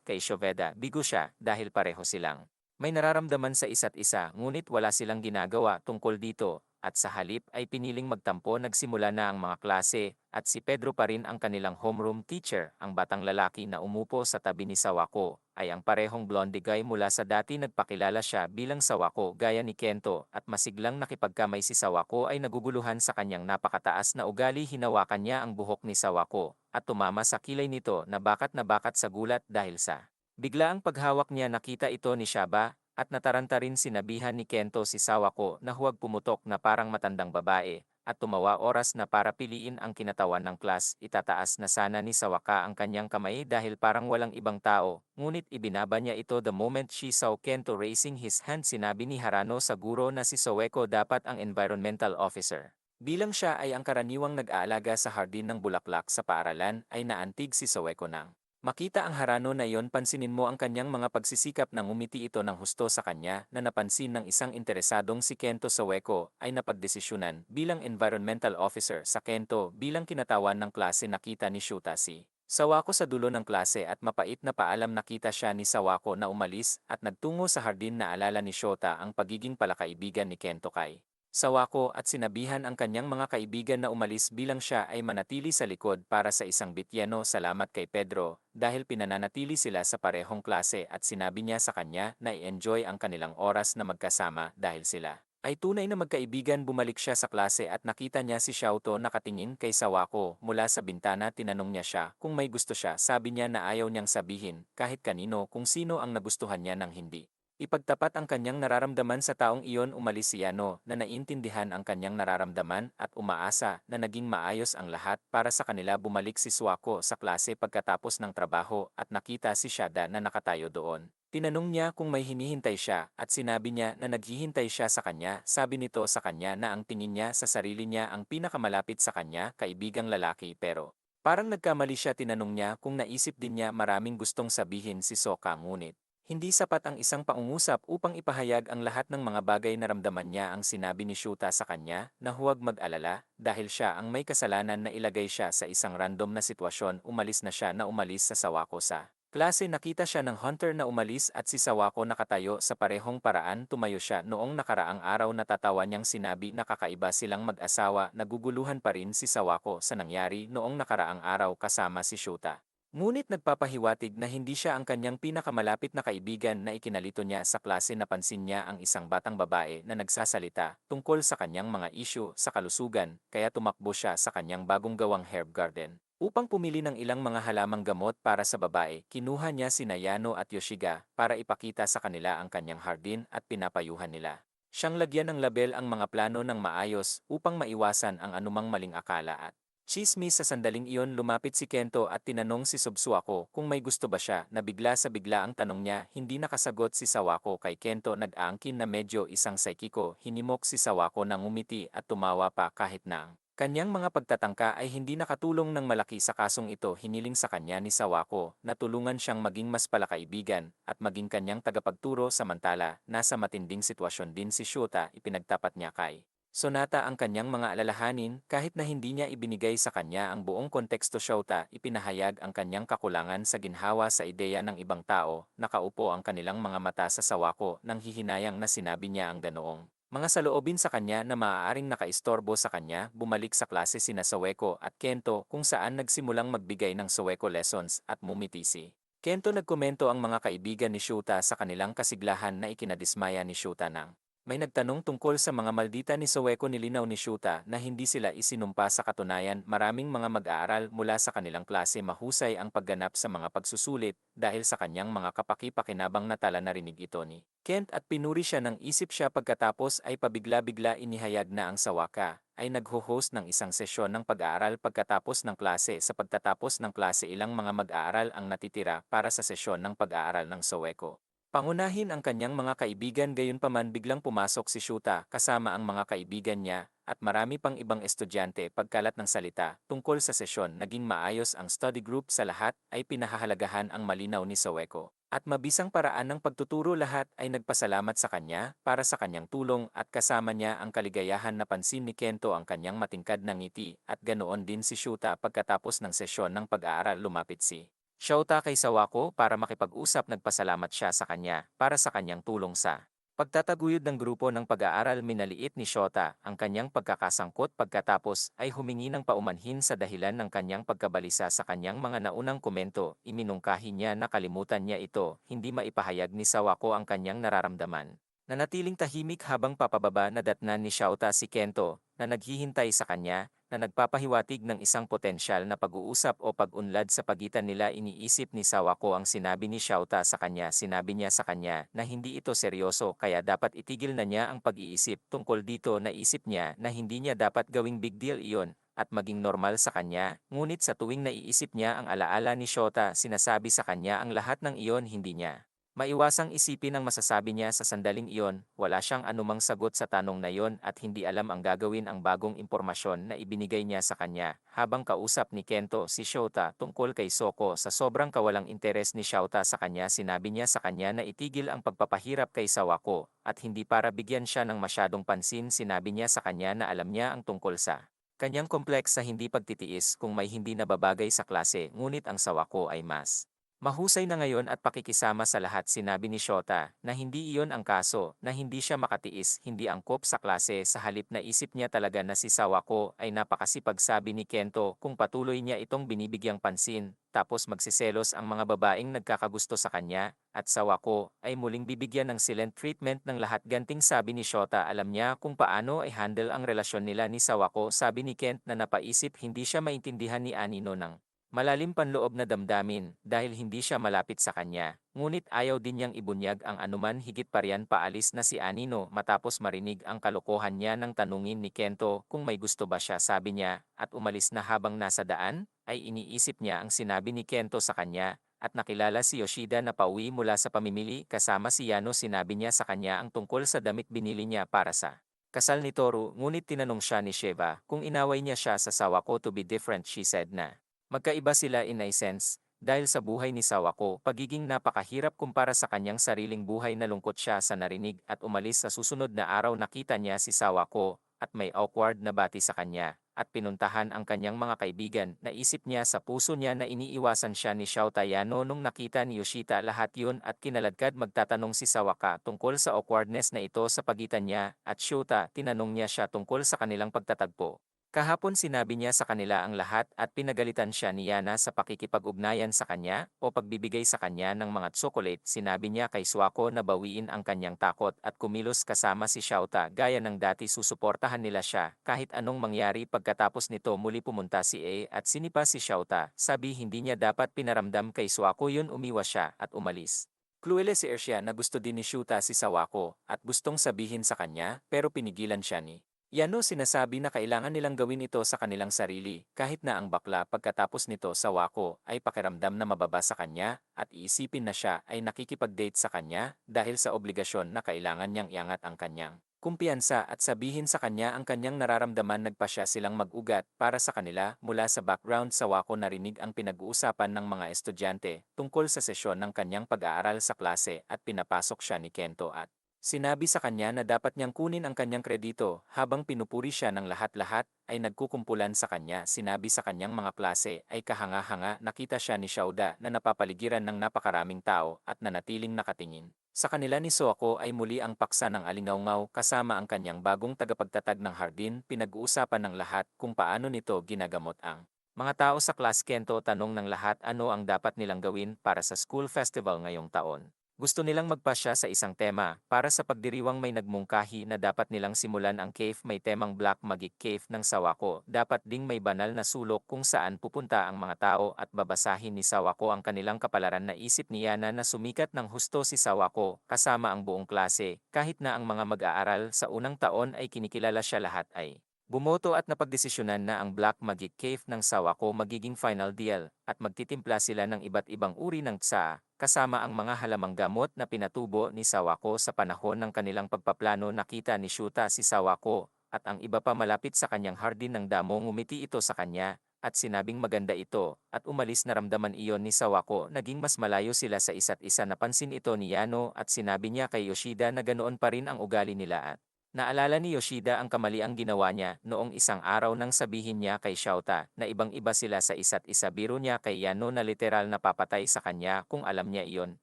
kay Shoveda bigo siya dahil pareho silang may nararamdaman sa isa't isa ngunit wala silang ginagawa tungkol dito at sa halip ay piniling magtampo nagsimula na ang mga klase at si Pedro pa rin ang kanilang homeroom teacher ang batang lalaki na umupo sa tabi ni Sawako ay ang parehong blonde guy mula sa dati nagpakilala siya bilang Sawako gaya ni Kento at masiglang nakipagkamay si Sawako ay naguguluhan sa kanyang napakataas na ugali hinawakan niya ang buhok ni Sawako at tumama sa kilay nito na bakat sa gulat dahil sa bigla ang paghawak niya nakita ito ni Shaba at nataranta rin sinabihan ni Kento si Sawako na huwag pumutok na parang matandang babae at tumawa oras na para piliin ang kinatawan ng class itataas na sana ni Sawaka ang kanyang kamay dahil parang walang ibang tao ngunit ibinaba niya ito the moment she saw Kento raising his hand sinabi ni Harano sa guro na si Saweko dapat ang environmental officer. Bilang siya ay ang karaniwang nag-aalaga sa hardin ng bulaklak sa paaralan ay naantig si Saweko nang makita ang Harano na iyon pansinin mo ang kanyang mga pagsisikap nang umiti ito ng husto sa kanya na napansin ng isang interesadong si Kento Saweko ay napagdesisyonan bilang environmental officer sa Kento bilang kinatawan ng klase nakita ni Shuta si Sawako sa dulo ng klase at mapait na paalam nakita siya ni Sawako na umalis at nagtungo sa hardin na alala ni Shota ang pagiging palakaibigan ni Kento kay Sawako at sinabihan ang kanyang mga kaibigan na umalis bilang siya ay manatili sa likod para sa isang bityano salamat kay Pedro dahil pinananatili sila sa parehong klase at sinabi niya sa kanya na i-enjoy ang kanilang oras na magkasama dahil sila ay tunay na magkaibigan bumalik siya sa klase at nakita niya si Xiaoto nakatingin kay Sawako mula sa bintana tinanong niya siya kung may gusto siya sabi niya na ayaw niyang sabihin kahit kanino kung sino ang nagustuhan niya ng hindi. Ipagtapat ang kanyang nararamdaman sa taong iyon umalis si Yano na naiintindihan ang kanyang nararamdaman at umaasa na naging maayos ang lahat para sa kanila bumalik si Suako sa klase pagkatapos ng trabaho at nakita si Shada na nakatayo doon. Tinanong niya kung may hinihintay siya at sinabi niya na naghihintay siya sa kanya. Sabi nito sa kanya na ang tingin niya sa sarili niya ang pinakamalapit sa kanya, kaibigang lalaki pero parang nagkamali siya tinanong niya kung naisip din niya maraming gustong sabihin si Soka ngunit hindi sapat ang isang pangungusap upang ipahayag ang lahat ng mga bagay na ramdaman niya ang sinabi ni Shuta sa kanya na huwag mag-alala dahil siya ang may kasalanan na ilagay siya sa isang random na sitwasyon umalis na siya na umalis sa Sawako sa klase nakita siya ng hunter na umalis at si Sawako nakatayo sa parehong paraan tumayo siya noong nakaraang araw natatawa niyang sinabi na kakaiba silang mag-asawa naguguluhan pa rin si Sawako sa nangyari noong nakaraang araw kasama si Shuta. Ngunit nagpapahiwatig na hindi siya ang kanyang pinakamalapit na kaibigan na ikinalito niya sa klase napansin niya ang isang batang babae na nagsasalita tungkol sa kanyang mga isyu sa kalusugan kaya tumakbo siya sa kanyang bagong gawang herb garden. Upang pumili ng ilang mga halamang gamot para sa babae, kinuha niya si Nayano at Yoshiga para ipakita sa kanila ang kanyang hardin at pinapayuhan nila. Siyang lagyan ng label ang mga plano ng maayos upang maiwasan ang anumang maling akala at tsismis sa sandaling iyon lumapit si Kento at tinanong si Subsuako kung may gusto ba siya na bigla sa bigla ang tanong niya hindi nakasagot si Sawako kay Kento nag-aangkin na medyo isang psychico hinimok si Sawako ng ngumiti at tumawa pa kahit na ang kanyang mga pagtatangka ay hindi nakatulong ng malaki sa kasong ito hiniling sa kanya ni Sawako na tulungan siyang maging mas palakaibigan at maging kanyang tagapagturo samantala nasa matinding sitwasyon din si Shota ipinagtapat niya kay Sonata ang kanyang mga alalahanin kahit na hindi niya ibinigay sa kanya ang buong konteksto. Shota ipinahayag ang kanyang kakulangan sa ginhawa sa ideya ng ibang tao. Nakaupo ang kanilang mga mata sa Sawako nang hihinayang na sinabi niya ang ganoong mga saloobin sa kanya na maaaring nakaistorbo sa kanya. Bumalik sa klase sina Saweko at Kento kung saan nagsimulang magbigay ng Saweko lessons at mumitisi. Kento nagkomento ang mga kaibigan ni Shuta sa kanilang kasiglahan na ikinadismaya ni Shuta nang may nagtanong tungkol sa mga maldita ni Soweko. Nilinaw ni Shuta na hindi sila isinumpa. Sa katunayan, maraming mga mag-aaral mula sa kanilang klase mahusay ang pagganap sa mga pagsusulit dahil sa kanyang mga kapaki-pakinabang na tala. Narinig ito ni Kent at pinuri siya ng isip siya. Pagkatapos ay pabigla-bigla inihayag na ang Sawaka ay nagho-host ng isang sesyon ng pag-aaral pagkatapos ng klase. Sa pagtatapos ng klase, ilang mga mag-aaral ang natitira para sa sesyon ng pag-aaral ng Soweko. Pangunahin ang kanyang mga kaibigan. Gayunpaman, biglang pumasok si Shuta kasama ang mga kaibigan niya at marami pang ibang estudyante. Pagkalat ng salita tungkol sa sesyon, naging maayos ang study group. Sa lahat ay pinahahalagahan ang malinaw ni Saweko at mabisang paraan ng pagtuturo. Lahat ay nagpasalamat sa kanya para sa kanyang tulong at kasama niya ang kaligayahan. Napansin ni Kento ang kanyang matingkad na ngiti at ganoon din si Shuta. Pagkatapos ng sesyon ng pag-aaral, lumapit si Shota kay Sawako para makipag-usap. Nagpasalamat siya sa kanya para sa kanyang tulong sa pagtataguyod ng grupo ng pag-aaral. Minaliit ni Shota ang kanyang pagkakasangkot. Pagkatapos ay humingi ng paumanhin sa dahilan ng kanyang pagkabalisa sa kanyang mga naunang komento. Iminungkahi niya na kalimutan niya ito. Hindi maipahayag ni Sawako ang kanyang nararamdaman. Nanatiling tahimik habang papababa. Nadatnan ni Shota si Kento na naghihintay sa kanya, na nagpapahiwatig ng isang potensyal na pag-uusap o pag-unlad sa pagitan nila. Iniisip ni Sawako ang sinabi ni Shota sa kanya. Sinabi niya sa kanya na hindi ito seryoso kaya dapat itigil na niya ang pag-iisip tungkol dito. Naisip niya na hindi niya dapat gawing big deal iyon at maging normal sa kanya. Ngunit sa tuwing naiisip niya ang alaala ni Shota, sinasabi sa kanya ang lahat ng iyon. Hindi niya maiwasang isipin ang masasabi niya sa sandaling iyon. Wala siyang anumang sagot sa tanong na iyon at hindi alam ang gagawin. Ang bagong impormasyon na ibinigay niya sa kanya habang kausap ni Kento si Shota tungkol kay Soko. Sa sobrang kawalang interes ni Shota sa kanya, sinabi niya sa kanya na itigil ang pagpapahirap kay Sawako at hindi para bigyan siya ng masyadong pansin. Sinabi niya sa kanya na alam niya ang tungkol sa kanyang kompleks sa hindi pagtitiis kung may hindi nababagay sa klase, ngunit ang Sawako ay mas mahusay na ngayon at pakikisama sa lahat. Sinabi ni Shota na hindi iyon ang kaso, na hindi siya makatiis, hindi angkop sa klase. Sa halip na isip niya talaga na si Sawako ay napakasipag. Sabi ni Kento kung patuloy niya itong binibigyang pansin, tapos magsiselos ang mga babaeng nagkakagusto sa kanya, at Sawako ay muling bibigyan ng silent treatment ng lahat. Ganting sabi ni Shota, alam niya kung paano ay handle ang relasyon nila ni Sawako. Sabi ni Kent na napaisip hindi siya maintindihan ni Anino ng malalim panloob na damdamin dahil hindi siya malapit sa kanya. Ngunit ayaw din niyang ibunyag ang anuman. Higit pa riyan, paalis na si Anino matapos marinig ang kalokohan niya. Nang tanungin ni Kento kung may gusto ba siya, sabi niya at umalis na. Habang nasa daan, ay iniisip niya ang sinabi ni Kento sa kanya at nakilala si Yoshida na pauwi mula sa pamimili kasama si Yano. Sinabi niya sa kanya ang tungkol sa damit binili niya para sa kasal ni Toru. Ngunit tinanong siya ni Sheva kung inaway niya siya sa Sawako. To be different, she said na magkaiba sila in a sense, dahil sa buhay ni Sawako, pagiging napakahirap kumpara sa kanyang sariling buhay. Nalungkot siya sa narinig at umalis. Sa susunod na araw, nakita niya si Sawako at may awkward na bati sa kanya at pinuntahan ang kanyang mga kaibigan. Naisip niya sa puso niya na iniiwasan siya ni Shota Yano. Nung nakita ni Yoshita lahat yun at kinaladkad, magtatanong si Sawaka tungkol sa awkwardness na ito sa pagitan niya at Shota. Tinanong niya siya tungkol sa kanilang pagtatagpo. Kahapon sinabi niya sa kanila ang lahat at pinagalitan siya ni Yana sa pakikipag-ugnayan sa kanya o pagbibigay sa kanya ng mga tsokolate. Sinabi niya kay Swako na bawiin ang kanyang takot at kumilos kasama si Shauta gaya ng dati. Susuportahan nila siya kahit anong mangyari. Pagkatapos nito, muli pumunta si A at sinipa si Shauta. Sabi hindi niya dapat pinaramdam kay Swako yun. Umiwas siya at umalis. Clueless si Ersia na gusto din ni Shuta si Sawako at gustong sabihin sa kanya pero pinigilan siya ni Yano. Sinasabi na kailangan nilang gawin ito sa kanilang sarili kahit na ang bakla. Pagkatapos nito, Sawako ay pakiramdam na mababa sa kanya at iisipin na siya ay nakikipag-date sa kanya dahil sa obligasyon na kailangan niyang iangat ang kanyang kumpiyansa at sabihin sa kanya ang kanyang nararamdaman. Nagpa siya silang mag-ugat para sa kanila. Mula sa background, Sawako narinig ang pinag-uusapan ng mga estudyante tungkol sa sesyon ng kanyang pag-aaral sa klase at pinapasok siya ni Kento at Sinabi sa kanya na dapat niyang kunin ang kanyang kredito habang pinupuri siya ng lahat-lahat ay nagkukumpulan sa kanya. Sinabi sa kanyang mga klase ay kahanga-hanga nakita siya ni Shauda na napapaligiran ng napakaraming tao at nanatiling nakatingin. Sa kanila ni Soako ay muli ang paksa ng alingawngaw kasama ang kanyang bagong tagapagtatag ng hardin. Pinag-uusapan ng lahat kung paano nito ginagamot ang mga tao sa class. Kento tanong ng lahat ano ang dapat nilang gawin para sa school festival ngayong taon. Gusto nilang magpasya sa isang tema, para sa pagdiriwang may nagmungkahi na dapat nilang simulan ang cave may temang Black Magic Cave ng Sawako. Dapat ding may banal na sulok kung saan pupunta ang mga tao at babasahin ni Sawako ang kanilang kapalaran. Naisip ni Yana na sumikat ng husto si Sawako kasama ang buong klase, kahit na ang mga mag-aaral sa unang taon ay kinikilala siya lahat ay bumoto at napagdesisyonan na ang Black Magic Cave ng Sawako magiging final deal at magtitimpla sila ng iba't ibang uri ng tsa kasama ang mga halamang gamot na pinatubo ni Sawako sa panahon ng kanilang pagpaplano. Nakita ni Shuta si Sawako at ang iba pa malapit sa kanyang hardin ng damo. Ngumiti ito sa kanya at sinabing maganda ito at umalis. Naramdaman iyon ni Sawako naging mas malayo sila sa isa't isa. Napansin ito ni Yano at sinabi niya kay Yoshida na ganoon pa rin ang ugali nila at naalala ni Yoshida ang kamaliang ginawa niya noong isang araw nang sabihin niya kay Shouta na ibang-iba sila sa isa't isa. Biro niya kay Yano na literal na papatay sa kanya kung alam niya iyon.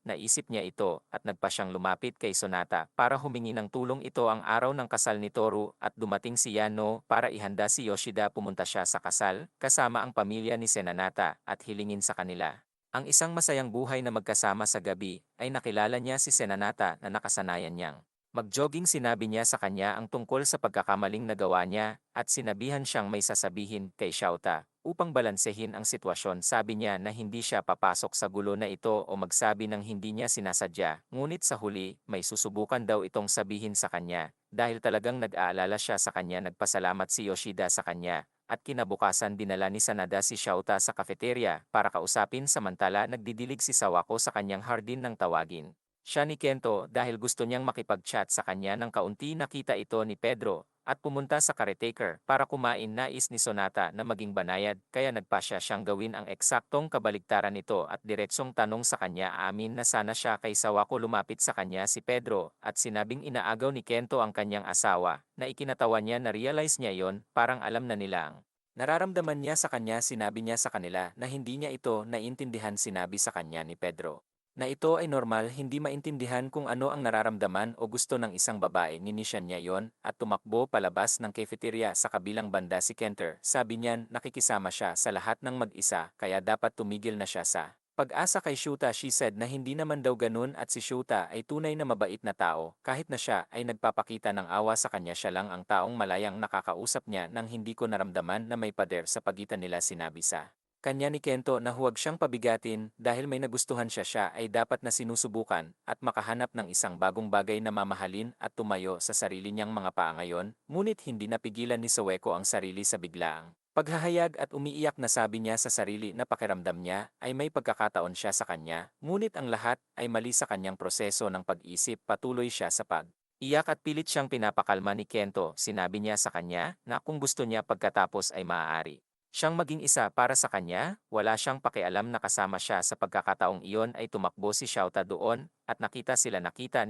Naisip niya ito at nagpa siyang lumapit kay Sonata para humingi ng tulong. Ito ang araw ng kasal ni Toru at dumating si Yano para ihanda si Yoshida. Pumunta siya sa kasal kasama ang pamilya ni Senanata at hilingin sa kanila ang isang masayang buhay na magkasama. Sa gabi ay nakilala niya si Senanata na nakasanayan niyang mag-jogging. Sinabi niya sa kanya ang tungkol sa pagkakamaling nagawa niya at sinabihan siyang may sasabihin kay Shouta upang balansehin ang sitwasyon. Sabi niya na hindi siya papasok sa gulo na ito o magsabi ng hindi niya sinasadya. Ngunit sa huli, may susubukan daw itong sabihin sa kanya dahil talagang nag-aalala siya sa kanya. Nagpasalamat si Yoshida sa kanya at kinabukasan dinala ni Sanada si Shouta sa kafeterya para kausapin. Samantala nagdidilig si Sawako sa kanyang hardin ng tawagin siya ni Kento dahil gusto niyang makipag-chat sa kanya ng kaunti. Nakita ito ni Pedro at pumunta sa caretaker para kumain. Nais ni Sonata na maging banayad kaya nagpasya siyang gawin ang eksaktong kabaligtaran nito at diretsong tanong sa kanya. Aamin na sana siya kay Sawako. Lumapit sa kanya si Pedro at sinabing inaagaw ni Kento ang kanyang asawa na ikinatawa niya. Na-realize niya yon parang alam na nila ang nararamdaman niya sa kanya. Sinabi niya sa kanila na hindi niya ito naiintindihan. Sinabi sa kanya ni Pedro na ito ay normal, hindi maintindihan kung ano ang nararamdaman o gusto ng isang babae. Ninisyan niya yon at tumakbo palabas ng cafeteria. Sa kabilang banda si Kenter. Sabi niyan nakikisama siya sa lahat ng mag-isa kaya dapat tumigil na siya sa pag-asa kay Shuta. She said na hindi naman daw ganun at si Shuta ay tunay na mabait na tao. Kahit na siya ay nagpapakita ng awa sa kanya, siya lang ang taong malayang nakakausap niya nang hindi ko naramdaman na may pader sa pagitan nila. Sinabi sa kanya ni Kento na huwag siyang pabigatin dahil may nagustuhan siya ay dapat na sinusubukan at makahanap ng isang bagong bagay na mamahalin at tumayo sa sarili niyang mga paa ngayon. Ngunit hindi napigilan ni Saweko ang sarili sa biglaang paghahayag at umiiyak. Na sabi niya sa sarili na pakiramdam niya ay may pagkakataon siya sa kanya. Ngunit ang lahat ay mali sa kanyang proseso ng pag-isip. Patuloy siya sa iyak at pilit siyang pinapakalma ni Kento. Sinabi niya sa kanya na kung gusto niya pagkatapos ay maaari siyang maging isa para sa kanya. Wala siyang pakialam na kasama siya. Sa pagkakataong iyon ay tumakbo si Shouta doon at nakita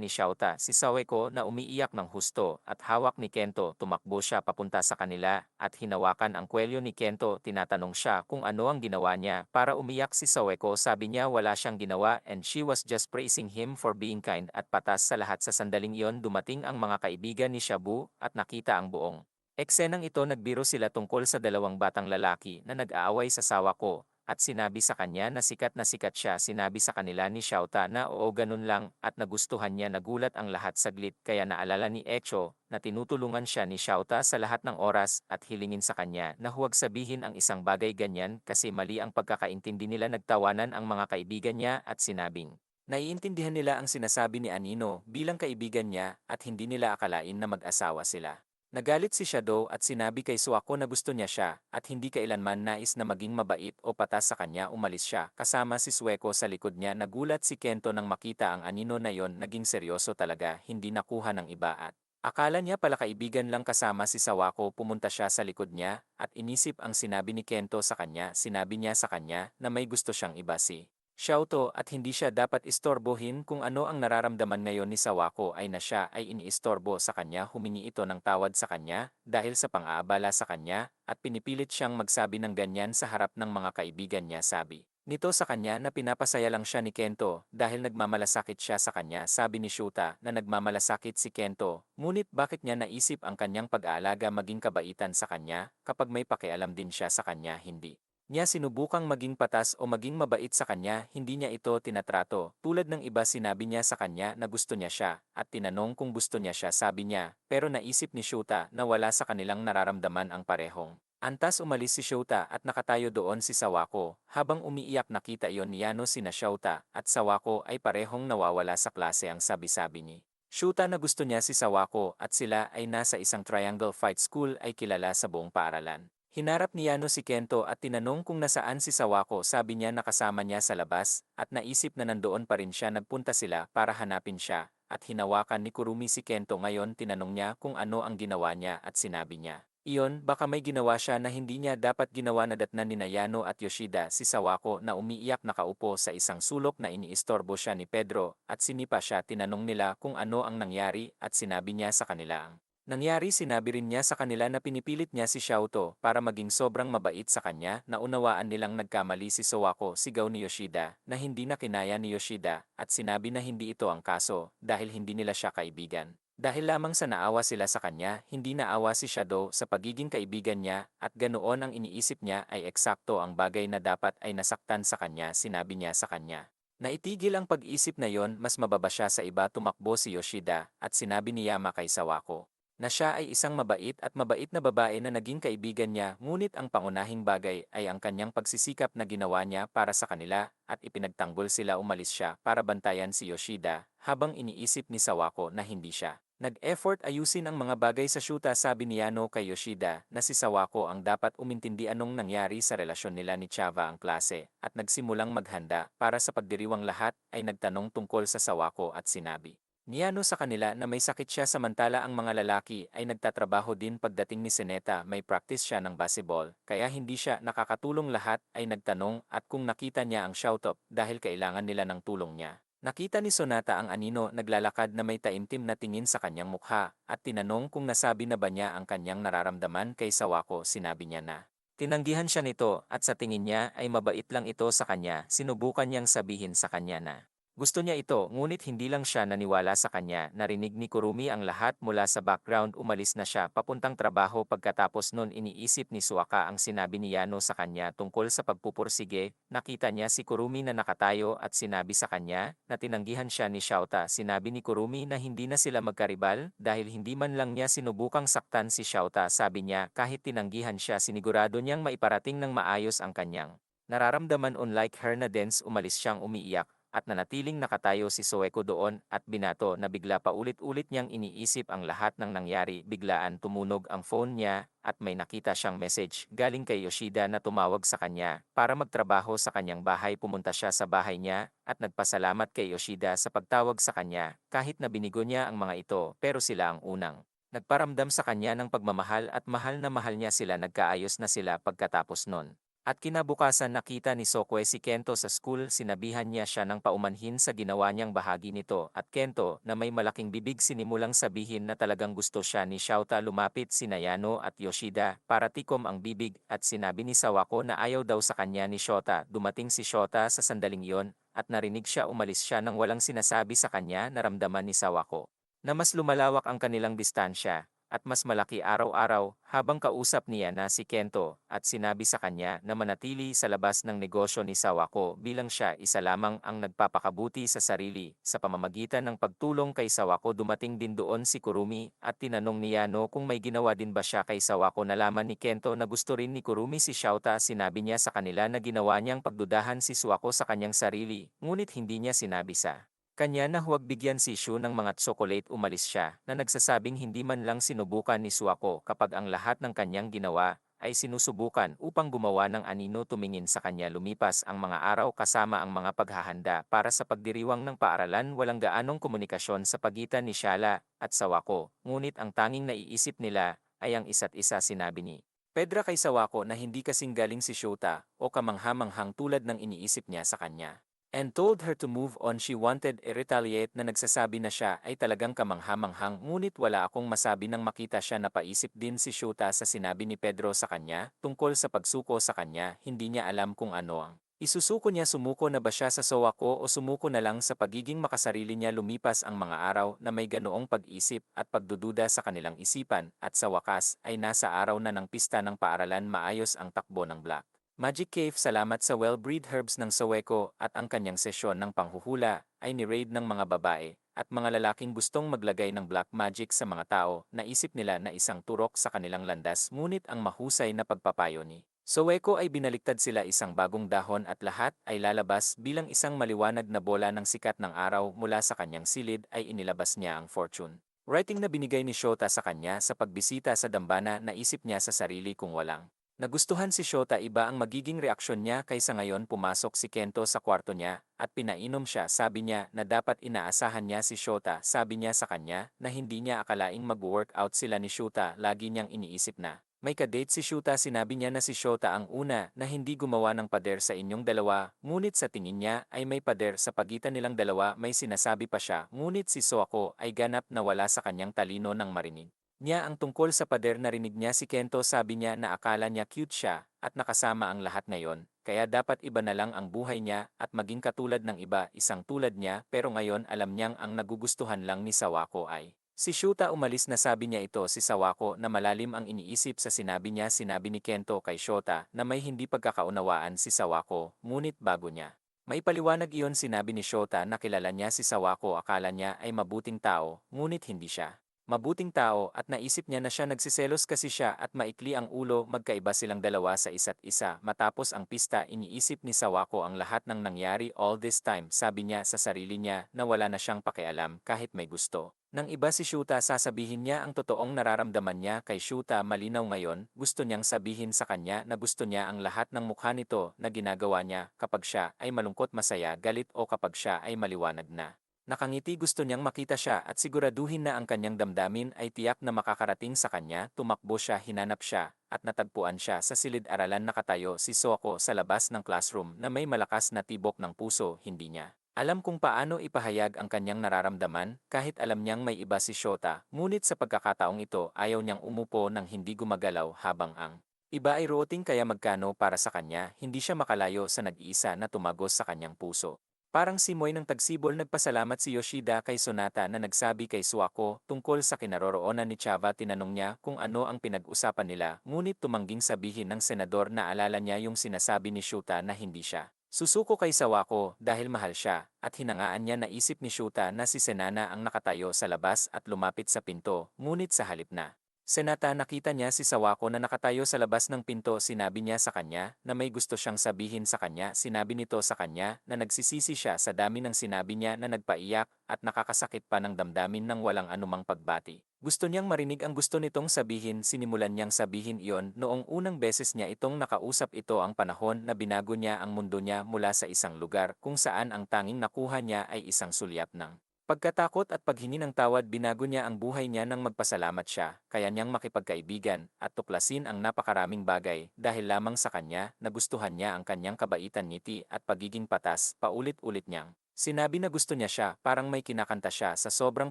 ni Shouta si Saweko na umiiyak ng husto at hawak ni Kento. Tumakbo siya papunta sa kanila at hinawakan ang kwelyo ni Kento. Tinatanong siya kung ano ang ginawa niya para umiyak si Saweko. Sabi niya wala siyang ginawa and she was just praising him for being kind at patas sa lahat. Sa sandaling iyon dumating ang mga kaibigan ni Shabu at nakita ang buong eksenang ito. Nagbiro sila tungkol sa dalawang batang lalaki na nag-aaway sa Sawako at sinabi sa kanya na sikat siya. Sinabi sa kanila ni Shouta na oo ganun lang at nagustuhan niya. Nagulat ang lahat saglit kaya naalala ni Echo na tinutulungan siya ni Shouta sa lahat ng oras at hilingin sa kanya na huwag sabihin ang isang bagay ganyan kasi mali ang pagkakaintindi nila. Nagtawanan ang mga kaibigan niya at sinabing naiintindihan nila ang sinasabi ni Anino bilang kaibigan niya at hindi nila akalain na mag-asawa sila. Nagalit si Shadow at sinabi kay Suako na gusto niya siya at hindi kailanman nais na maging mabait o patas sa kanya. Umalis siya kasama si Sueko sa likod niya. Nagulat si Kento nang makita ang anino na yon. Naging seryoso talaga, hindi nakuha ng iba at akala niya pala kaibigan lang kasama si Sawako. Pumunta siya sa likod niya at inisip ang sinabi ni Kento sa kanya. Sinabi niya sa kanya na may gusto siyang iba. Si Xiao at hindi siya dapat istorbohin kung ano ang nararamdaman ngayon ni Sawako ay na siya ay iniistorbo sa kanya humingi ito ng tawad sa kanya dahil sa pang-aabala sa kanya at pinipilit siyang magsabi ng ganyan sa harap ng mga kaibigan niya sabi. Nito sa kanya na pinapasaya lang siya ni Kento dahil nagmamalasakit siya sa kanya sabi ni Shuta na nagmamalasakit si Kento ngunit bakit niya naisip ang kanyang pag-aalaga maging kabaitan sa kanya kapag may pakialam din siya sa kanya hindi niya sinubukang maging patas o maging mabait sa kanya, hindi niya ito tinatrato. Tulad ng iba sinabi niya sa kanya na gusto niya siya, at tinanong kung gusto niya siya sabi niya, pero naisip ni Shota na wala sa kanilang nararamdaman ang parehong. Antas umalis si Shota at nakatayo doon si Sawako, habang umiiyak nakita iyon ni Yano sina Shota at Sawako ay parehong nawawala sa klase ang sabi-sabi ni. Shota na gusto niya si Sawako at sila ay nasa isang triangle fight school ay kilala sa buong paaralan. Hinarap ni Yano si Kento at tinanong kung nasaan si Sawako sabi niya nakasama niya sa labas at naisip na nandoon pa rin siya nagpunta sila para hanapin siya at hinawakan ni Kurumi si Kento ngayon tinanong niya kung ano ang ginawa niya at sinabi niya. Iyon baka may ginawa siya na hindi niya dapat ginawa na datnan ni Yano at Yoshida si Sawako na umiiyak nakaupo sa isang sulok na iniistorbo siya ni Pedro at sinipa siya tinanong nila kung ano ang nangyari at sinabi niya sa kanila ang nangyari sinabi rin niya sa kanila na pinipilit niya si Xiaoto para maging sobrang mabait sa kanya na unawaan nilang nagkamali si Sawako sigaw ni Yoshida na hindi na kinaya ni Yoshida at sinabi na hindi ito ang kaso dahil hindi nila siya kaibigan. Dahil lamang sa naawa sila sa kanya, hindi naawa si Shadow sa pagiging kaibigan niya at ganoon ang iniisip niya ay eksakto ang bagay na dapat ay nasaktan sa kanya sinabi niya sa kanya. Naitigil ang pag-isip na yon mas mababa siya sa iba tumakbo si Yoshida at sinabi ni Yama kay Sawako na siya ay isang mabait at mabait na babae na naging kaibigan niya ngunit ang pangunahing bagay ay ang kanyang pagsisikap na ginawa niya para sa kanila at ipinagtanggol sila umalis siya para bantayan si Yoshida habang iniisip ni Sawako na hindi siya. Nag-effort ayusin ang mga bagay sa syuta sabi ni Yano kay Yoshida na si Sawako ang dapat umintindi anong nangyari sa relasyon nila ni Chava ang klase at nagsimulang maghanda para sa pagdiriwang lahat ay nagtanong tungkol sa Sawako at sinabi. Niyano sa kanila na may sakit siya samantala ang mga lalaki ay nagtatrabaho din pagdating ni Seneta may practice siya ng basketball kaya hindi siya nakakatulong lahat ay nagtanong at kung nakita niya ang shoutout dahil kailangan nila ng tulong niya. Nakita ni Sonata ang anino naglalakad na may taimtim na tingin sa kanyang mukha at tinanong kung nasabi na ba niya ang kanyang nararamdaman kay Sawako sinabi niya na. Tinanggihan siya nito at sa tingin niya ay mabait lang ito sa kanya sinubukan niyang sabihin sa kanya na. Gusto niya ito ngunit hindi lang siya naniwala sa kanya. Narinig ni Kurumi ang lahat mula sa background umalis na siya papuntang trabaho pagkatapos nun iniisip ni Suaka ang sinabi ni Yano sa kanya tungkol sa pagpupursige. Nakita niya si Kurumi na nakatayo at sinabi sa kanya na tinanggihan siya ni Xiaota. Sinabi ni Kurumi na hindi na sila magkaribal dahil hindi man lang niya sinubukang saktan si Xiaota. Sabi niya kahit tinanggihan siya sinigurado niyang maiparating ng maayos ang kanyang nararamdaman unlike her na dens umalis siyang umiiyak at nanatiling nakatayo si Soeko doon at binato na bigla pa ulit-ulit niyang iniisip ang lahat ng nangyari. Biglaan tumunog ang phone niya at may nakita siyang message galing kay Yoshida na tumawag sa kanya para magtrabaho sa kanyang bahay. Pumunta siya sa bahay niya at nagpasalamat kay Yoshida sa pagtawag sa kanya kahit na binigo niya ang mga ito pero sila ang unang. Nagparamdam sa kanya ng pagmamahal at mahal na mahal niya sila nagkaayos na sila pagkatapos nun. At kinabukasan nakita ni Sokwe si Kento sa school sinabihan niya siya ng paumanhin sa ginawa niyang bahagi nito at Kento na may malaking bibig sinimulang sabihin na talagang gusto siya ni Xiaota lumapit si Nayano at Yoshida para tikom ang bibig at sinabi ni Sawako na ayaw daw sa kanya ni Shota. Dumating si Shota sa sandaling iyon at narinig siya umalis siya nang walang sinasabi sa kanya naramdaman ni Sawako na mas lumalawak ang kanilang distansya at mas malaki araw-araw habang kausap niya na si Kento at sinabi sa kanya na manatili sa labas ng negosyo ni Sawako bilang siya isa lamang ang nagpapakabuti sa sarili sa pamamagitan ng pagtulong kay Sawako. Dumating din doon si Kurumi at tinanong ni Yano kung may ginawa din ba siya kay Sawako. Nalaman ni Kento na gusto rin ni Kurumi si Xiaota. Sinabi niya sa kanila na ginawa niyang pagdudahan si Sawako sa kanyang sarili ngunit hindi niya sinabi sa kanya na huwag bigyan si Shu ng mga tsokolate. Umalis siya na nagsasabing hindi man lang sinubukan ni Suako kapag ang lahat ng kanyang ginawa ay sinusubukan upang gumawa ng anino. Tumingin sa kanya lumipas ang mga araw kasama ang mga paghahanda para sa pagdiriwang ng paaralan. Walang gaanong komunikasyon sa pagitan ni Shala at Sawako ngunit ang tanging naiisip nila ay ang isa't isa. Sinabi ni Pedra kay Sawako na hindi kasing galing si Shota o kamangha-manghang tulad ng iniisip niya sa kanya. and told her to move on. She wanted retaliate na nagsasabi na siya ay talagang kamangha-manghang, ngunit wala akong masabi nang makita siya. Napaisip din si Shota sa sinabi ni Pedro sa kanya tungkol sa pagsuko sa kanya. Hindi niya alam kung ano ang isusuko niya. Sumuko na ba siya sa Sawako o sumuko na lang sa pagiging makasarili niya? Lumipas ang mga araw na may ganoong pag-isip at pagdududa sa kanilang isipan, at sa wakas ay nasa araw na ng pista ng paaralan. Maayos ang takbo ng Black Magic Cave salamat sa well-bred herbs ng Soweco, at ang kanyang sesyon ng panghuhula ay ni-raid ng mga babae at mga lalaking gustong maglagay ng black magic sa mga tao. Naisip nila na isang turok sa kanilang landas, ngunit ang mahusay na pagpapayo ni Soweco ay binaliktad sila. Isang bagong dahon at lahat ay lalabas bilang isang maliwanag na bola ng sikat ng araw. Mula sa kanyang silid ay inilabas niya ang fortune writing na binigay ni Shota sa kanya sa pagbisita sa dambana. Naisip niya sa sarili kung walang nagustuhan si Shota, iba ang magiging reaksyon niya. Kaysa ngayon pumasok si Kento sa kwarto niya at pinainom siya. Sabi niya na dapat inaasahan niya si Shota. Sabi niya sa kanya na hindi niya akalaing mag-workout sila ni Shota. Lagi niyang iniisip na may kadate si Shota. Sinabi niya na si Shota ang una na hindi gumawa ng pader sa inyong dalawa, ngunit sa tingin niya ay may pader sa pagitan nilang dalawa. May sinasabi pa siya, ngunit si Soako ay ganap na wala sa kanyang talino nang marinig niya ang tungkol sa pader. Narinig niya si Kento. Sabi niya na akala niya cute siya at nakasama ang lahat ngayon, kaya dapat iba na lang ang buhay niya at maging katulad ng iba, isang tulad niya. Pero ngayon alam niyang ang nagugustuhan lang ni Sawako ay si Shota. Umalis na, sabi niya. Ito si Sawako na malalim ang iniisip sa sinabi niya. Sinabi ni Kento kay Shota na may hindi pagkakaunawaan si Sawako, ngunit bago niya may paliwanag iyon, sinabi ni Shota na kilala niya si Sawako. Akala niya ay mabuting tao, ngunit hindi siya mabuting tao, at naisip niya na siya nagsiselos kasi siya at maikli ang ulo. Magkaiba silang dalawa sa isa't isa. Matapos ang pista, iniisip ni Sawako ang lahat ng nangyari all this time. Sabi niya sa sarili niya na wala na siyang pakialam kahit may gusto nang iba si Shota. Sasabihin niya ang totoong nararamdaman niya kay Shota. Malinaw ngayon, gusto niyang sabihin sa kanya na gusto niya ang lahat ng mukha nito na ginagawa niya kapag siya ay malungkot, masaya, galit o kapag siya ay maliwanag na nakangiti. Gusto niyang makita siya at siguraduhin na ang kanyang damdamin ay tiyak na makakarating sa kanya. Tumakbo siya, hinanap siya, at natagpuan siya sa silid-aralan. Nakatayo si Soko sa labas ng classroom na may malakas na tibok ng puso. Hindi niya alam kung paano ipahayag ang kanyang nararamdaman, kahit alam niyang may iba si Shota. Ngunit sa pagkakataong ito, ayaw niyang umupo nang hindi gumagalaw habang ang iba ay rooting. Kaya magkano para sa kanya, hindi siya makalayo sa nag-iisa na tumagos sa kanyang puso. Parang simoy ng tagsibol. Nagpasalamat si Yoshida kay Sonata na nagsabi kay Suako tungkol sa kinaroroonan ni Chava. Tinanong niya kung ano ang pinag-usapan nila, ngunit tumangging sabihin ng senador na alala niya yung sinasabi ni Shuta na hindi siya susuko kay Sawako dahil mahal siya, at hinangaan niya. Naisip ni Shuta na si Senana ang nakatayo sa labas at lumapit sa pinto, ngunit sa halip na Senata, nakita niya si Sawako na nakatayo sa labas ng pinto. Sinabi niya sa kanya na may gusto siyang sabihin sa kanya. Sinabi nito sa kanya na nagsisisi siya sa dami ng sinabi niya na nagpaiyak at nakakasakit pa ng damdamin ng walang anumang pagbati. Gusto niyang marinig ang gusto nitong sabihin. Sinimulan niyang sabihin iyon noong unang beses niya itong nakausap. Ito ang panahon na binago niya ang mundo niya mula sa isang lugar kung saan ang tanging nakuha niya ay isang sulyap ng pagkatakot at paghingi ng tawad. Binago niya ang buhay niya nang magpasalamat siya. Kaya niyang makipagkaibigan at tuklasin ang napakaraming bagay dahil lamang sa kanya. Nagustuhan niya ang kanyang kabaitan, ngiti at pagiging patas. Paulit-ulit niyang sinabi na gusto niya siya. Parang may kinakanta siya sa sobrang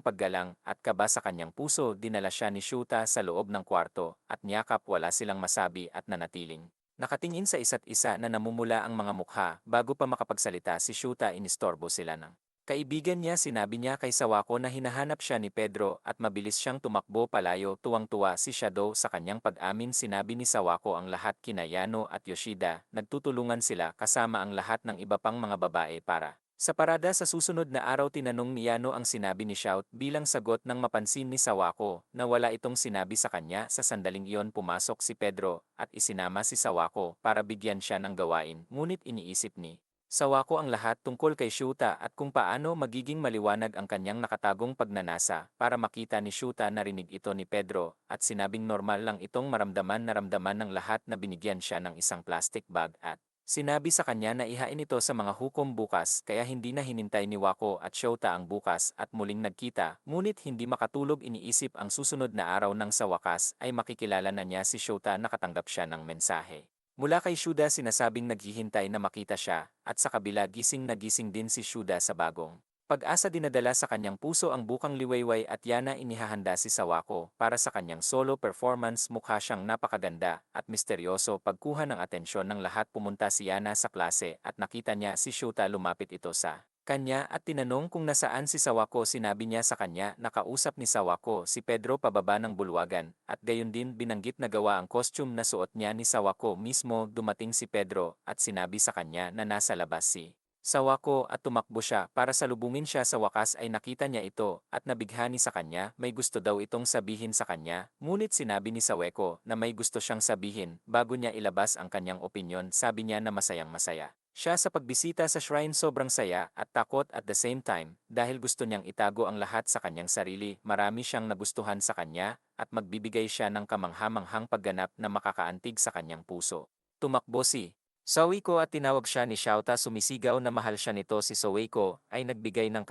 paggalang at kaba sa kanyang puso. Dinala siya ni Shuta sa loob ng kwarto at niyakap. Wala silang masabi at nanatiling nakatingin sa isa't isa na namumula ang mga mukha. Bago pa makapagsalita si Shuta, inistorbo sila ng kaibigan niya. Sinabi niya kay Sawako na hinahanap siya ni Pedro at mabilis siyang tumakbo palayo. Tuwang-tuwa si Shadow sa kanyang pag-amin. Sinabi ni Sawako ang lahat kina Yano at Yoshida. Nagtutulungan sila kasama ang lahat ng iba pang mga babae para sa parada sa susunod na araw. Tinanong ni Yano ang sinabi ni Shout bilang sagot nang mapansin ni Sawako na wala itong sinabi sa kanya. Sa sandaling iyon pumasok si Pedro at isinama si Sawako para bigyan siya ng gawain, ngunit iniisip ni Sawako ang lahat tungkol kay Shuta at kung paano magiging maliwanag ang kanyang nakatagong pagnanasa. Para makita ni Shuta, narinig ito ni Pedro at sinabing normal lang itong naramdaman ng lahat na binigyan siya ng isang plastic bag at sinabi sa kanya na ihain ito sa mga hukom bukas. Kaya hindi na hinintay ni Wako at Shota ang bukas at muling nagkita, ngunit hindi makatulog. Iniisip ang susunod na araw nang sa wakas ay makikilala na niya si Shota. Nakatanggap siya ng mensahe Mula kay Shuda sinasabing naghihintay na makita siya, at sa kabila gising na gising din si Shuda sa bagong pag-asa. Dinadala sa kanyang puso ang bukang liwayway at yana inihahanda si Sawako para sa kanyang solo performance. Mukha siyang napakaganda at misteryoso. Pagkuha ng atensyon ng lahat, pumunta si Yana sa klase at nakita niya si Shuta. Lumapit ito sa kanya at tinanong kung nasaan si Sawako. Sinabi niya sa kanya na kausap ni Sawako si Pedro pababa ng bulwagan, at gayon din binanggit na gawa ang costume na suot niya ni Sawako mismo. Dumating si Pedro at sinabi sa kanya na nasa labas si Sawako at tumakbo siya para salubungin siya. Sa wakas ay nakita niya ito at nabighani sa kanya. May gusto daw itong sabihin sa kanya, ngunit sinabi ni Sawako na may gusto siyang sabihin bago niya ilabas ang kanyang opinyon. Sabi niya na masayang masaya siya sa pagbisita sa shrine. Sobrang saya at takot at the same time dahil gusto niyang itago ang lahat sa kanyang sarili. Marami siyang nagustuhan sa kanya at magbibigay siya ng kamanghamanghang pagganap na makakaantig sa kanyang puso. Tumakbo si Sawiko at tinawag siya ni Shouta. Sumisigaw na mahal siya nito. Si Sawiko ay nagbigay ng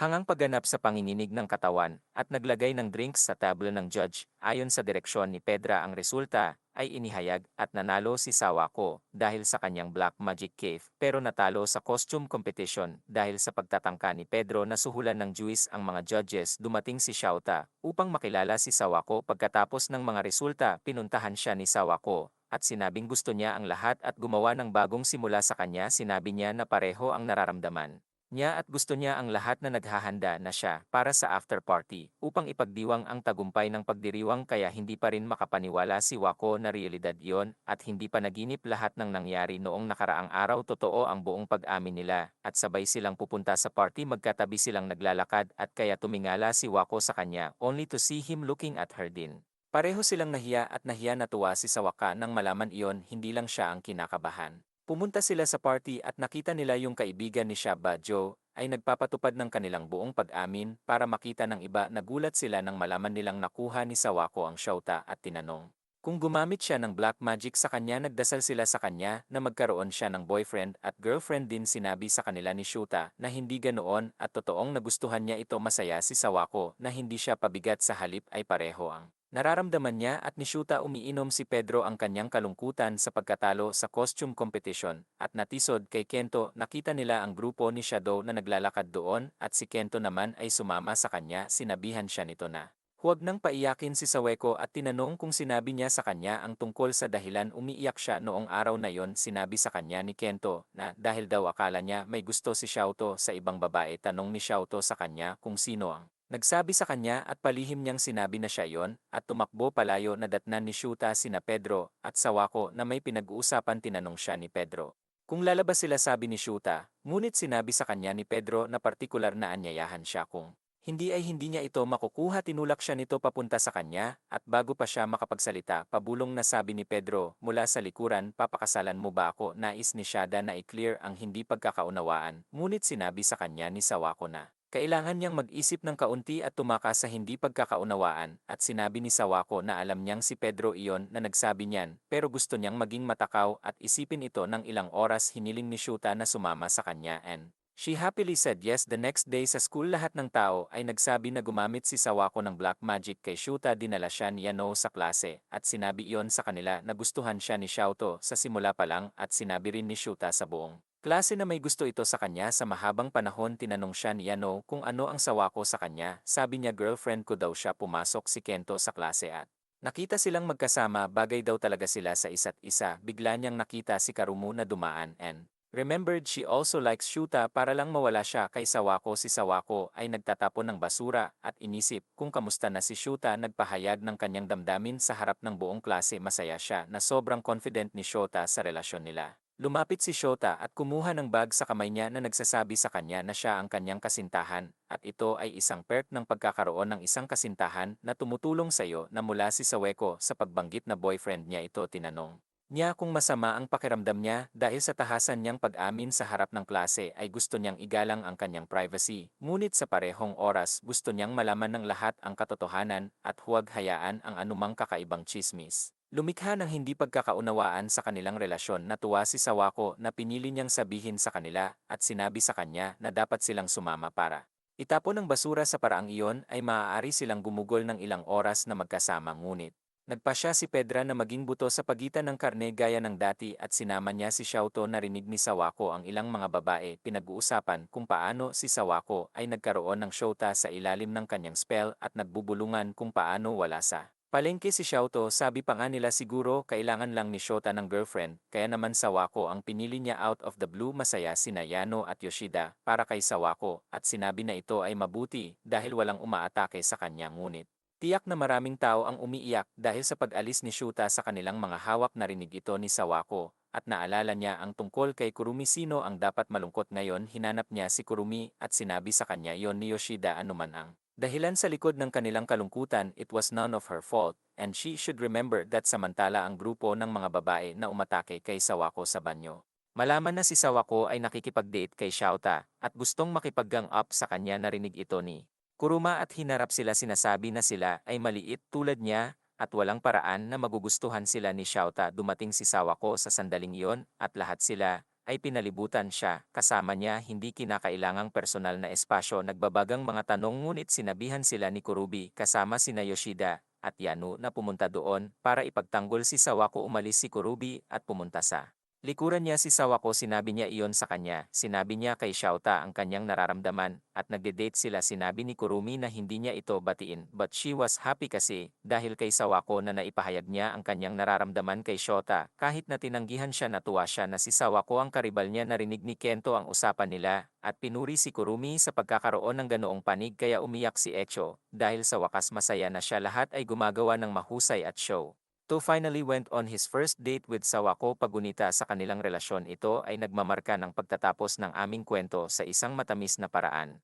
hangang pagganap sa panginginig ng katawan at naglagay ng drinks sa table ng judge. Ayon sa direksyon ni Pedra, ang resulta ay inihayag at nanalo si Sawako dahil sa kanyang Black Magic Cave, pero natalo sa costume competition dahil sa pagtatangka ni Pedro na suhulan ng juice ang mga judges. Dumating si Shouta upang makilala si Sawako. Pagkatapos ng mga resulta, pinuntahan siya ni Sawako at sinabing gusto niya ang lahat at gumawa ng bagong simula sa kanya. Sinabi niya na pareho ang nararamdaman niya at gusto niya ang lahat na naghahanda na siya para sa after party upang ipagdiwang ang tagumpay ng pagdiriwang. Kaya hindi pa rin makapaniwala si Wako na realidad iyon at hindi pa naginip lahat ng nangyari noong nakaraang araw. Totoo ang buong pag-amin nila at sabay silang pupunta sa party. Magkatabi silang naglalakad at kaya tumingala si Wako sa kanya only to see him looking at her din. Pareho silang nahiya at nahiya. Natuwa si Sawaka nang malaman iyon. Hindi lang siya ang kinakabahan. Pumunta sila sa party at nakita nila yung kaibigan ni Shaba Joe ay nagpapatupad ng kanilang buong pag-amin para makita ng iba. Nagulat sila nang malaman nilang nakuha ni Sawako ang Shouta at tinanong kung gumamit siya ng black magic sa kanya. Nagdasal sila sa kanya na magkaroon siya ng boyfriend at girlfriend din. Sinabi sa kanila ni Shuta na hindi ganoon at totoong nagustuhan niya ito. Masaya si Sawako na hindi siya pabigat, sa halip ay pareho ang nararamdaman niya. At ni Shuta umiinom si Pedro ang kanyang kalungkutan sa pagkatalo sa costume competition at natisod kay Kento. Nakita nila ang grupo ni Shadow na naglalakad doon at si Kento naman ay sumama sa kanya. Sinabihan siya nito na huwag nang paiyakin si Saweko at tinanong kung sinabi niya sa kanya ang tungkol sa dahilan umiiyak siya noong araw na yon. Sinabi sa kanya ni Kento na dahil daw akala niya may gusto si Xiaoto sa ibang babae. Tanong ni Xiaoto sa kanya kung sino ang nagsabi sa kanya at palihim niyang sinabi na siya yon at tumakbo palayo. Nadatnan ni Shuta sina Pedro at Sawako na may pinag-uusapan. Tinanong siya ni Pedro kung lalabas sila. Sabi ni Shuta, ngunit sinabi sa kanya ni Pedro na partikular na anyayahan siya kung hindi ay hindi niya ito makukuha. Tinulak siya nito papunta sa kanya at bago pa siya makapagsalita, pabulong na sabi ni Pedro mula sa likuran, papakasalan mo ba ako? Nais ni Shada na i-clear ang hindi pagkakaunawaan, ngunit sinabi sa kanya ni Sawako na kailangan niyang mag-isip ng kaunti at tumakas sa hindi pagkakaunawaan. At sinabi ni Sawako na alam niyang si Pedro iyon na nagsabi niyan, pero gusto niyang maging matakaw at isipin ito ng ilang oras. Hiniling ni Shuta na sumama sa kanya and she happily said yes. The next day sa school, lahat ng tao ay nagsabi na gumamit si Sawako ng black magic kay Shuta. Dinala siya ni Yano sa klase at sinabi iyon sa kanila na gustuhan siya ni Xiaoto sa simula pa lang at sinabi rin ni Shuta sa buong klase na may gusto ito sa kanya. Sa mahabang panahon tinanong siya ni Yano kung ano ang Sawako sa kanya. Sabi niya girlfriend ko daw siya. Pumasok si Kento sa klase at nakita silang magkasama. Bagay daw talaga sila sa isa't isa. Bigla niyang nakita si Karumu na dumaan and remembered she also likes Shuta. Para lang mawala siya kay Sawako. Si Sawako ay nagtatapon ng basura at inisip kung kamusta na si Shuta. Nagpahayag ng kanyang damdamin sa harap ng buong klase. Masaya siya na sobrang confident ni Shota sa relasyon nila. Lumapit si Shota at kumuha ng bag sa kamay niya na nagsasabi sa kanya na siya ang kanyang kasintahan at ito ay isang perk ng pagkakaroon ng isang kasintahan na tumutulong sa iyo na mula si Saweko. Sa pagbanggit na boyfriend niya ito, tinanong niya kung masama ang pakiramdam niya dahil sa tahasan niyang pag-amin sa harap ng klase ay gusto niyang igalang ang kanyang privacy. Ngunit sa parehong oras gusto niyang malaman ng lahat ang katotohanan at huwag hayaan ang anumang kakaibang tsismis. Lumikha ng hindi pagkakaunawaan sa kanilang relasyon. Natuwa si Sawako na pinili niyang sabihin sa kanila at sinabi sa kanya na dapat silang sumama para itapon ng basura. Sa paraang iyon ay maaari silang gumugol ng ilang oras na magkasama. Ngunit Nagpasya si Pedra na maging buto sa pagitan ng karne gaya ng dati at sinama niya si Xiaoto. Narinig ni Sawako ang ilang mga babae pinag-uusapan kung paano si Sawako ay nagkaroon ng shota sa ilalim ng kanyang spell at nagbubulungan kung paano wala sa palengke si Xiaoto. Sabi pa nga nila siguro kailangan lang ni Shota ng girlfriend, kaya naman Sawako ang pinili niya. Out of the blue masaya sina Yano at Yoshida para kay Sawako at sinabi na ito ay mabuti dahil walang umaatake sa kanya. Ngunit tiyak na maraming tao ang umiiyak dahil sa pag-alis ni Shuta sa kanilang mga hawak. Narinig ito ni Sawako at naalala niya ang tungkol kay Kurumi. Sino ang dapat malungkot ngayon? Hinanap niya si Kurumi at sinabi sa kanya yon ni Yoshida. Anuman ang dahilan sa likod ng kanilang kalungkutan, it was none of her fault, and she should remember that. Samantala ang grupo ng mga babae na umatake kay Sawako sa banyo. Malaman na si Sawako ay nakikipag-date kay Shouta at gustong makipag-gang up sa kanya. Narinig ito ni Kuruma at hinarap sila. Sinasabi na sila ay maliit tulad niya at walang paraan na magugustuhan sila ni Shouta. Dumating si Sawako sa sandaling iyon at lahat sila ay pinalibutan siya. Kasama niya hindi kinakailangang personal na espasyo. Nagbabagang mga tanong ngunit sinabihan sila ni Kurubi kasama sina Yoshida at Yano na pumunta doon para ipagtanggol si Sawako. Umalis si Kurubi at pumunta sa likuran niya si Sawako. Sinabi niya iyon sa kanya. Sinabi niya kay Shouta ang kanyang nararamdaman at nagde-date sila. Sinabi ni Kurumi na hindi niya ito batiin but she was happy kasi dahil kay Sawako na naipahayag niya ang kanyang nararamdaman kay Shouta. Kahit na tinanggihan siya, natuwa siya na si Sawako ang karibal niya. Narinig ni Kento ang usapan nila at pinuri si Kurumi sa pagkakaroon ng ganoong panig kaya umiyak si Echo dahil sa wakas masaya na siya. Lahat ay gumagawa ng mahusay at show. To finally went on his first date with Sawako. Pagunita sa kanilang relasyon, ito ay nagmamarka ng pagtatapos ng aming kwento sa isang matamis na paraan.